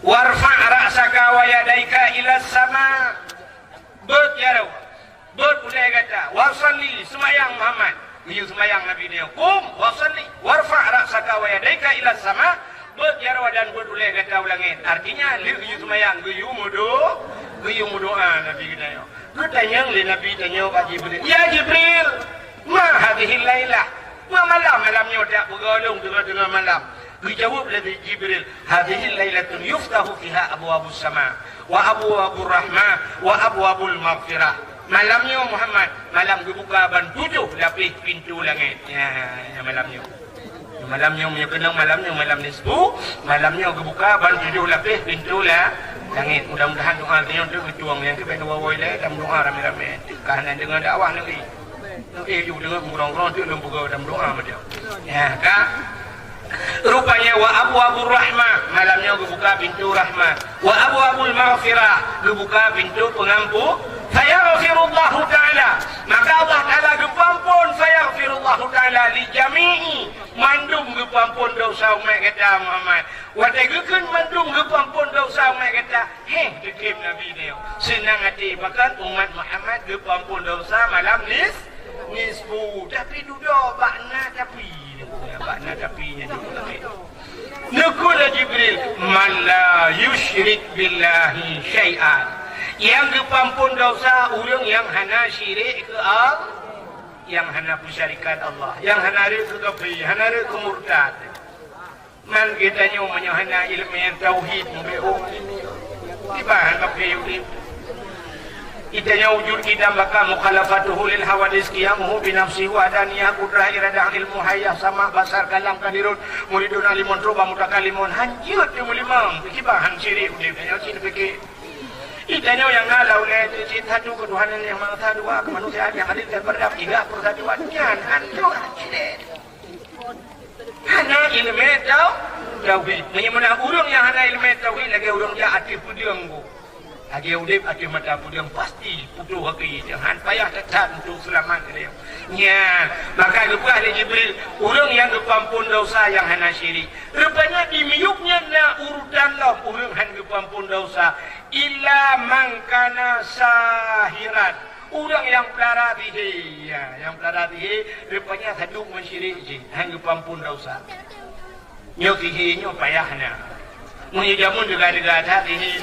[SPEAKER 1] warfa' ra'saka wa yadaika ila sama. Bet ya raw. Bet boleh kata wasalli semayang Muhammad. Dia semayang Nabi dia. Kum wasalli warfa' ra'saka wa yadaika ila sama. Bet ya raw dan bet boleh kata ulangin. Artinya liu semayang guyu doa Nabi kita. Ku tanya oleh Nabi tanya Pak Jibril. Ya Jibril, ma hadhihi lailah. Ma malamnya tak bergolong tengah-tengah malam. Ku jawab oleh Jibril, hadhihi lailatun yuftahu fiha abwabus sama wa abwabur rahmah wa abwabul maghfirah. Malamnya Muhammad, malam dibuka ban 7 lapis pintu langit. Ya malamnya. Malamnya punya kenang malam nisfu, malamnya dibuka ban 7 lapis pintu langit. Mudah-mudahan doa dia untuk berjuang yang kita bawa ile dalam doa ramai-ramai. Kerana dengan dakwah negeri. Ju dengan murang-murang tu lembaga dalam doa macam. Ya, Kak. Rupanya wa abwabur rahmah, malamnya dibuka pintu rahmat. Wa abwabul maghfirah, dibuka pintu pengampun. Fayaghfirullahu ta'ala. Maka Allah Ta'ala gepampun fayaghfirullahu ta'ala li jami'i mandum gepampun dosa umat kata Muhammad. Wadagekeun mandum gepampun dosa umat kata. Diklaim Nabi dia. Senang hati bahkan umat Muhammad gepampun dosa malam nisfu. Tapi duduk bakna tapinya juga. Nukul Jibril man la yusyrik billahi syai'an. Yang kepampun dosa orang yang hana syirik ke Allah, yang hana pensyarikat Allah, yang hana ke kafir, hana ke murtad. Man kita nyomanya hana ilmu yang tauhid mbeong ini. Tiba kafir ini. Itanya wujud kita maka mukhalafatuhu lil hawadis qiyamuhu bi nafsihi wa adaniyah qudrah iradah ilmu hayah sama basar kalam kadirun muridun alimun ruba mutakalimun hanjut di mulimang kibahan syirik dia sini fikir. Itanya yang ngalau le cinta tu ketuhanan yang maha dua kemanusiaan yang adil dan beradab tiga persatuan nyan anjo acile. Hana ilmu tauhid. Menyemana urang yang hana ilmu tauhid lagi urang dia aktif pudiang go. Lagi udip aktif mata pudiang pasti putu haki jangan payah tetap untuk selamat dia. Nya maka lupa oleh Jibril urang yang kepampun dosa yang hana syirik. Rupanya di miuknya na urutan lah urang han kepampun dosa. Illa mangkana sahiran. Orang yang pelara dihi. Ya, yang pelara dihi. Rupanya haduk mensyirik je. Hangga pampun dosa. Nyok dihi nyok payahnya. Mungkin jamun juga ada dihi.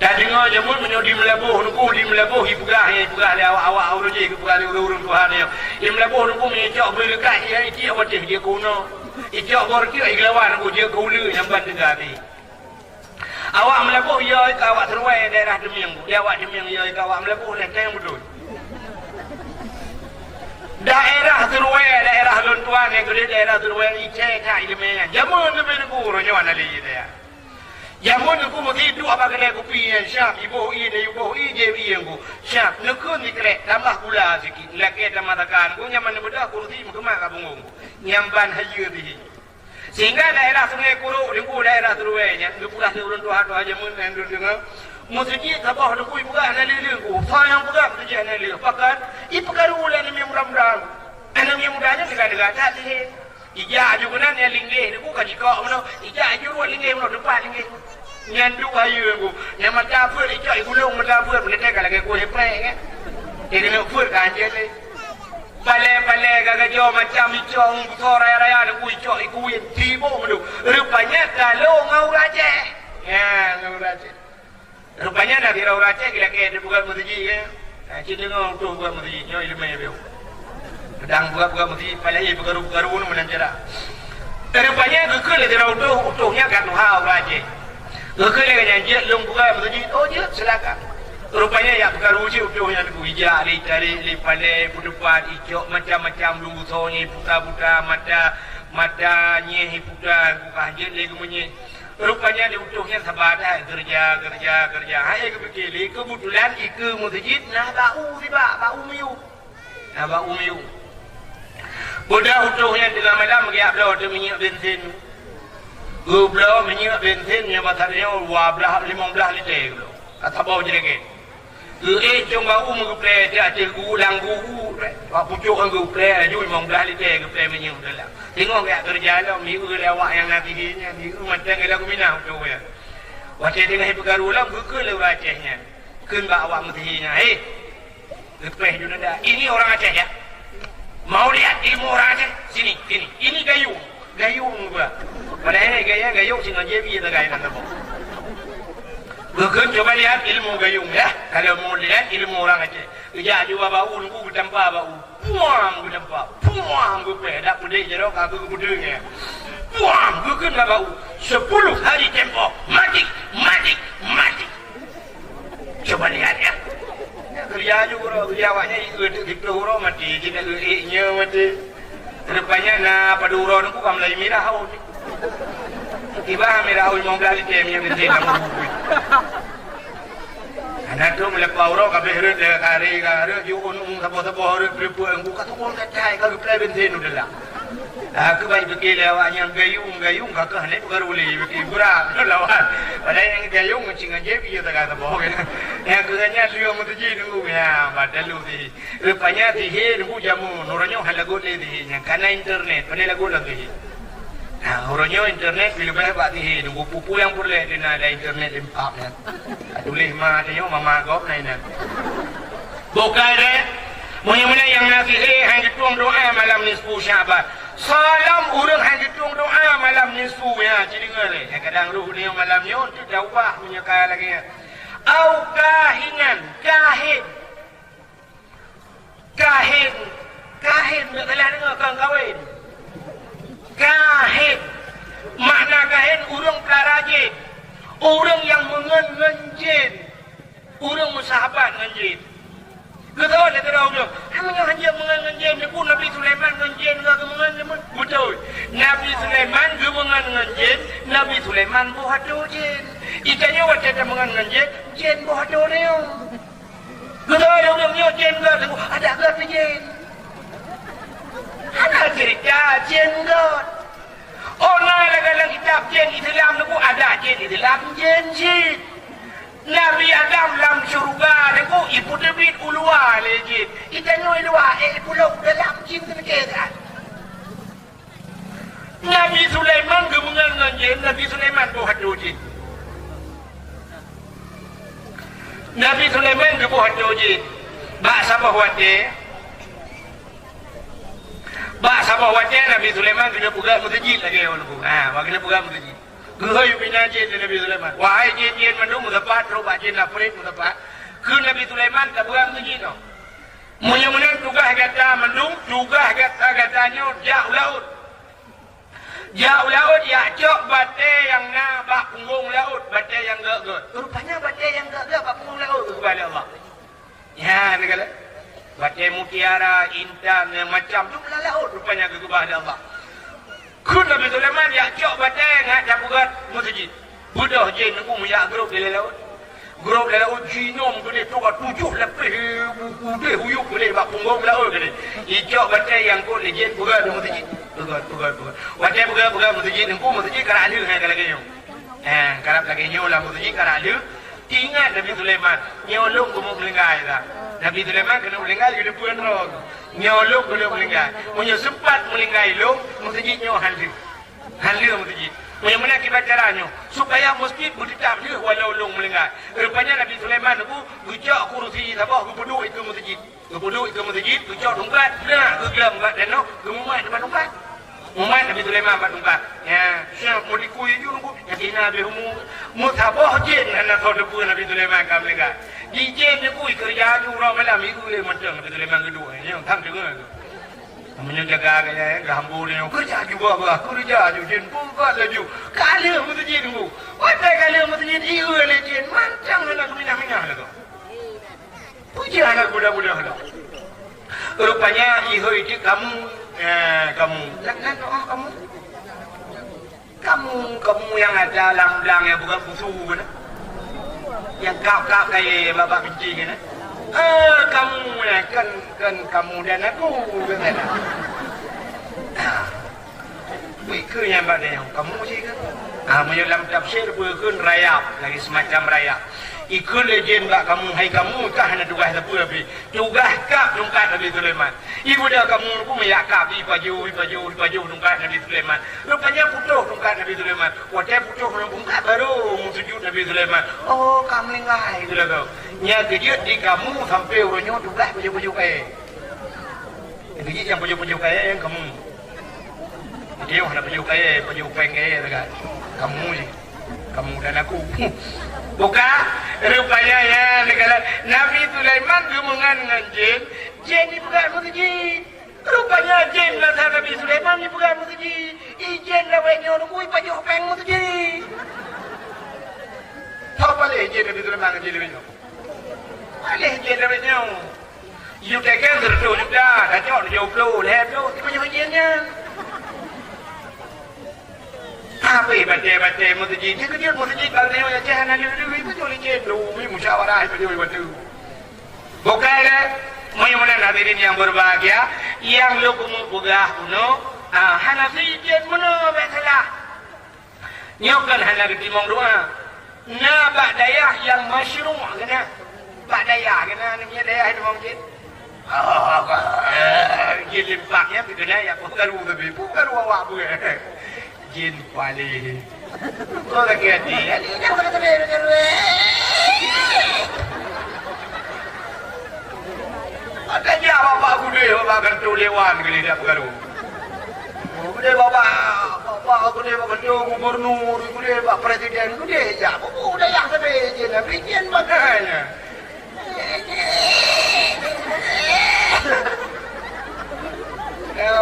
[SPEAKER 1] Dah dengar jamun menyok di melabuh. Nukuh di melabuh. Ipugah le awak-awak urut je. Ipugah le urut Tuhan dia. Di melabuh nukuh menyok boleh lekat. Iti awak dia kuno. Iti awak dia iglawan. Dia kula yang bantu tadi. Awak melabuh ya ke awak terwai daerah Demiang. Dia awak Demiang ya ke awak melabuh lenteng betul. Daerah terwai daerah Lontuan yang gede daerah terwai Icai tak ilmiah. Jamun lebih kurang mana lagi dia. Jamun aku mesti dua bagai kopi yang syap, ibu je yang syap. Nekun dikrek tambah gula sikit. Laki tambah tekan. Ku nyaman bedah kursi mukemah kabunggung. Nyamban hayu bihi. Sehingga daerah Sungai Kuruk, dengku daerah Teruainya, dengku dah turun tuhan jamun yang dengar. Masjid tabah dengku buka analil ku. Sayang buka masjid analil. Pakan, ipakar ulan ni mudah-mudahan. Anak yang mudahnya dekat-dekat tak sih. Ijak juga ni linggih dengku kajikak mana. Ijak juga linggih mana depan linggih. Nyandu hayu aku. Yang mata apa ijak gulung mata apa meletak lagi ku heprek kan. Dia nak fur kan je ni. Balai-balai gagak macam icong raya-raya dengku icok ikuin tibo madu. Rupanya kalau ngau raja. Ya, ngau raja. Rupanya dah dirau raja kira ke bukan masjid kan. Cina ngau tu bukan masjid. Nyo ilmu beu. Sedang buka masjid palai bergaru-garu menang cara. Rupanya gekul dirau tu utuhnya kan hau raja. Gekul dengan janji long buka masjid. Oh je silakan. Rupanya ya bergaru je utuhnya tu hijak li palai pudepan icok macam-macam lumbu sonyi puta-puta mata nyehi puta bukan je lagi menye. Rupanya di utuhnya sabadah kerja. Hai kepikir kebetulan ke masjid nah bau miu. Budak utuhnya dengan malam dia belau tu minyak bensin. Belau minyak bensin yang batarnya 15 liter belau. Kata bau je lagi. Cong bau menguplai dia acil gulang gugu. Pak pucuk kan guplai ju 15 liter guplai minyak dalam. Tengok dia kerja lah miu lewat yang nanti dia miu macam lagu minah utuhnya. Waktu tengah pergaru lah gekul Acehnya. Keun bawa mestinya. Lepeh juga dah. Ini orang Aceh ya. Mau lihat ilmu orang Aceh? Sini. Ini gayung gua. Padahal gayung singa jebi tak gaya nanti. Gua coba lihat ilmu gayung ya. Kalau mau lihat ilmu orang Aceh, kerja juga bau, nunggu bertempa bau. Puang gua pedak pedih jerok aku kebudengnya. Puang gua kena bau. 10 hari tempoh mati. Coba lihat ya. Kerja juga awaknya itu huruf mati, kita nya mati. Rupanya na pada huruf aku kam lai merah haun. Tiba merah haun 15 liter yang bensin nama. Anak tu melepas huruf kabeh huruf le kari ju unung sabo huruf berpu aku kata kau tak cai kalau play bensin udahlah. Aku baik fikir awaknya gayung kakak ni bukan boleh fikir kurang lawan. Padahal yang gayung macam aja dia tak kata bohong. Yang kerana dia mesti dulu ya, badalu di. Rupanya di nunggu jamu, orangnya halagot di. Yang karena internet, pada lagu lagi. Nah, orangnya internet bila banyak buat di. Nunggu pupu yang boleh di ada internet lempap ya. Tulis mah dia mama gop nainan. Bukan deh. Mana yang nasi hang dituang doa malam nisfu Syaban. Salam urang hang dituang doa malam nisfu ya. Jadi ngere. Kadang ruh dia malam ni untuk jawab menyekal lagi. Au kahinan, kahin nak telah dengar kang kahwin. Kahin makna kahin urang pelarajin, orang yang mengen-ngen orang musahabat dengan jin. Ketawa dia tahu dia. Hanya mengen-ngen ni pun Nabi Sulaiman ngen-ngen ke mengen betul. Nabi Sulaiman ke mengen-ngen, Nabi Sulaiman buat jin. Ikannya waktu dia mengen-ngen jin buat dia. Ketawa dia jin ke ada ke jin. Ada cerita jin ke. Oh, dalam kitab jin Islam itu ada jin Islam jin. Nabi Adam dalam syurga itu ibu debit ulua le jin. Kita noi ulua pulau dalam jin terkesan. Nabi Sulaiman gemengan jin, Nabi Sulaiman buat jin. Nabi Sulaiman buat jin. Bak sama buat dia. Bak sama buat dia Nabi Sulaiman kena buka masjid lagi orang tu. Kena buka masjid. Gehoi bina jin Nabi Sulaiman. Wahai jin mandung mudapat roba jin laprit mudapat. Ke Nabi Sulaiman tak buang begini. Munya-munya tugas kata mandung, tugas katanya jauh laut. Jauh laut ya cok bate yang na bak punggung laut, bate yang gak. Rupanya bate yang gak bak punggung laut kepada Allah. Ya, ni kala. Bate mutiara, intan macam jumlah laut rupanya kepada Allah. Kun Nabi Sulaiman ya cok batai nak buat masjid. Budak jin aku muyak grup dalam laut. Grup dalam laut jinom kena tukar 7 lebih udah huyuk boleh bak punggung laut kena. Ijak batai yang kau jin bukan ada masjid. Bukan. Batai bukan masjid aku masjid kerana ada lagi nyo. Kerap lagi nyo lah masjid kerana ingat Nabi Sulaiman nyolong kamu melingkai dah. Nabi Sulaiman kena melingkai di depan roh. Nyolong kena melingkai. Punya sempat melingkai lo masjid nyo halir masjid. Punya mana akibat caranya supaya masjid bertetap dia walau long melingkai. Rupanya Nabi Sulaiman aku gujak kursi sabah aku duduk itu masjid. Aku duduk itu masjid, gujak tongkat. Nah, gelam kat danau, gemumat depan tongkat. Mumat Nabi Sulaiman kat tongkat. Ya, siap mau dikui ju aku. Ya kena be mutabah jin anak kau depan Nabi Sulaiman kam melingkai. Di jin aku kerja ju orang malam itu le macam Nabi Sulaiman kedua. Yang thang dengar tu. Namanya jaga gaya gambu ni kerja juga bah kerja ju jin pungkat laju kala masjid tu watai kala masjid iu le jin mancang nak minah-minah lah tu puji anak budak-budak tu rupanya iu itu kamu jangan doa kamu yang ada lang-lang yang bukan pusu kan yang kau kayak bapak benci kan kamu kan kamu dan aku kan. Ke yang mana kamu sih kan? Dalam tafsir berkun rayap lagi semacam rayap. Ikut legend tak kamu, hai kamu kah nak tugas apa tapi tugas kap tungkat Nabi Sulaiman. Ibu dah kamu pun meyak baju tungkat Nabi Sulaiman. Rupanya putus tungkat Nabi Sulaiman. Wadah putus tungkat baru sujud Nabi Sulaiman. Oh kamu lengai tu lah kau. Nya kejut di kamu sampai orangnya tugas baju kaya. Kejut yang baju kaya yang kamu. Dia nak baju kaya, baju pengkaya dekat. Kamu dan aku. Buka rupanya ya negara Nabi Sulaiman gemengan dengan jin ni bukan masjid. Rupanya jin lah Nabi Sulaiman ni bukan masjid. Jin lah weknya nunggu baju peng masjid. Tahu boleh jin Nabi Sulaiman dengan jin weknya. Boleh jin weknya. You take care tu juga. Dah jauh jauh flow, lepas tu baju jinnya. Apa baca masjid dia kerja masjid kalau dia jahan ada itu boleh jadi umi musyawarah itu dia buat tu. Bukanlah menyuruh hadirin yang berbahagia yang lu kumugah kuno Hanafi jen mana bacalah. Nyokan Hanafi timong doa. Na ba'dayah yang masyru' kena. Ba'dayah kena namanya dayah itu mungkin. Jin limpaknya kena ya bukan tapi bukan awak bukan. Jin paling. Kau lagi hati. Ada dia bapak aku dia bapak kentu lewan kali dia pergaru. Dia bapak aku dia bapak kentu gubernur, aku dia bapak presiden, aku dia ya. Aku dah yang sampai Jin, tapi Jin makanya.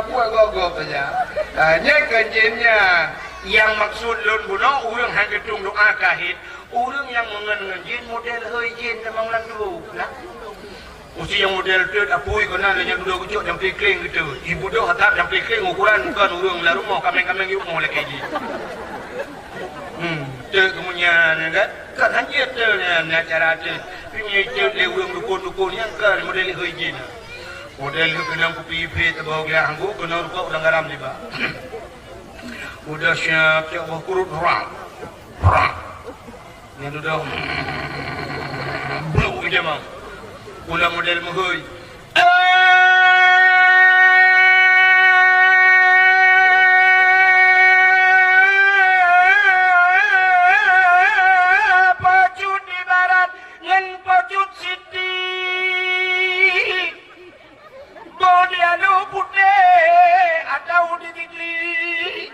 [SPEAKER 1] Buat gogok saja. Hanya kenjinnya yang maksud lun bunuh orang hang ketung doa kahit orang yang mengen jin model hei jin memang lang dulu lah. Usi yang model tu apui kena yang dua kucuk yang pikling gitu. Ibu dah hatap yang pikling ukuran bukan orang lah rumah kameng-kameng ibu mau lagi ji. Tu kemudian kan hanya tu ni cara tu. Punya tu le orang dukun-dukun yang kan model hei jin. Model kena kopi pe terbau gelang aku kena rupa udang garam tiba. Udah siap cak wah kurut rang. Ni sudah blue je mang. Ulang model muhoi. Pacut di barat ngan pacut siti. Bodialu putih atau di tigli.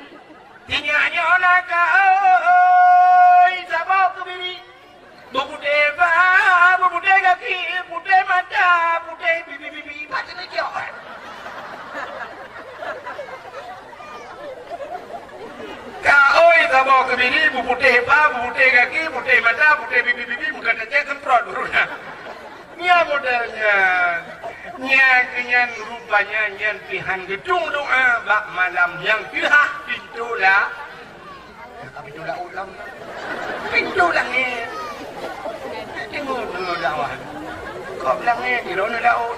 [SPEAKER 1] Tinyanya nak kau, sabak kebiri. Buputih bah, buputih kaki, putih mata, putih bibi, macam ni kau. Kau sabak kebiri, buputih bah, buputih kaki, putih mata, putih bibi, bukan saja semprot beruna. Nya modelnya. Nya kenyan rupanya nyan pihan gedung doa bak malam yang pihak pintu lah. Tapi tu dah ulam lah. pintu langit. Tengok dulu dakwah. Kau langit di rona daun.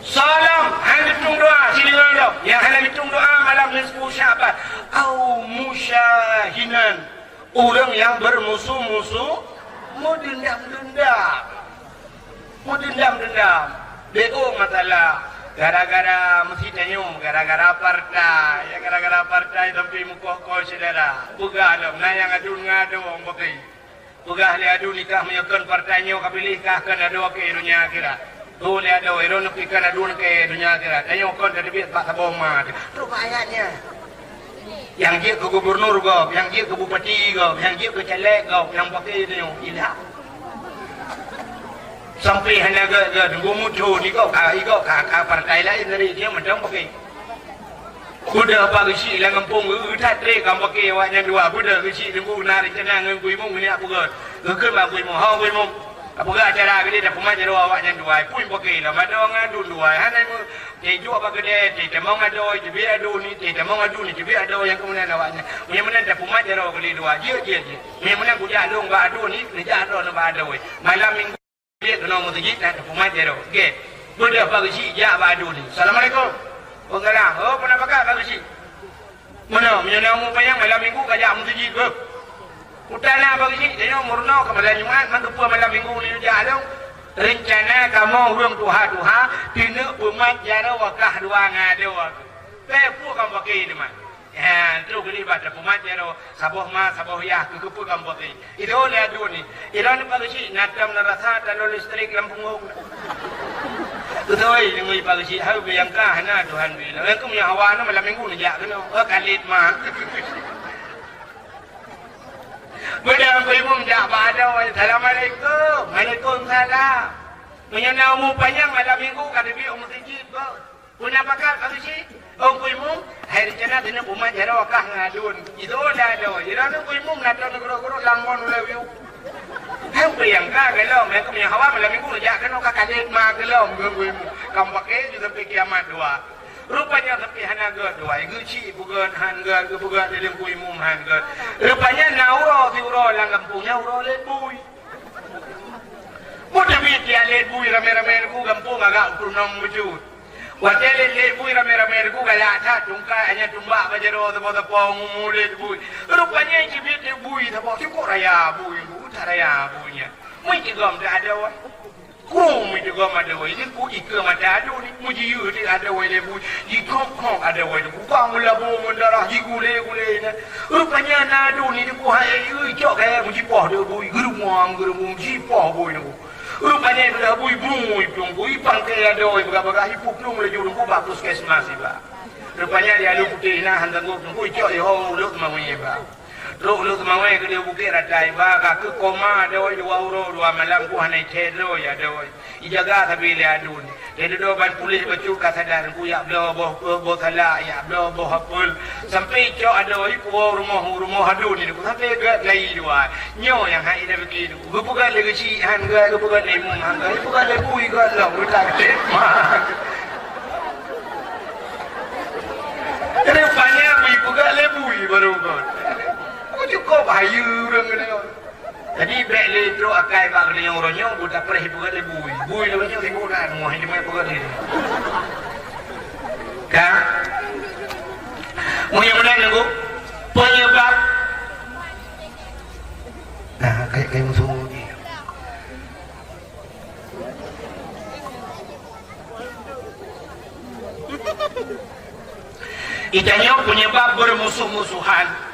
[SPEAKER 1] Salam, hang hitung doa sini dulu. Yang hang hitung doa malam nisfu Syaban. Au musyahinan. Orang yang bermusuh-musuh mau dendam-dendam. Bego masalah. Gara-gara mesti tanyum, gara-gara partai, ya gara-gara partai tapi mukoh-koh saudara. Pugah alam, na yang adun ngado bagai. Pugah le adu nikah menyokon partainya kapilih kah kan ado ke dunia akhirat. Tu le ado iron pikan adun ke dunia akhirat. Tanyo kon dari biat pak saboma. Rupanya yang dia ke gubernur go, yang dia ke bupati go, yang dia ke caleg go, yang pakai itu ilah. Sampai hanya tunggu muncul ni kau partai lain dari dia macam pakai. Kuda apa kesi lang kampung utat tre kam pakai awaknya dua kuda kesi tunggu narik cenang ngui mung ni apa got. Ngeukeun ba ngui mung ha ngui mung. Apa ga acara gede dah pemain dua awaknya dua pun pakai lah mado ngadu dua hanai mu teju apa gede te mau ngado jibi ado ni te mau ngadu ni jibi ado yang kemudian awaknya. Punya mana dah pemain dua kali dua je. Punya mana kuja long ba ado ni kerja ado na ba ado. Malam minggu dia kena masjid nak pemain dia tu. Okey. Budak pagi si ja badu ni. Assalamualaikum. Waalaikumsalam. Oh, pernah pakai pagi si? Mana? Menyana mu payang malam minggu kajak masjid ke? Utana pagi si, dia murno ke malam Jumaat, mangkepu malam minggu ni ja dong. Rencana kamu urang tuha-tuha, tina umat jara wakah dua ngado. Pepu kamu pakai ni mah. Ya, terus kali baca pemain jero saboh ma saboh ya kekepu kampung ini. Itu lihat dulu ni. Iran pagi natam narasa dan listrik lampung. Betul ini pagi harus yang kah na Tuhan bila. Aku punya hawa na malam minggu ni jak kena. Kalit ma. Bedang pun jak pada. Assalamualaikum. Waalaikumsalam. Menyenamu panjang malam minggu kada bi masjid ko. Punya pakar pagi Ông quỳ mông, hay cho nên nó cũng mang theo đó cả ngà đuôn, gì đó là rồi, gì đó nó quỳ mông là cho nó làm ngon là view. Theo biển cả cái lồng, mẹ cũng nhà hoa mà làm mình cũng là dạ cái nó cả đêm mà cái lồng người quỳ mông, cầm bạc cái gì đó cái kia mà đùa. Rupanya tapi hana gerd dua, guci bukan han gerd, bukan dalam quỳ mông han gerd. Rupanya nauro di uro lang kampungnya uro let bui. Mudah dia let bui rame-rame ku kampung agak purnam wujud. Wajah le bui rame-rame ku galak cat tungkai hanya tumbak bajaro tepung mulut bui. Rupanya cibit le bui tepung cukup raya bui, utara raya buinya. Mungkin gam tak ada wah. Ku mungkin gam ada wah. Ini ku ikut mata ada ni. Mungkin you ni ada wah le bui. Jikong ada wah. Bukan mula bung darah jigule ni. Rupanya nado ni ku hai cok kaya mungkin poh dia bui. Gerumang jipah bui ni. Rupanya itu dah bui pangkai ada oi baga-baga hipu plung le jurung ku bagus kesmas ba. Rupanya dia lu putih nah hantar ku cok ho lu mawi ba. Lu mawi ke dia bukit ratai ba ka ke koma ada oi 2 euro 2 malam ku hanai cedro ya ada oi. Ijaga tapi le adun. Dia do ban polis bacu ka sadar ku ya blo boh salah ya blo boh hapul. Sampai cok ada oi ku rumah adun ni ku sampai ge lai dua. Nyo yang hai dah begini. Ku bukan lagi si han ge ku bukan lemu han ge bukan lagi bui ge lah ku tak tema. Rupanya bui bukan lebui baru kan. Ku cukup bayu orang ni. Jadi bek le tro akai bak ni orang nyong budak perih bukan lebui. Bui le macam hiburan mu hai mai bukan ni. Kan? Mu yang mana nunggu? Penyebab nah kayak musuh ni. Itanya penyebab bermusuh-musuhan.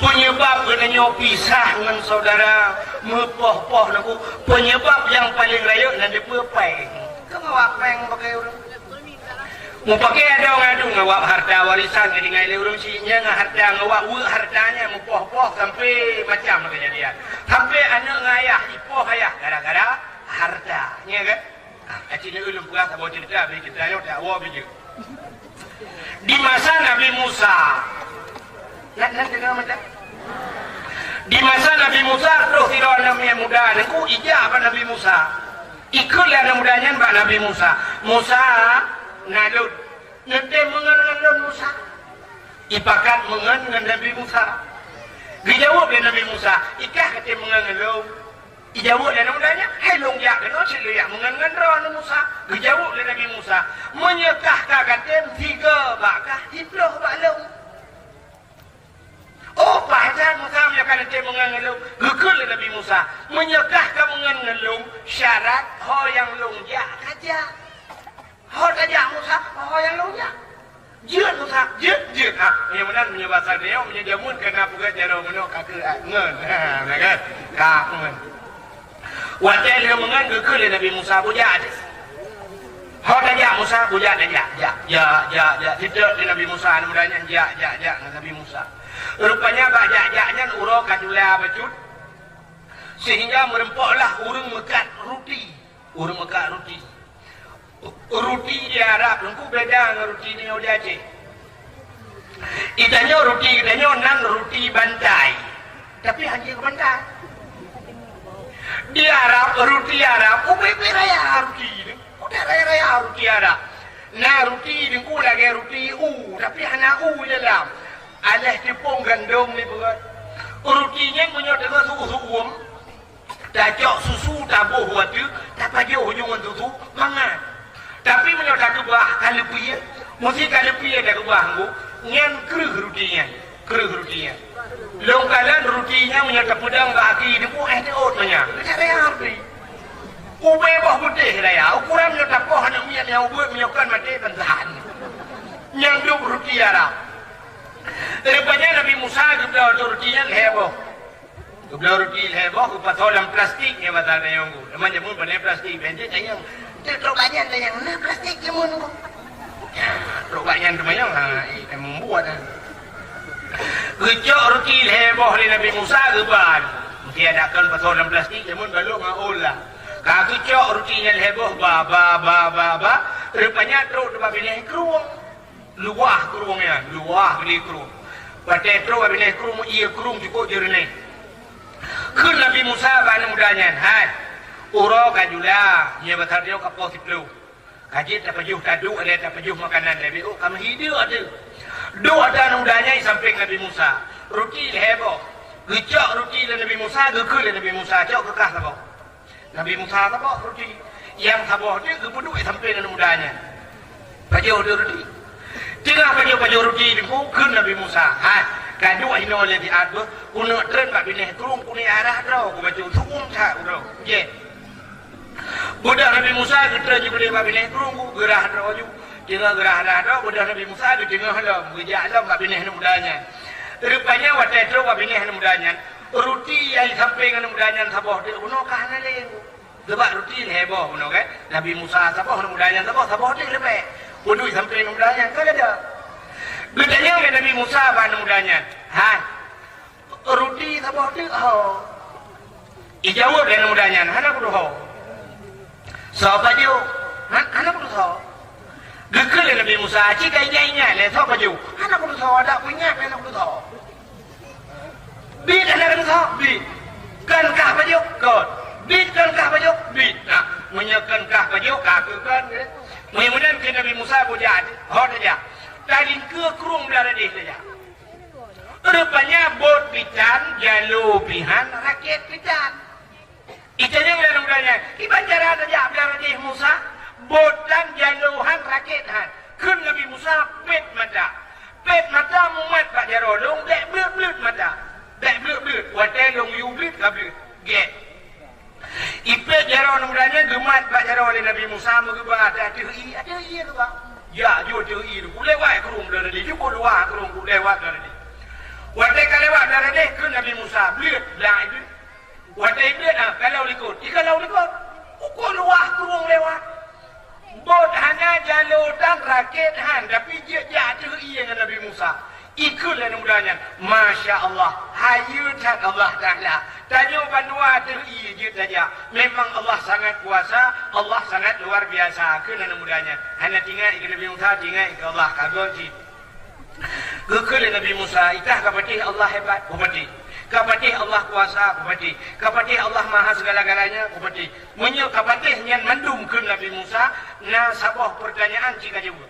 [SPEAKER 1] Penyebab kenanya pisah dengan saudara, mepoh-poh naku. Penyebab yang paling raya nanti pepeng. Kamu wapeng pakai orang. Mau pakai ada ngadu ngawak harta warisan jadi ngai urang sinya harta ngawak hartanya mepoh-poh sampai macam kejadian. Sampai anak ngayah ipoh ayah gara-gara hartanya kan. Acina ulun pulang tak bawa cerita bagi kita yo tak bawa biji. Di masa Nabi Musa. Nak dengar macam. Di masa Nabi Musa terus tidak namanya muda niku ijab Nabi Musa. Ikutlah anak mudanya Pak Nabi Musa. Musa nalut nanti mengenal Musa. Ipakat mengenal Nabi Musa. Dijawab oleh Nabi Musa, ikah kata mengengelung. Dijawab oleh namanya, hai long ya kena celuyak mengengen Musa. Dijawab oleh Nabi Musa, menyekahkan kata tiga bakah hibloh baklong. Oh, pahajan Musa menyekahkan kata mengengelung. Gekul oleh Nabi Musa, menyekahkan mengengelung syarat ho yang long ya kaja. Ho kaja Musa, ho yang long ya. Jut Musa, jut. Yang mana punya bahasa dia, punya jamun kena puga jaro menok kakek ngen. Kan? Kak ngen. Wadah dia mengen gekul Nabi Musa bujak. Hau dah Musa bujak dah ya. Tidak di Nabi Musa mudahnya ya Nabi Musa. Rupanya bak jaknya uro kadula bacut. Sehingga merempoklah urung mekat roti. Roti di Arab lengku beda dengan roti ni di Aceh. Itanya nan roti bantai. Tapi hanya ke bantai. Di Arab roti Arab, raya roti ni. Udah raya roti Arab. Nah roti ni ku lagi roti tapi hanya dalam. Alah tepung gandum ni buat. Rotinya punya dengan susu Dajak susu tabuh waktu, tak pagi hujungan susu mangan. Tapi menyodak kebah kalau punya, mesti kalau punya dah kebah aku, ngan keruh rutinya. Longkalan rutinya menyodak pedang baki ni pun ada otnya. Cara yang arti. Ube bah putih raya, ukuran menyodak kau hendak yang ube menyokkan mati pentahan. Yang duk ruti Arab. Rupanya Nabi Musa juga rutinya heboh. Dua roti heboh pasolam plastik ni batal yang aku. Namanya pun pakai plastik. Benci saya Truk banyak lah yang mana plastik jemun ko. Truk banyak tu banyak ikan membuat. Kecok roti heboh di Nabi Musa keban. Mesti adakan pasolan plastik jemun balok ngaul lah. Kalau kecok rotinya heboh ba. Rupanya truk tu pilih keruang. Luah beli keruang. Pakai truk pilih keruang ia keruang cukup jernih. Kun Nabi Musa bana mudanya. Hai. Uro kajula, ia besar dia kapal siplu. Kaji tak pajuh tadu ada tak pajuh makanan lebih. Oh, kami hidup ada. Dua ada mudanya samping Nabi Musa. Roti heboh. Gecok roti Nabi Musa, gekul Nabi Musa, cok kekah sabah. Nabi Musa sabah roti. Yang sabah dia kepeduk samping mudanya. Pajuh dia roti. Tengah pajuh roti ni kun Nabi Musa. Hai. Kadu ino le di adu, kuno tren bak bineh kurung kuni arah dah, ku baca sukum tak uro. Je. Budak Nabi Musa kita juga dia bak bineh kurung ku gerah dah ju. Tengah gerah dah, budak Nabi Musa di tengah lam, gejak lam bak bineh mudanya. Rupanya wadah tu bak bineh mudanya. Roti yang samping mudanya sabah dia kuno kahana le. Sebab roti heboh kuno kan. Nabi Musa sabah mudanya sabah dia lebih. Kudu samping mudanya kan ada. Bedanya dengan Nabi Musa pada mudanya. Ha. Roti sabah dia ho. Ijawab dengan mudanya. Hana kudu ho. Siapa dia? Hana kudu ho. Gekal Nabi Musa. Jika ingat le siapa dia? Hana kudu ho. Ada punya hana kudu ho. Bid hana kudu ho. Bid. Kan kah baju? Kan. Bid kan kah baju? Bid. Nah, menyekan kah baju? Kah kan. Mudah-mudahan ke Nabi Musa bujat. Ho saja. Tadi ke kurung belara dia saja. Rupanya bot pitan, jalur pihan, rakyat pitan. Itanya belara mudanya. Ibacara saja belara dia Musa. Botan jaluhan rakyat. Kun Nabi Musa pet mata. Pet mata muat pak jarolong. Dek belut mata. Dek belut. Wadah long yublit kablit. Get. Ipet jarolong mudanya gemat pak jarolong Nabi Musa. Mengebah ada iya ke bang? Ya, jauh itu. Lewat kerung dari dia. Cukup dua kerung lewat dari dia. Waktu lewat dari dia ke Nabi Musa. Belit lah itu. Waktu belit kalau likut. Kalau likut. Ukur luah kerung lewat. Bot hanya jalur dan rakyat han. Tapi dia jatuh iya dengan Nabi Musa. Ikutlah mudahnya. Masya Allah. Hayutan Allah Ta'ala. Tanya bandua teri je saja. Memang Allah sangat kuasa. Allah sangat luar biasa. Kena mudahnya. Hanya tinggal ikan Nabi Musa. Tinggal ikan Allah. Kagum si. Kekal Nabi Musa. Itah kapatih Allah hebat. Kupatih. Kapatih Allah kuasa. Kupatih. Kapatih Allah maha segala-galanya. Kupatih. Menyuk kapatih yang mendum ke Nabi Musa. Nah sabah pertanyaan jika juga.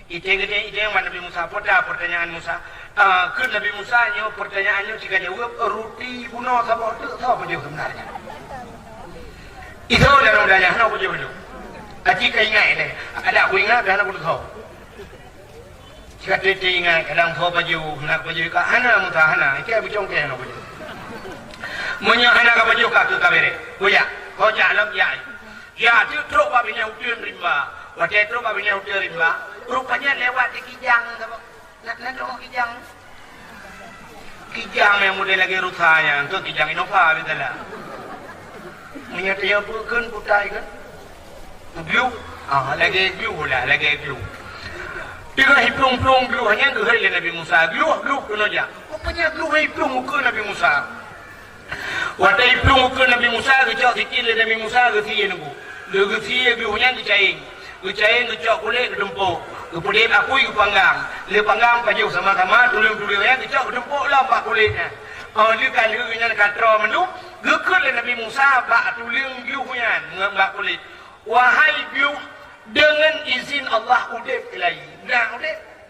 [SPEAKER 1] Itu yang Nabi Musa. Poda pertanyaan Musa. Ke Nabi Musa nya pertanyaannya jika jawab roti bunuh sama tu apa jawab sebenarnya. Itu dalam daya nak apa jawab tu. Jika ingat ini, ada aku ingat dan aku tahu. Jika tidak ingat kadang tahu baju nak baju kat hana mutahana, itu aku congkeh nak baju. Munya hana kat baju kat tu kabere. Buya, kau jalan ya. Ya, tu teruk babinya ujian rimba. Waktu teruk babinya ujian rimba. Rupanya lewat di kijang, nak dong kijang. Kijang yang model lagi rusanya, tu kijang Innova betul lah. Munya dia bukan putai kan? Blue, lagi blue lah, lagi blue. Tiga hiplung blue hanya tu hari Nabi Musa. Blue kena je. Rupanya blue hiplung muka Nabi Musa. Waktu hiplung muka Nabi Musa, kecak sikit Nabi Musa kesian aku. Dia kesian blue hanya kecaing. Kecaing kecak kulit kedempuk. Kemudian aku ikut panggang. Dia panggang baju sama-sama, tulis-tulisnya kecak kedempuk lah pak kulitnya. Dia kali-kalinya katra mendu. Gekut Nabi Musa bak tulis blue hanya ngembak kulit. Wahai biu, dengan izin Allah udip lagi. Nah,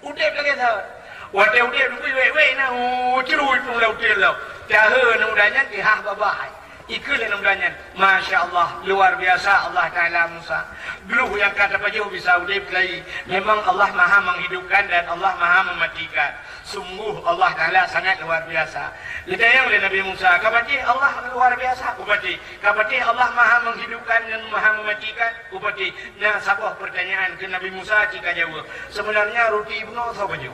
[SPEAKER 1] udip lagi tau. Waktu udip tu wei na, cerui pun lau telau. Cahaya namudanya dihah babahai. Ikulah namudanya. Masya Allah, luar biasa Allah Taala Musa. Dulu yang kata baju bisa udip lagi. Memang Allah Maha menghidupkan dan Allah Maha mematikan. Sungguh Allah Taala sangat luar biasa. Lidayang oleh Nabi Musa, kapati Allah luar biasa, kupati. Kapati Allah Maha menghidupkan dan Maha mematikan, kupati. Nah, sabah pertanyaan ke Nabi Musa jika jawab. Sebenarnya roti bunuh atau baju?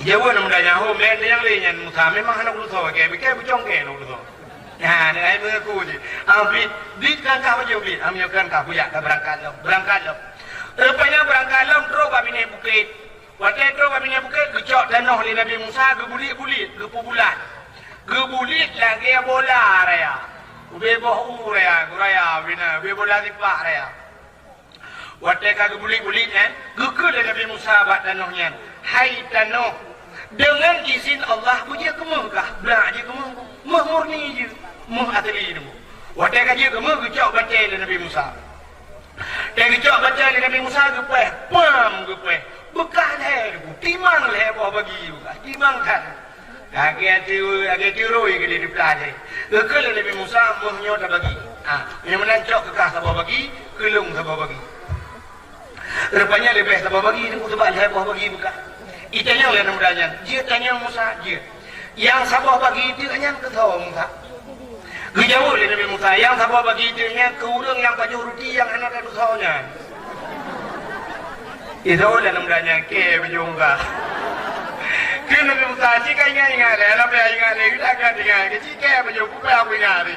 [SPEAKER 1] Jawab namanya, oh, mereka yang lainnya Musa memang anak lusuh, kayak bercongkeh lusuh. Ya, dengan mengaku je. Bid kan kah baju bid, ambilkan kah buyak, kah berangkat lo. Rupanya berangkat lo, terus babine bukit. Waktu itu kami bukit kecok tanah oleh Nabi Musa gebulit-bulit, gepubulan. Gebulit lagi bola raya. Ube boh raya, guraya bina, ube bola tipak raya. Waktu itu gebulit-bulit kan, gekul Nabi Musa bat tanahnya. Hai tanah, dengan izin Allah punya kemukah, belah je kemuk, murni je, ateli itu. Waktu itu dia kemuk kecok baca Nabi Musa. Dan kecok baca Nabi Musa gepeh, pam gepeh. Bekah leh, timang leh bawa bagi juga, timang kan. Agak tiru yang di pelajari. Kalau Nabi Musa muhnya tak bagi. Yang menancok kekah tak bawa bagi, kelung tak bawa bagi. Rupanya lebih tak bawa bagi, itu sebab leh bawa bagi bekah. Itanya oleh namanya, dia tanya Musa, dia. Yang sabah bagi itu hanya ketawa Musa. Kejauh oleh Nabi Musa, yang sabah bagi itu hanya keurang yang baju roti yang anak dan usahanya. Itu oleh namanya ke berjumpa. Kena Nabi Musa jika ingat le, apa ingat le, kita akan ingat. Jika berjumpa aku ingat le.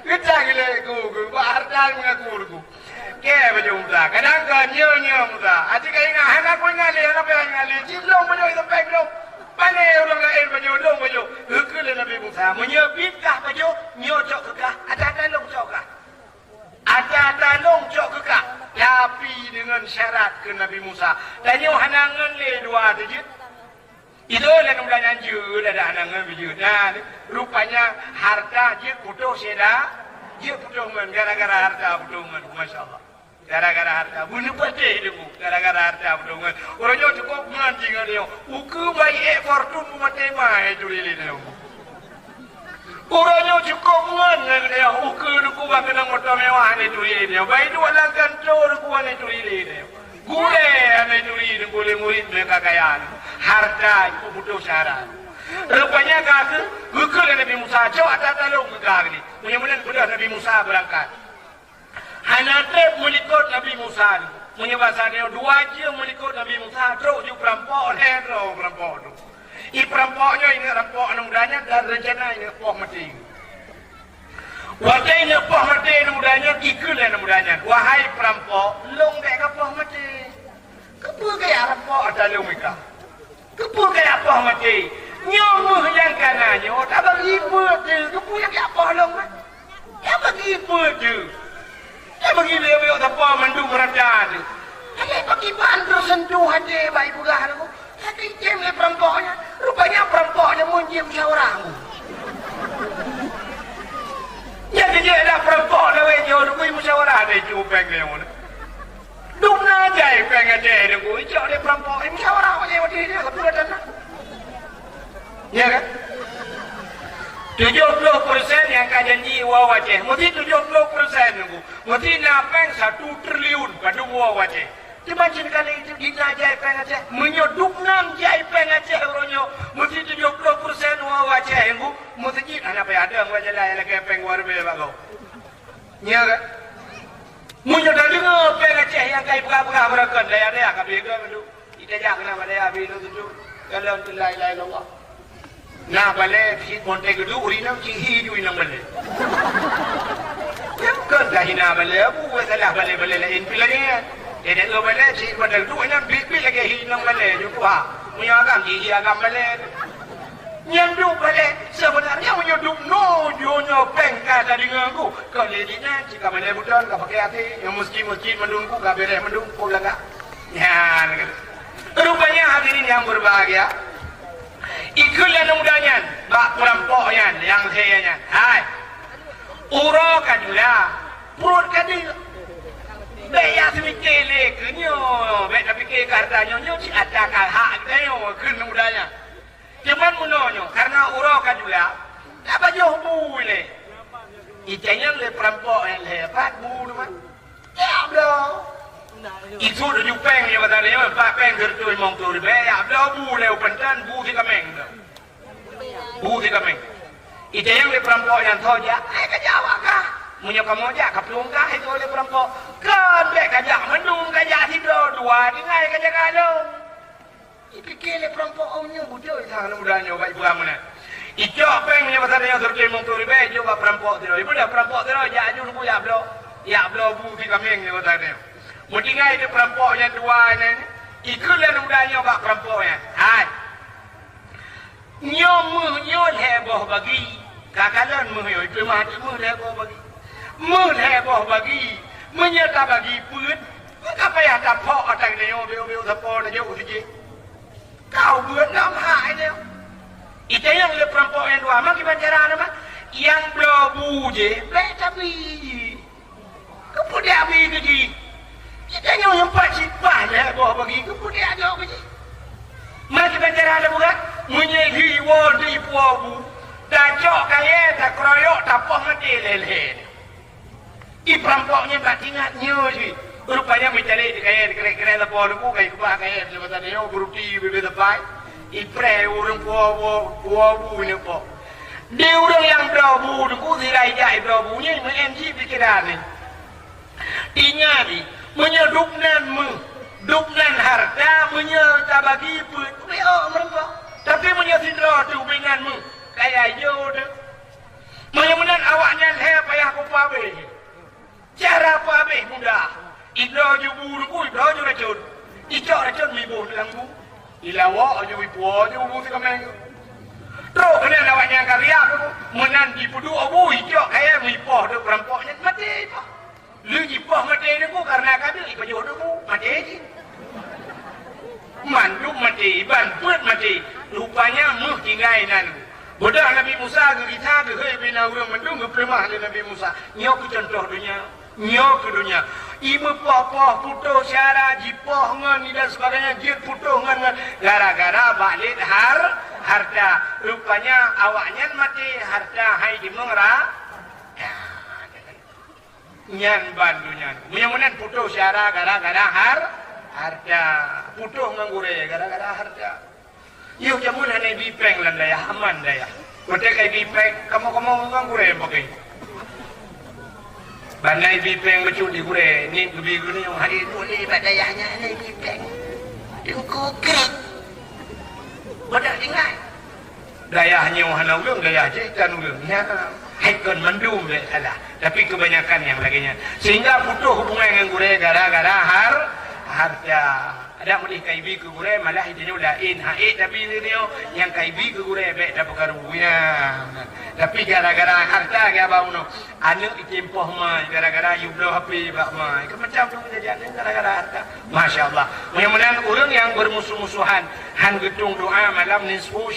[SPEAKER 1] Kita gile ku, harta mengaku. Ke berjumpa. Kadang-kadang nyonya Musa. Jika ingat, anak aku ingat le, apa ingat le. Jiblong berjumpa itu baik belum. Mana orang lain berjumpa, berjumpa. Kena Nabi Musa menyebutkan berjumpa, nyocok kekah. Ada long cokah. Ada talong cok kekak, tapi dengan syarat ke Nabi Musa. Dan yang hanangan le dua tu je. Itu adalah namanya je, ada hanangan biju. Nah, rupanya harta je putus seda, je putus men gara-gara harta putus men, masya Allah. Gara-gara harta, bunuh pasti itu, gara-gara harta putus men. Orangnya cukup menantikan dia. Uku baik fortune mati mai itu lili dia. Orangnya cukup mengan dia, ukur ku bakal motor mewah ni tuli dia. Baik dua lang kantor ku ni tuli dia. Gule ni tuli dia, gule murid mereka kaya. Harta itu butuh syarat. Rupanya kata, ukur Nabi Musa, jauh ada talung kekal ni. Mudah-mudahan sudah Nabi Musa berangkat. Hanatep melikut Nabi Musa ni. Menyebabkan dia dua je melikut Nabi Musa, terus dia perampok ni, terus perampok tu. I perampoknya ini rampok mudanya dan rencana ini poh mati. Waktu ini poh mati mudanya ikulah mudanya. Wahai perampok, long dek ke poh mati. Kepu kaya rampok ada long ika. Kepu kaya poh mati. Nyomuh yang kanannya, tak bagi tu. Kepu yang kaya poh long kan? Tak bagi tu. Tak bagi dia tak poh mandu merada tu. Ada bagi bantu sentuh aja baik bukan aku. Tapi jem le perampoknya, rupanya perampoknya munjim seorang. Ya dia dah perampok dah weh, jauh tu musyawarah ada cupeng dia mana. Dumna jai pengajar aku, ijak dia perampok, musyawarah aja waktu dia kebetulan tanah. Ya kan? 70% yang kau janji uang wajah, mesti 70% aku, mesti napeng 1 triliun pada uang wajah. Imagine kali itu kita jai pengajar, menyoduk 6 jai pengajar orangnya, mesti 70% uang wajah aku, mesti anak apa ada wajah lain lagi pengwar bebas kau. Ya kan? Menyodok dengar pengajar yang kau berapa berakan, daya kau bega tu, kita jangan nama daya bilu tu, kalau tu lain Allah. Nah balik si kontek itu urinam cihi ju inam balik. Yang kan hina balik abu salah balik lain pilihnya. Jadi lo balik si kontek itu inam bil lagi hinam balik juga. Punya agam cihi agam balik. Nyanduk balik sebenarnya menyoduk no jono pengkat dari ngaku. Kalau dia jika balik bukan kau pakai hati yang mesti mendungku kau beres mendungku lagak. Ya, rupanya hadirin yang berbahagia. Ikulah namudanya, bak perampoknya, yang sayanya. Hai, uro kajulah, perut kadil. Bayar semikir lekenyo, bayar fikir kartanya nyo si ada hak dayo kun namudanya. Cuman munonyo, karena uro kajulah, apa jauh boleh. Ijanya le perampok yang lepas bulu man. Ya bro. Itu dah jupeng yang kata dia, Pak Peng gertu mong tu ribe, ya dah bu leu pentan bu si kameng dah. Bu si kameng. Itu yang le perampok yang tahu je, kajak kah? Munyo kamu je, kapelung kah itu le perampok. Kan be kajak mendung kajak tidur dua dengai kajak kalau. Ikikir le perampok onyo bujo sana mudanya baik buang mana. Itu Peng yang kata dia gertu mong tu ribe juga perampok tu. Ibu dah perampok tu ya aju bu ya blo. Ya blo bu si kameng yang kata dia. Mendingan itu perampoknya dua ini, ikulah namanya bak perampoknya. Hai, nyo heboh bagi, kakalan muh itu mati muh heboh bagi, menyata bagi pun, apa ya tapok atang dia yo tapok dia yo siji. Kau buat nama ini, itu yang le perampoknya dua, mak kita cara nama, yang belobu je, tapi, kemudian abi keji. Kita yang pasti banyak bawa bagi kemudian ada apa sih? Masih bicara ada bukan? Menyehi wadi puabu, dacok kaya tak keroyok tak poh mati leleh. I perampoknya tak ingatnya sih. Rupanya mencari kaya kira-kira lapor aku kaya kubah kaya lepas tadi yo beruti bebe tepai. I pre orang puabu ni po. Dia orang yang puabu aku tidak jai puabunya mengenci pikiran ni. Tinggal duknan harta menyerta bagi pun mereka tapi menyerta tu binganmu kayak jodoh menyamanan awaknya saya payah aku pabeh cara pabeh mudah idro juburuku idro juracun icok racun mibu langgu ilawa aja wipo aja ubu sikameng terus kena awaknya karya menan dipudu abu icok kayak mipo tu perampoknya mati lu jipah mati aku karena kadang ikut jodohmu mati manduk mati banput mati rupanya muh tingainan bodoh Nabi Musa ke kita ke bina urang mendung ke premah Nabi Musa nyok ke contoh dunia nyok ke dunia ibu popoh putuh syara jipah ngan dan sebagainya jir putuh ngan gara-gara balik harta rupanya awaknya mati harta hai di mengerah nyan bandunya mudah-mudahan putuh syara gara-gara harta putuh nganggure gara-gara harta yuk jamun hanya bipeng lan daya aman daya kote kai bipeng kamu nganggure pakai bandai bipeng becu di gure ni gebi gune yang hari itu ni badayahnya ni bipeng dengku krek badak ingat dayahnya hana ulung dayah jikan ulung ya haikon mendum le salah tapi kebanyakan yang laginya sehingga putus hubungan dengan gure gara-gara harta ada mulih kaibi ke gure malah idenya lain haik tapi dia yang kaibi ke gure baik dapat karunya tapi gara-gara harta ke abang anak itimpoh mai gara-gara yublo HP bak mai macam tu kejadian gara-gara harta masyaallah mudah-mudahan orang yang bermusuh-musuhan han gedung doa malam nisfu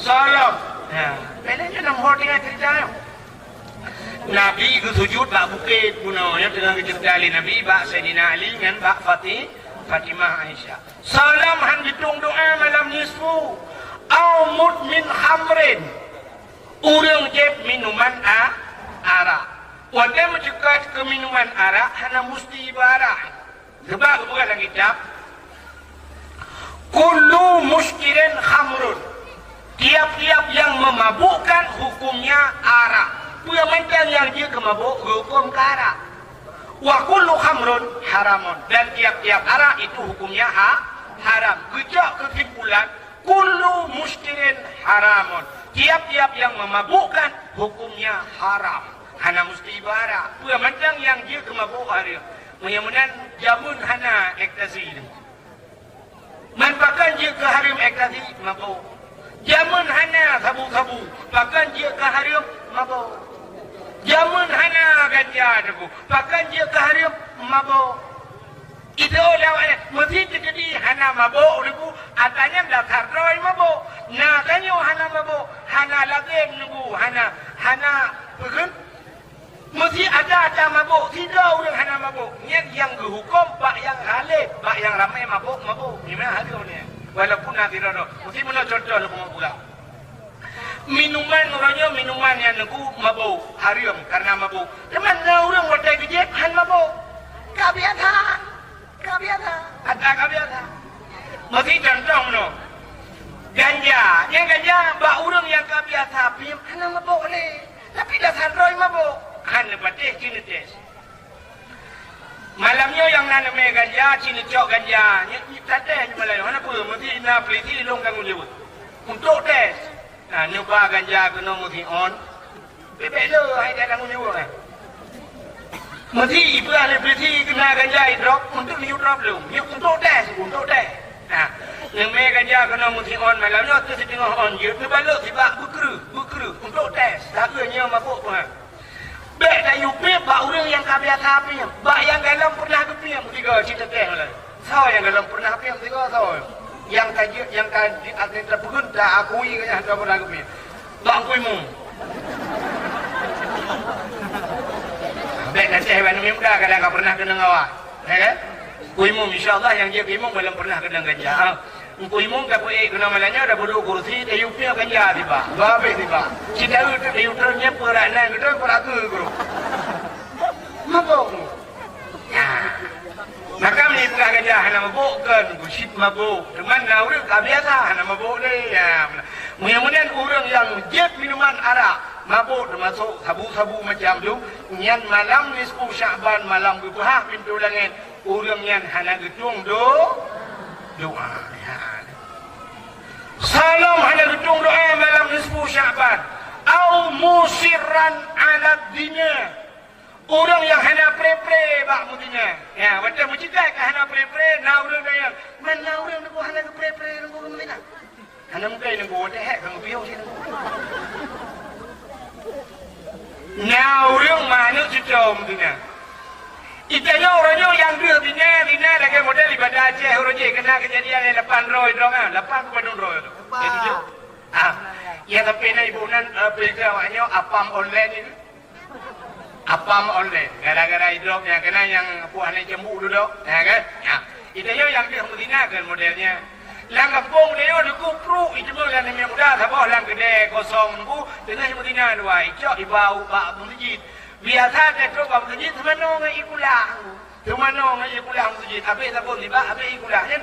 [SPEAKER 1] salam. Nah, bedanya dalam hal dengan ceritanya. Nabi ke sujud bak bukit gunanya dengan kecerdasan Nabi bak Sayyidina Ali dengan bak Fatimah Aisyah. Salam han hitung doa malam nisfu au mudmin khamrin. Urang jeb minuman arak. Wanda mencegat ke minuman arak hana musti ibarat. Sebab bukan lagi cap. Kullu muskirin khamrun. Tiap-tiap yang memabukkan hukumnya arak. Punya macam yang dia kemabuk hukum arak. Wa kullu khamrun haramun. Dan tiap-tiap arak itu hukumnya haram. Kejak kesimpulan kullu muskirin haramun. Tiap-tiap yang memabukkan hukumnya haram. Hana musti ibarat. Punya macam yang dia kemabuk hari. Mudah-mudahan jamun hana ekstasi ini. Manfakan dia ke harim ekstasi mabuk. Jamun hana sabu-sabu. Bahkan dia ke harim mabuk. Jamun hana ganja tu, pakai dia ke harim mabuk. Itu orang mesti terjadi hana mabuk tu, atanya dah terdoi mabuk. Nah kanyo hana mabuk, hana lagi nunggu hana pegun. Mesti ada mabuk, tidak orang hana mabuk. Yang dihukum, pak yang halif, pak yang ramai mabuk. Gimana hasil ni? Walaupun nanti rono, mesti mana contoh lu pula. Minuman orangnya minuman yang nunggu mabuk haram karena mabuk. Teman orang wadah gejek han mabuk. Kebiasaan. Ada kebiasaan. Mesti contoh no. Ganja, yang ganja bak orang yang kebiasaan pim han mabuk le. Tapi dasar roy mabuk. Han lepas cini tes. Malamnya yang nanam ganja, cini cok ganja. Ni tadi malam mana pun mesti nak peliti longgang ulewut. Untuk tes. Nah, nyoba ganja kena mesti on. Bebek le, hai dah tanggung jawab kan. Mesti ibu ahli beli kena ganja drop untuk new drop belum. New untuk tes. Nah, yang me ganja kena mesti on malamnya tu setengah on je. Tu balik tiba bukru untuk tes. Tak kena mabuk pun. Bek dah yupi bak orang yang kebiasa pim. Bak yang galam pernah kepim tiga cerita teh lah. Sao yang galam pernah pim tiga sao. Yang kaji atlet terpegun tak akui ke yang tak pernah kepin. Tak akui mu. Baik nanti hewan ini muda kadang tak pernah kena ngawak. Ya? Kuimu insyaAllah yang dia kuimu belum pernah kena ganja. Kuimu tak boleh kena malanya dah bodoh kursi. Dia yupnya ganja tiba. Babes tiba. Cita itu dia yuternya peranan kita peraku guru. Mabuk. Maka ni pernah ganja hana mabuk kan, busit mabuk. Teman orang kebiasa hana mabuk ni. Mudah-mudahan orang yang jet minuman arak mabuk termasuk sabu-sabu macam tu. Yang malam nisfu Sya'ban malam berbuah pintu langit. Orang yang hana getung doa. Salam hana getung doa malam nisfu Sya'ban. Au musirran ala dinya. Orang yang hana pre-pre bak mutinya. Ya, macam mucikai ke hana pre-pre, na orang dia. Mana orang nak hana ke pre-pre nunggu mutina. Hana mukai nunggu wadah hek kang piau sini. Na orang mana cucau mutina. Itanya orangnya yang dina lagi model ibadah Aceh orang je kena kejadian yang 8 roy dong ah. 8 kepada roy tu. Itu. Ya tapi na ibu nan pergi awaknya apam online itu. Apam online gara-gara hidupnya kena yang puannya jembu dulu ya kan ya itu yang dia menggunakan modelnya lang kampung dia ada kupru itu modelnya yang mudah sabah lang gede kosong nunggu dengan menggunakan dua icok ibau bak masjid biasa dia tu bak masjid semano ngai ikulah semano ngai ikulah masjid abe sabun tiba abe ikulah ni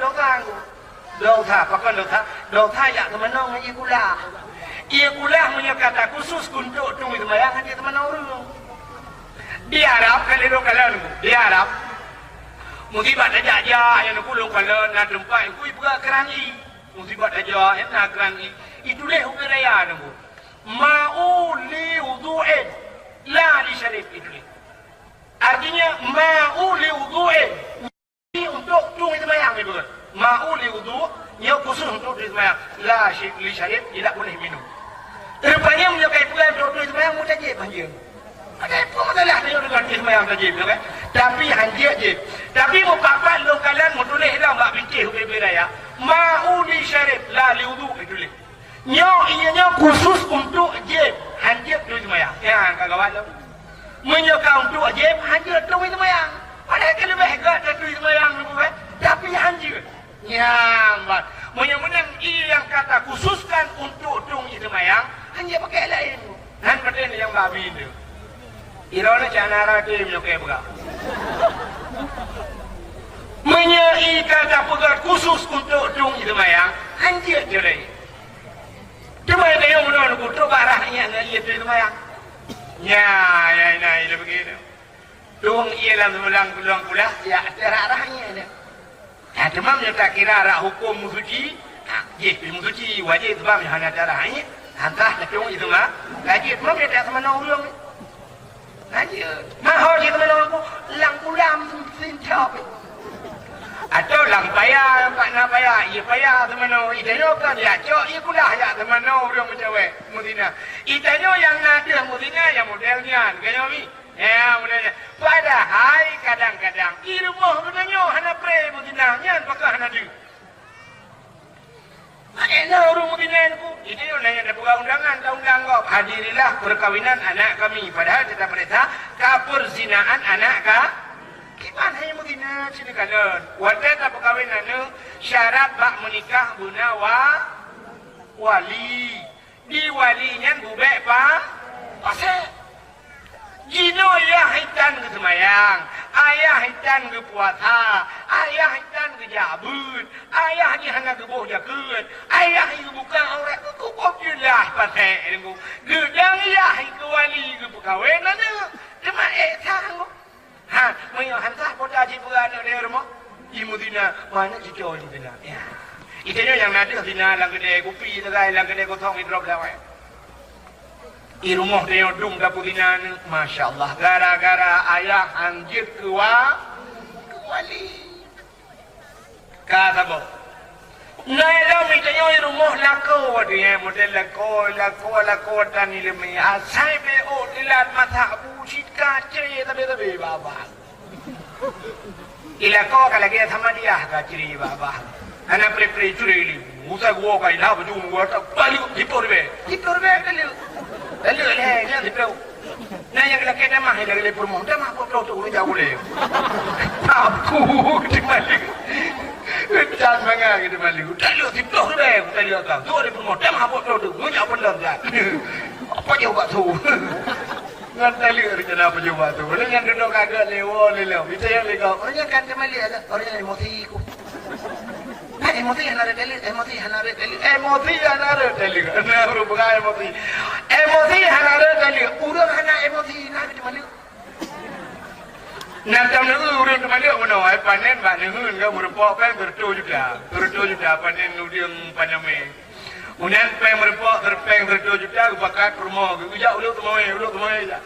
[SPEAKER 1] dosa pakai dosa ya semano ngai ikulah punya kata khusus untuk tunggu sembahyang dia semano orang. Di Arab kalau di Arab musibat aja yang kulung kalau nak tempat ku ibu kerani musibat aja yang nak kerani itu leh hukum raya nunggu ma'u li wudu'in la li syarif itu artinya ma'u li wudu'in untuk tunggu sembahyang itu ma'u li wudu' yang khusus untuk sembahyang la li syarif tidak boleh minum rupanya menyukai pula untuk sembahyang mutajib panjang. Ada apa masalah dia dengan sembahyang tajib kan? Tapi hanjir je. Tapi mau papat lokalan mau tulis dah mbak fikir hukum raya. Ma'u li syarif la li wudu itu leh. Nyo ianya khusus untuk jib hanjir tu sembahyang. Ya kawan-kawan. menyokong tu aja hanya tu itu mayang. Padahal kalau behgat tu itu mayang tu tapi hanya nyambat. Menang yang kata khususkan untuk tung itu mayang hanya pakai lain. Dan pada yang babi itu. Irona canara ke menyokong berapa? Menyai kata pegat khusus untuk tung itu mayang hanya jerai. Cuma dia menurut aku tu barangnya dia itu mayang. Ya, ini begitu. Tung ialah melang pulang pula, ya terarahnya dia. Ya, cuma tak kira arah hukum musuci, musuci wajib sebab yang hanya darahnya. Antah tung itu mah, gaji cuma dia tak sama orang. Gaji, mahal dia sama orang aku, lang pulang sincap. Atau lang payah, pak nak payah, ia payah teman-teman. Itanya kan ya, cok, ia pula ya teman-teman orang mencawai, Mudina. Itanya yang ada Mudina yang modelnya, kaya ni, ya modelnya. Padahal kadang-kadang, irumah Mudina, hana pre Mudina, nyan pakai hana du. Enak orang Mudina itu, itu yang ada undangan, undang kau hadirilah perkawinan anak kami. Padahal kita perintah keperzinaan anak kah? Gimana yang begini sini kalian? Wadah tak perkahwinan ni syarat bak menikah guna wali. Di walinya bubek pa pasal. Jino ayah hitan ke semayang, ayah hitan ke puasa, ayah hitan ke jabut, ayah ni hana ke boh jakut, ayah itu bukan orang ku jelas pasal ni. Gedang ayah itu wali ke perkahwinan ni. Cuma sanggup. Ha, menyo hantar poda ji berana dia rumah. Di Mudina, mana ji jauh Mudina. Ya. Itanya yang ada Mudina lang kedai kopi tegai lang kedai kosong hidrop dah. I rumah dia dum dah Mudina ni, masya-Allah. Gara-gara ayah anjir ke wali. Kata boh. Nai dah mitanya i rumah lako dia model lako dan ni lemai. Asai be o dilat mata Cika ciri tapi baba. Ila kau kalau kita sama dia kah ciri baba. Anak pre curi ni. Musa gua kau ilah baju gua tak balik hipor be kalau. Lalu yang hipor. Nah yang kalau kita mah lagi permong, dah mah perlu tu jauh le. Aku di balik. Jangan bangga kita balik. Lalu hipor be, lalu kau. Tu ada permong, dah mah perlu tu jauh benar dah. Apa jauh tu? Ngan tali kerja apa juga tu. Orang yang duduk agak lewo. Bisa yang lewo. Orang yang kan kembali ada. Orang yang emosi ku. Emosi yang ada tali. Emosi yang ada tali. Kenapa bukan emosi? Emosi yang ada tali. Urang hana emosi nak kembali. Nanti orang kembali mana? Panen panen kan merupakan pen bertujuh panen nudiang panjame. Kemudian peng merepok terpeng juta kebakat rumah. Ujak uluk kemai je.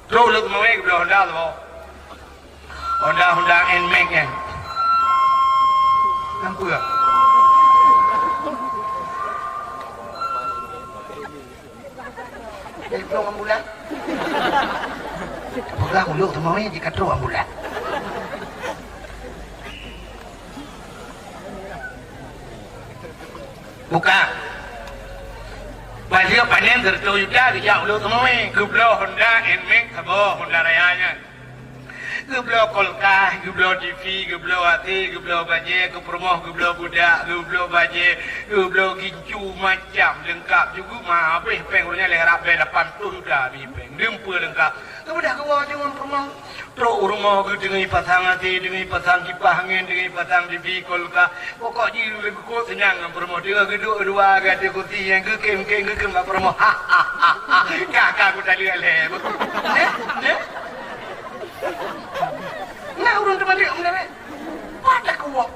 [SPEAKER 1] Terus uluk kemai ke belah Honda tu. Honda Nmax kan. Nampak tak? Jadi pelong ambulan. Apakah uluk kemai jika terus ambulan? Buka. Pasal panen tertujuh dia ulu semua ni. Gublo Honda Nmax kabo Honda Rayanya. Gublo Kolkah, gublo TV, gublo Ati, gublo Baje, Kepermoh, gublo Budak, gublo Baje, gublo Gincu macam lengkap juga mah habis pengurnya leher abe 80 sudah habis peng. Dempa lengkap. Kemudian kau jangan Permoh. Teruk rumah ke dengan pasang hati, dengan pasang kipas angin, dengan pasang TV Kolkah. Pokok jiru lebih kau senang dengan Permoh. Dia geduk dua kata kuti yang kekem kat Permoh. Kakak aku tak lihat leh. Nah orang teman dia benar. Pada kuat.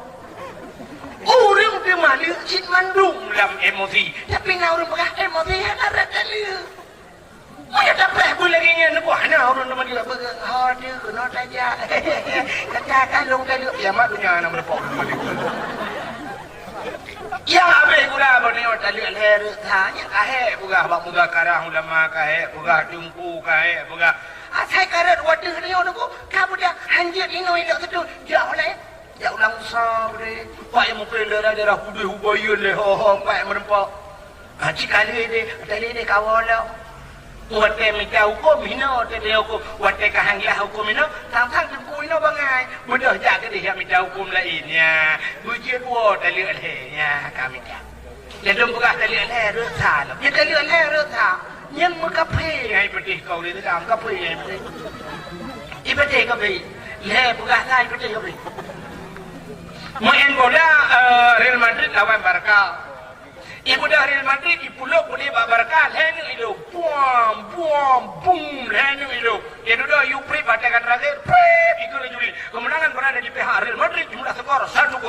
[SPEAKER 1] Orang dia malu cik mandung dalam emosi. Tapi nak orang pakai emosi ada dia. Mana dapat boleh ingin nak buat nak orang teman dia pegang dia kena saja. Kata long tadi ya mak dunia nak berpok. Yang habis gula berneo tadi leher tanya kahe buka bak muda karang ulama kahe buka jumpu kahe buka asai karet wadah dia nak kamu dah hanjir ino ilak tu jauh lah jauh langsung deh pak yang mungkin darah putih hubayun deh pak yang menempak haji kali deh tali deh kawal lah Wate minta hukum hino te dia hukum wate kahanglah hukum hino tang tengku hino bangai mudah jak ke dia minta hukum lainnya bujir wo te lek lehnya kami tak jadi bukan te lek leh rasa lah dia te lek leh rasa yang mengkape ai pedih kau ni dalam kape ai pedih ibadeh kape leh bukan lai pedih kape main bola Real Madrid lawan Barca ibu dah Real Madrid ipulok boleh Barca lehnya itu buam boom lehnya itu dia dah Upri batakan terakhir itu juri kemenangan berada di pihak Real Madrid jumlah skor 1-0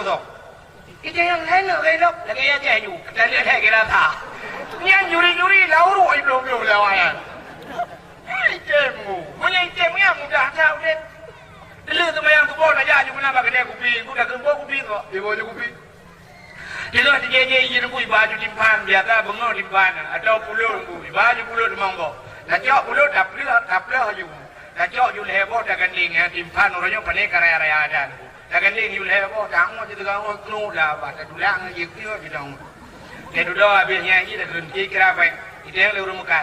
[SPEAKER 1] itu yang lehnya gelap lagi aja you kita lihat lagi rata yang juri lauru belum lawan itemu punya itemnya mudah tahu deh dulu sama yang kubur aja juga nak pakai dia kupi aku dah kubur kupi kok dia bawa kupi dia tu hati jeje je nunggu baju timpan biasa bengau timpan atau puluh nunggu baju puluh monggo nak cok puluh tak pelih je nak cok ju lebo dah ganding timpan orangnya pandai karya ada dah ganding ju lebo tangmo je tegang knu lah bahasa dulang je kio je dong dia duduk habisnya je dah ganti kira baik itu yang lewat muka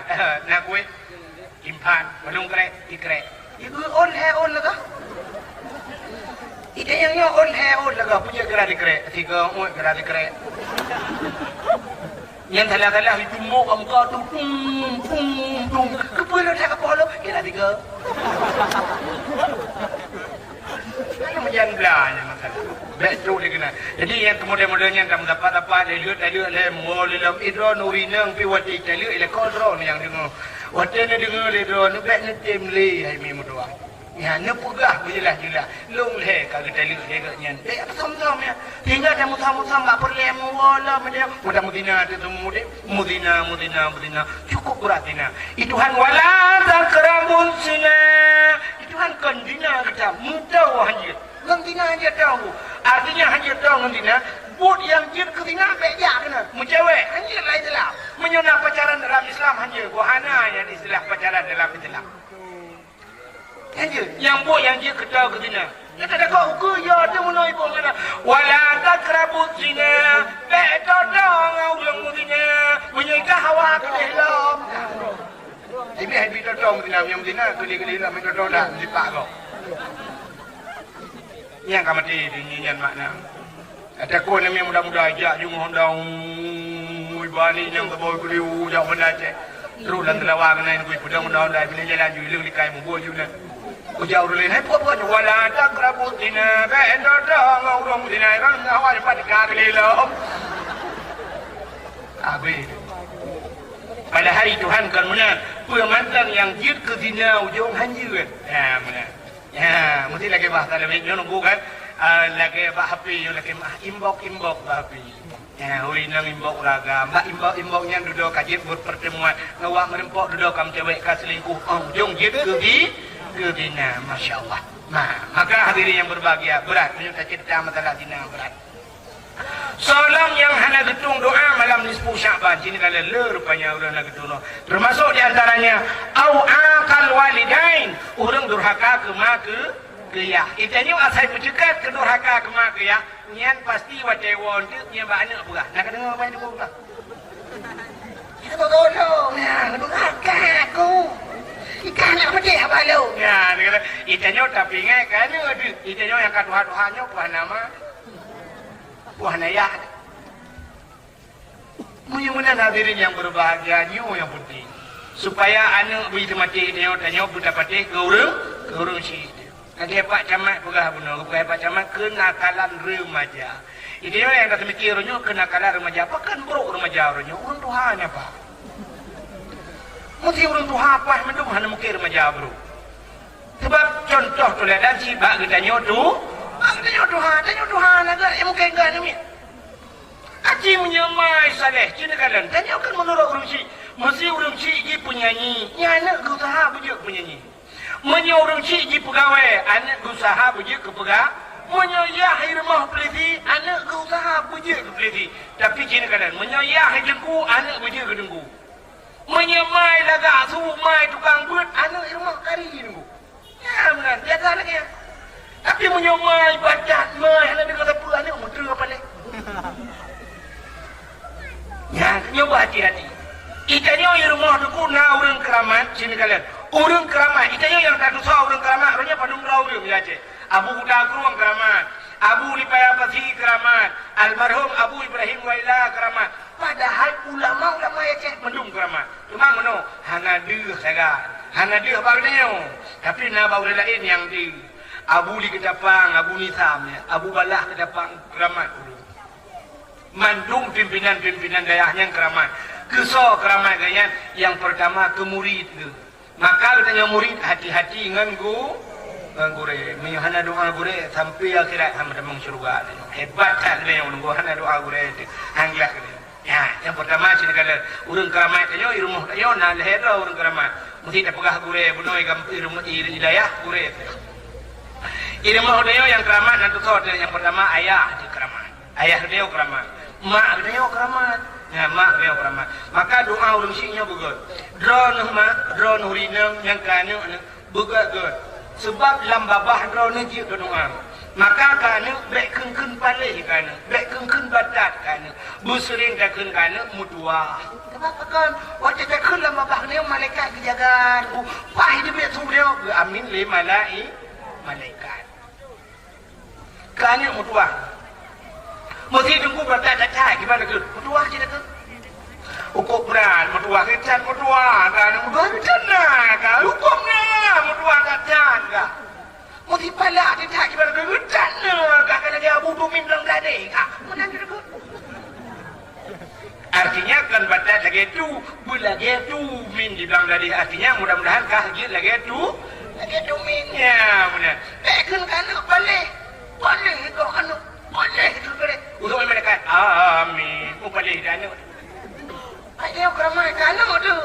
[SPEAKER 1] nak kue timpan belum kere dikere itu on lah itu yang on laga punya gerak dikere tiga gerak dikere yang thalah itu mau kamu kau tu pung kepala tak kepala gerak tiga mana menjan belanya masalah betul dia kena jadi yang kemudian-kemudiannya kamu dapat apa dia lihat lemol dalam idro nuri nang pi wati tali ile kodro yang dengar wati ni dengar idro nu bet ni temli hai mi mudoa ya ne pegah jelas long le kalau tali le nyen apa sama ya tinggal ada mutam-mutam tak perlu wala media mudah-mudahan itu mudina cukup beratina itu han wala takrabun zina itu han kandina kita mudah hanya ngendina aja tahu artinya hanya tahu ngendina buat yang jid ketina bejak kena mencewek hanya lain Islam menyunah pacaran dalam Islam hanya wahana yang istilah pacaran dalam Islam hanya yang buat yang jid ketahu ketina dia kata kau ke ya dia menoi pun kata wala takrabut zina beto dong ulang mudina menyikah hawa ke dalam ini hai beto dong mudina keli-keli lah beto dong dah lipat kau yang kamati dinyian makna ada kau ni muda-muda ajak jumlah dong balik yang terbawa kuliu jauh benda cek terus dan telawar kena ini kuih muda-muda bila jalan juiling dikai membuat juga ujau dulu ni buat wala takrabut zina beto dong ulang mudina kan awak dapat dikali lah habis pada hari Tuhan kan mana pengantin yang jid ke zina ujung hanjir ya mana ya mesti lagi bahasa lebih nunggu kan lagi bah api lagi imbok bah api ya hui nang imbok raga mbak imboknya duduk kajit berpertemuan ngawak merempok duduk kam cewek ka selingkuh ujung jid ke zina Masya Allah maka hadirin yang berbahagia berat punya cerita masalah zina berat Salam yang hana getung doa malam nisfu Syaban. Sini kalau rupanya orang nak getung. Termasuk di antaranya au akal walidain, orang durhaka ke mak ke ya. Itanya asal pencekat ke durhaka ke mak ke ya. Nyan pasti wajewon tu nya banyak apa? Nak dengar apa ni pula? Kita tolong ya, durhaka aku. Ikan apa dia apa lu? Ya, itanya tapi ngai kan itanya yang kaduha-duhanya apa nama? Wah naya, mudah-mudahan hadirin yang berbahagia yang penting supaya anak begitu mati tanya budak pati ke urung si. Kaki Pak Camat pegah benar, kaki Pak Camat kenakalan remaja. Ini yang kata mikirnya kenakalan remaja. Apa kan buruk remaja orangnya? Orang Tuhan apa? Mesti orang Tuhan apa? Mendung hanya mungkin remaja bro. Sebab contoh tu lihat dan si bak kita nyotu. Tanya Tuhan agak yang mungkin enggak ni. Aji menyamai saleh cina kalan. Tanya kan menurut orang si, mesti orang si ji penyanyi. Ya anak usaha bujuk penyanyi. Menyo orang si ji pegawai, anak usaha bujuk ke pegawai. Menyo ya rumah peliti, anak usaha bujuk ke peliti. Tapi cina kalan, menyo ya dengku, anak bujuk ke dengku. Menyamai lagak su mai tukang buat, anak rumah kari dengku. Ya benar, biasa lagi ya. Tapi menyamai bacat mai hanya dengan apa ni umur apa ni? Ya, nyoba hati-hati. Itanya yang rumah tu kuna orang keramat sini kalian. Orang keramat itanya yang tak tahu orang keramat orangnya padung orang ya je. Abu Dagruang keramat, Abu Lipayapati keramat, almarhum Abu Ibrahim Waila keramat. Padahal ulama ya cek mendung keramat. Cuma mano hana deuh saga. Hana deuh bagusnya. Tapi na bagus lain yang di Abu Li Kedapang, Abu Nisam ya, Abu Balah Kedapang keramat dulu. Mandung pimpinan-pimpinan daerahnya keramat. Kesok keramat gaya yang pertama ke murid tu. Maka katanya murid hati-hati dengan gure menyahana doa gure sampai akhirat hamba demang surga. Hebat kan dia menunggu hana doa gure itu. Hanglah dia. Ya, yang pertama sini kalau urang keramat kanyo irumuh kanyo na lehera urang keramat. Mesti tak pegah gure bunoi gam irumuh hidayah gure. Irumuh dia yang keramat nanti yang pertama ayah di keramat. Ayah dia keramat. Mak dia keramat. Ya, mak dia keramat. Maka doa urang sinya begut. Drone mak, drone urinam yang kanyo begut. Sebab dalam babah drone ji doa. Maka kanyo bek keun paleh kanyo, bek keun badat kanyo. Busring tak keun kanyo mutua. Kenapa kan? Waktu tak keun dalam babah ni malaikat dijaga. Pah dia bek tu dia amin le malaikat. Kanyo mutua. Mesti tunggu badat tak cai gimana ke? Mutua je dah ke? Hukum beran, mutua kecan mutua kan? Mutua kecan lah kan? Hukumnya mutua kecan kan? Mesti pala dia tak gimana ke? Kecan lah kan? Kalau dia butuh minum gading kan? Mana dia ke? Artinya kan badat lagi tu, lagi tu min di belakang gading. Artinya mudah-mudahan kahjir lagi tu min ya benar. Kan boleh kau kan boleh itu boleh. Untuk mereka amin. Boleh dan ayah keramai kanang tu.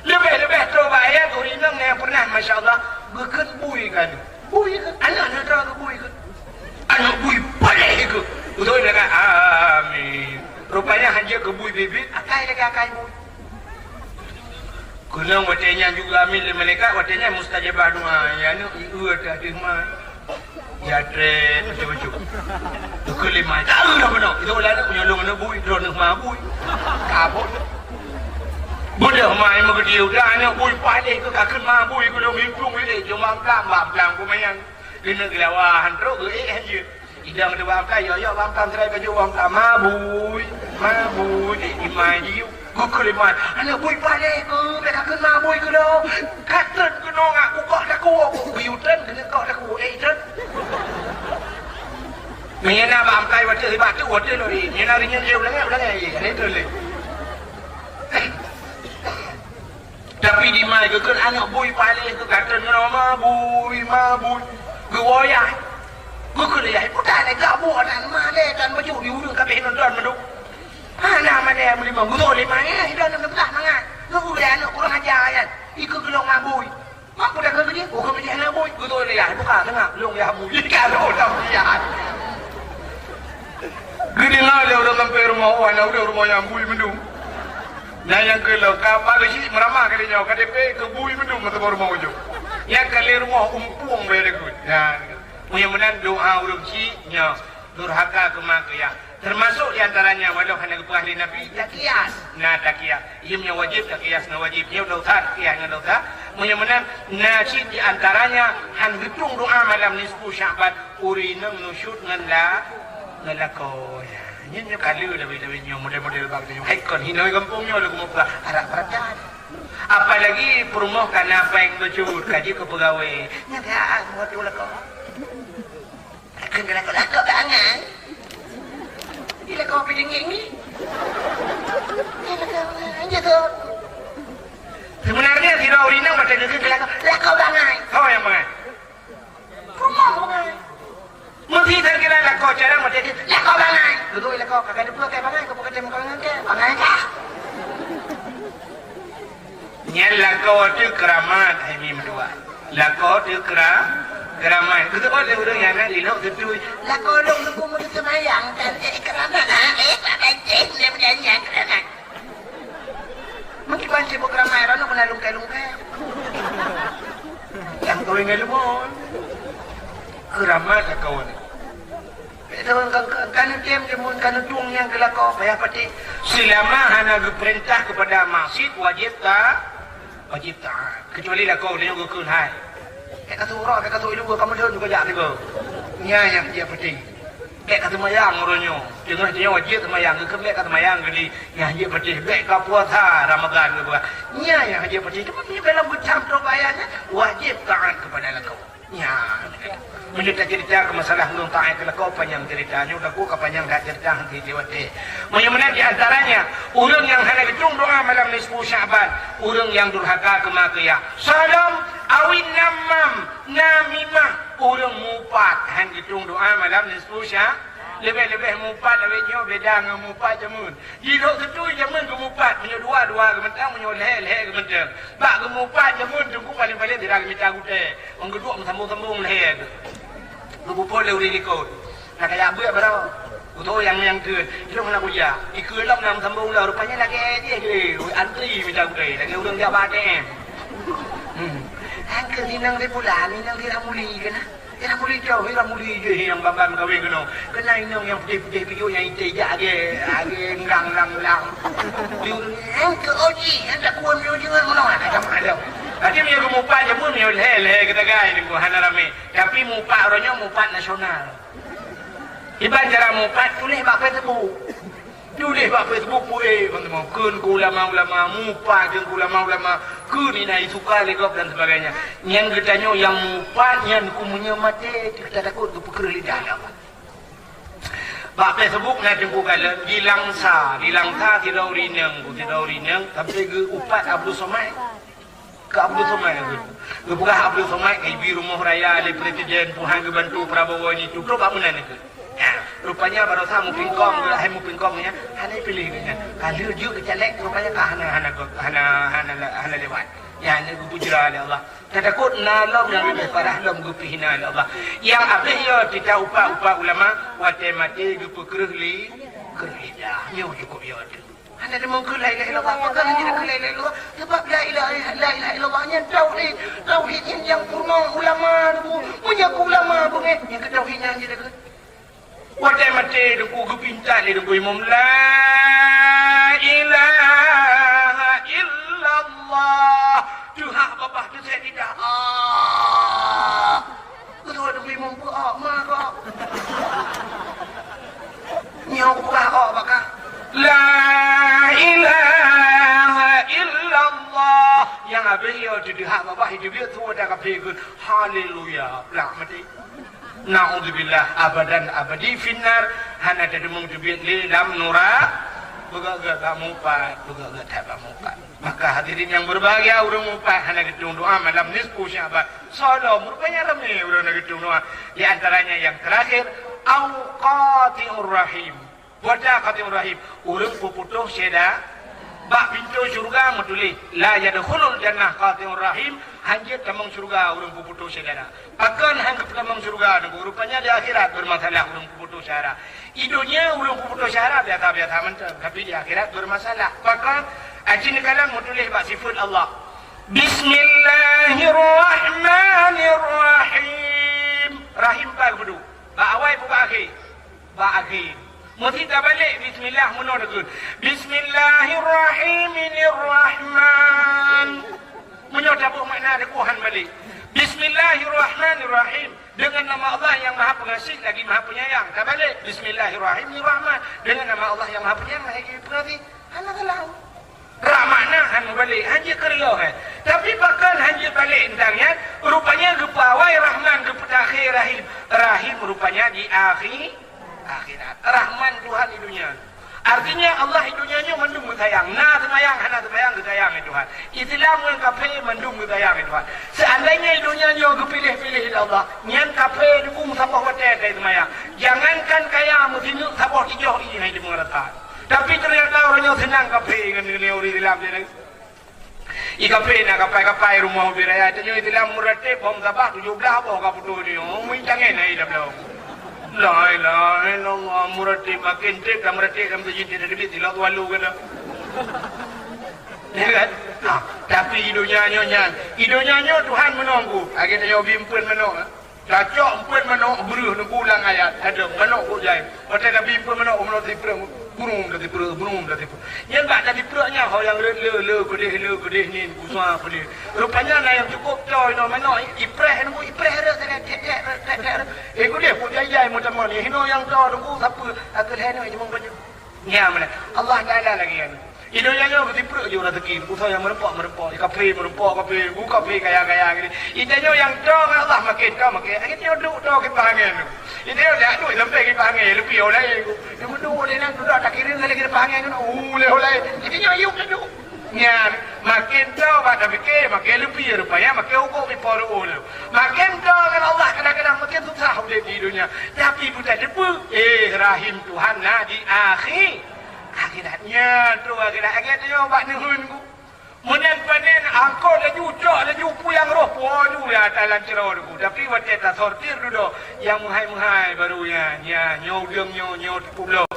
[SPEAKER 1] Lebih coba ayah tu rinang yang pernah masya-Allah gekun bui kan. Bui kan anak terang bui kan. Anak bui boleh ke. Untuk mereka amin. Rupanya hanya ke bui bibit akai bui. Kunang watenya juga amin mereka watenya mustajabah doa. Ya nu ieu tah mah. Ya tre macam-macam. Tu kelima. Tahu dah benar. Itu lah nak menyolong nak bui, drone nak bui. Kabut. Bodoh mai mak dia dah nak bui palik ke kakun bui ke dah mimpung ni cuma bam ku mayan. Kena gelawahan teruk ke aje. Idang tu bam kai yo bam tam serai baju bam tam mabui. Imai dia. Ku kelima. Anak bui palik ke kakun bui ke dah. Katren ke nong aku kok tak ku biutren kena kok tak ku tren. Menyana bam kai wa tu ba tu wa tu ni. Menyana ringan je ulang ni tu le. Tapi di mana ke anak bui paling ke kata nama bui ke wayah ke kerja putar le gabu dan mana dan baju di ujung kabeh nonton menduk anak mana beli bang gua le mana hidup nak belah mangan lu dah anak kurang ajar kan ikut gelong mabui mak dah kerja bukan kerja anak bui gua le ya bukan tengah long ya bui kalau dah dia gede lah dia udah sampai rumah orang udah rumah yang bui mendung. Nah yang kalau kapal sih meramah kali nyawa KDP ke bui mendung atau baru mau ujung. Yang kali rumah umpung very good. Ya, mudah-mudahan doa urung si nya durhaka ke ya. Termasuk diantaranya walau hanya ke ahli Nabi takiyas. Nah takiyas, ia punya wajib takiyas na wajib. Ia dosa takiyas na dosa. Mudah-mudahan nasi diantaranya han hitung doa malam nisfu Syaban urinang nusyud ngelako ya. Ini kalau lebih model-model bagusnya. Haikon hinoi kampungnya lagu muka harap perhatian. Apalagi perumahan karena apa yang bocor kaji ke pegawai. Nyata buat ulah kau. Akan kelak bangan. Ila kau piding ini. Ila kau aja tu. Sebenarnya si Raulina macam itu kelak bangan. Kau yang bangan. Perumahan bangan. Mesti terkira lakau cara macam itu. Lakau bangai. Duduk lakau kakak duduk kayak bangai. Kau bukan temu bangai ke? Bangai kah? Yang lakau itu keramat ini berdua. Lakau itu keramat. Kita boleh urang yang nak lilok tu. Lakau dong tunggu mulut semayang dan keramat. Dia berjanji keramat. Mungkin banci bukan keramat. Rano pernah lungkai. Yang kau ingat lumon. Keramat lah kawan. Kanu tem jemun kanu tung yang kelakau payah pati. Selama hana perintah kepada masjid wajib tak? Wajib tak. Kecuali lah kau dia gukun hai. Kata orang, kata ilu kamu dah juga jak juga. Nya yang dia penting. Kata mayang orangnya. Jangan dia wajib mayang ke kata mayang gini. Yang dia penting. Ka puasa Ramadan ke bukan. Nya yang dia penting. Cuma punya dalam bercampur bayarnya wajib taat kepada kau. Nya. Menyudah cerita ke masalah belum taat ke kau panjang ceritanya. Udah ku kepanjang dah cerita nanti diwati. Mana di antaranya orang yang hendak hitung doa malam nisfu Syaban, orang yang durhaka ke makia. Salam awin namimah, orang mupat hendak hitung doa malam nisfu Syaban. Lebih mupat lebihnya beda dengan mupat jamun. Jilok tu jamun ke mupat, punya dua ke mentang, punya leher ke mentang. Bak ke mupat jamun tunggu paling-paling tidak minta gute. Orang kedua sambung-sambung leher. Lupa leu likut. Nak kaya apa berapa? Betul yang ke kita nak ujar. Ikut lah nam sambung lah rupanya lagi dia ke. Antri minta gute. Lagi orang dia ATM. Angkat dinang rebulan, dinang diramuli kan? Diramuli jauh, diramuli je yang bambam kawin kena. Kena inang yang putih-putih video yang itejak age ngang. Dia ke oji, hendak kuat dia jangan menolak macam mana. Tadi punya mupat je pun punya leher kita gay ni hana rame. Tapi mupat orangnya mupat nasional. Iban cara mupat tulis bak Facebook. Tulis bak Facebook pun teman-teman. Kun ulama-ulama mupat jeung ulama-ulama kun ini suka legap dan sebagainya. Yang katanya yang mupat yang kumunya mati kita takut ke perkara lidah apa. Bak Facebook nak jemput kala di Langsa tidak urinang tapi ke upat Abdul Somad. Ke Abdul Somad ke bukan Abdul Somad ke ibu rumah raya ali presiden Tuhan ke bantu Prabowo ni tu apa mana ni ke rupanya baru sama pingkong ke hai mu pingkongnya hana pilih nya kalau ju ke caleg rupanya ka hana lewat ya ni gu pujra Allah takut nalom yang lebih parah lom gu pihina Allah yang apa ya kita upa ulama wate mati gu pekerli kerja nyu cukup ya anda demongku la ilaha illallah maka tidak la ilaha illallah sebab la ilaha illallahnya tauhid yang purna ulama tu punya ulama bunge yang ke tauhidnya je dekat wadai mate deku gepinta le deku imam la ilaha illallah Tuhan babah tu saya tidak betul deku imam ku marah nyau ku bakah La ilaha illallah yang abia dihak babah hidup dia tu ada kapikun haleluya lah mati naudzubillah abadan abadi finnar hana ada demung debit li lam nura buga-buga kamu pat buga-buga tak kamu pat maka hadirin yang berbahagia orang mupat hana gedung doa malam nisfu Syaban salam rupanya ramai orang nak gedung doa di antaranya yang terakhir auqatiur rahim Wajah khatim rahim urang puputuh seda bak pintu syurga mutuli la yadkhulul jannah khatim rahim hanya tamang syurga urang puputuh seda akan hang tamang syurga rupanya di akhirat bermasalah urang puputuh syara di dunia urang puputuh syara biasa-biasa mantap tapi di akhirat bermasalah maka ajin kadang mutuli bak sifat Allah Bismillahirrahmanirrahim rahim pak bedu bak awal buka akhir Mesti tak balik Bismillah menurut Bismillahirrahmanirrahim menyodabuk makna ada Tuhan balik Bismillahirrahmanirrahim dengan nama Allah yang maha pengasih lagi maha penyayang tak balik Bismillahirrahmanirrahim dengan nama Allah yang maha penyayang lagi pengasih anak kalau makna hanya balik hanya kerja tapi bakal hanya balik entangnya rupanya kepawai Rahman kepetakhir Rahim rupanya di akhirat Rahman Tuhan di dunia artinya Allah di dunianya mendung sayang semayang hana semayang sayang Tuhan Islam yang kafe mendung sayang Tuhan seandainya di dunianya kepilih-pilih Allah nyan kafe dukung sabah wate kai semayang jangankan kaya mesti nuk sabah hijau ini di mengerti tapi ternyata orangnya senang kafe dengan orang Islam dia kafe nak kapai rumah biraya itu Islam murate bom sabah 17 apa kaputu dia muncangin ai dah belum La ilaha illallah murati makin tek kamrati kam tu jadi lebih tilat walu kena. Ya kan? Tapi hidupnya Tuhan menunggu. Agak dia bimpun menung. Cacok pun menok beruh nak ulang ayat. Ada menok kok jai. Pasal Nabi pun menok di perang. Burung dari perang. Yang tak dari perangnya hau yang le kedih ni usah pedih. Rupanya lah yang cukup coy no menok ipreh ada tek. Kedih pun jai macam mana. Hino yang coy tunggu siapa aku heno cuma baju. Ya mana. Allah Taala lagi kan. Ino yang yo bertipruk je orang tekin. Usah yang merempak, kafe, buka kafe gaya gini. Ino yang dong Allah makin. Akhirnya duk ke panggil. Ino dah duk sampai ke panggil lebih oleh. Yang duk dia nak duduk tak kira lagi ke panggil kan. Oleh. Ino yuk duduk. Nya makin dong pada fikir makin lebih rupanya makin hukum ipor ul. Makin dong kan Allah kadang-kadang makin susah di dunia. Tapi bukan debu. Rahim Tuhan lah di akhir. Akhiratnya tu akhiratnya buat nuhun ku. Munen panen angkau laju puyang roh puaju ya talan cerau ku. Tapi waktu tak sortir dulu yang muhai barunya nya nyodeng nyo pulau.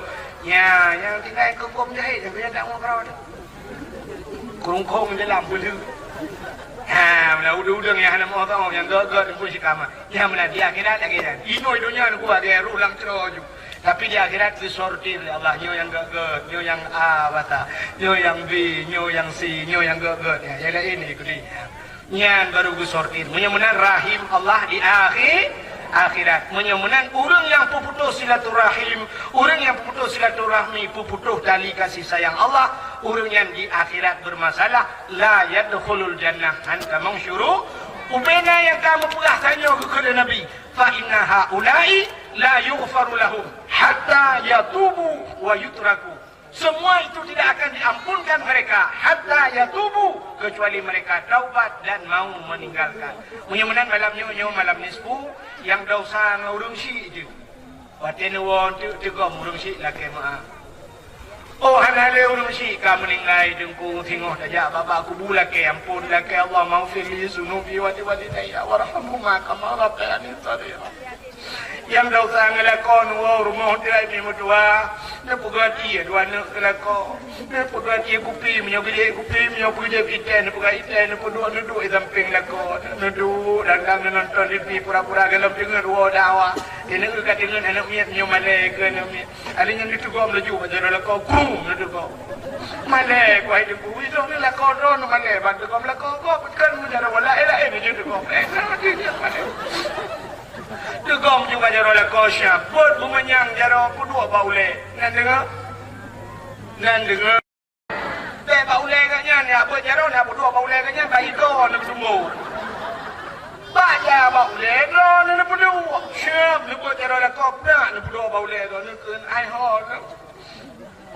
[SPEAKER 1] Ya yang tinggal kongkong jahit tapi tak mau kerau tu. Kongkong dalam bulu. Ha, mula udang yang hana mau tahu yang gak pun si kama. Ya mula di akhirat. Ino dunia ku ada rulang cerau ju. Tapi di akhirat disortir Allah, nyo yang gak, nyo yang A bata, nyo yang B, nyo yang C, nyo yang gak. Ya, ialah ini kudi. Nyan baru disortir. Menyemunan rahim Allah di akhirat. Menyemunan orang yang puputus silaturahim, orang yang puputus silaturahmi, puputus tali kasih sayang Allah, orang yang di akhirat bermasalah, la yadkhulul jannah. Anta mengsyuruh. Ubena yang kamu pernah tanya kepada Nabi, fa inna haula'i la yughfaru lahum hatta yatubu wa yutraku. Semua itu tidak akan diampunkan mereka hatta yatubu kecuali mereka taubat dan mau meninggalkan. Mudah-mudahan malam nisfu yang dosa ngurung si je. Waten won tu ko murung si laki maaf. Oh hanale urung si ka meninggai dengku tengok saja bapa aku bula ke ampun laki Allah maghfir li sunubi wa walidayya warhamhuma kama rabbayani shaghira. Yang dosa ngelakon wa rumah tirai ni mutua na pugati dua nak kelakon na pugati kupi menyogile kupi menyogile kita na pugai kita na puduk duduk samping lakon duduk dan nonton TV pura-pura dalam dengan dua dawa ini dekat dengan anak miat nyomalai ke anak miat alinya itu gua melaju bajar lakon kum itu gua malai gua hidup gua itu ni lakon ron malai bantu gua lakon gua kan menjara wala ini jadi gua Tegom juga jaro la kosya. Buat bumanyang jaro kedua baule. Nan dengar? Dek baule katnya ni apa jaro ni apa dua baule katnya bayi do nak tumbuh. Baya baule do nak pedua. Syap ni buat jaro la kopna nak pedua baule do nak keun ai ho.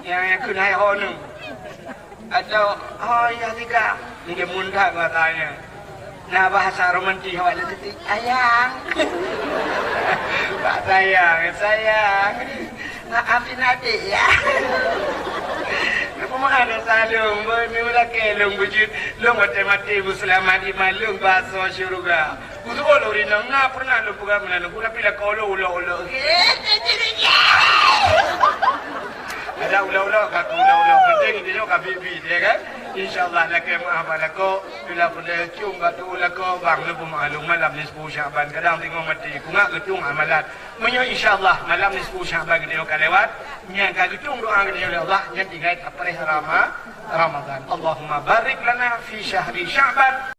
[SPEAKER 1] Yang keun ai ho ni. Atau yang tiga ni dia muntah katanya. Nah bahasa romantis awak detik ayang. Pak sayang. Maafin adik ya. Apa mana salung bermula kelung wujud long mati selamat imalung bahasa syurga. Usul orang nak pernah lu bukan mana lu tapi lah kalau ulo. Ada ulo kat ulo penting dia kat bibi dia kan. InsyaAllah laki maaf lako bila pada cium kat tu lako bang lu pemalung malam nisfu Syaban kadang tengok mati kunga getung amalan menyo insyaAllah malam nisfu Syaban kita akan lewat yang getung doa kita oleh Allah yang tinggal apreh Ramadan Allahumma barik lana fi syahri Syaban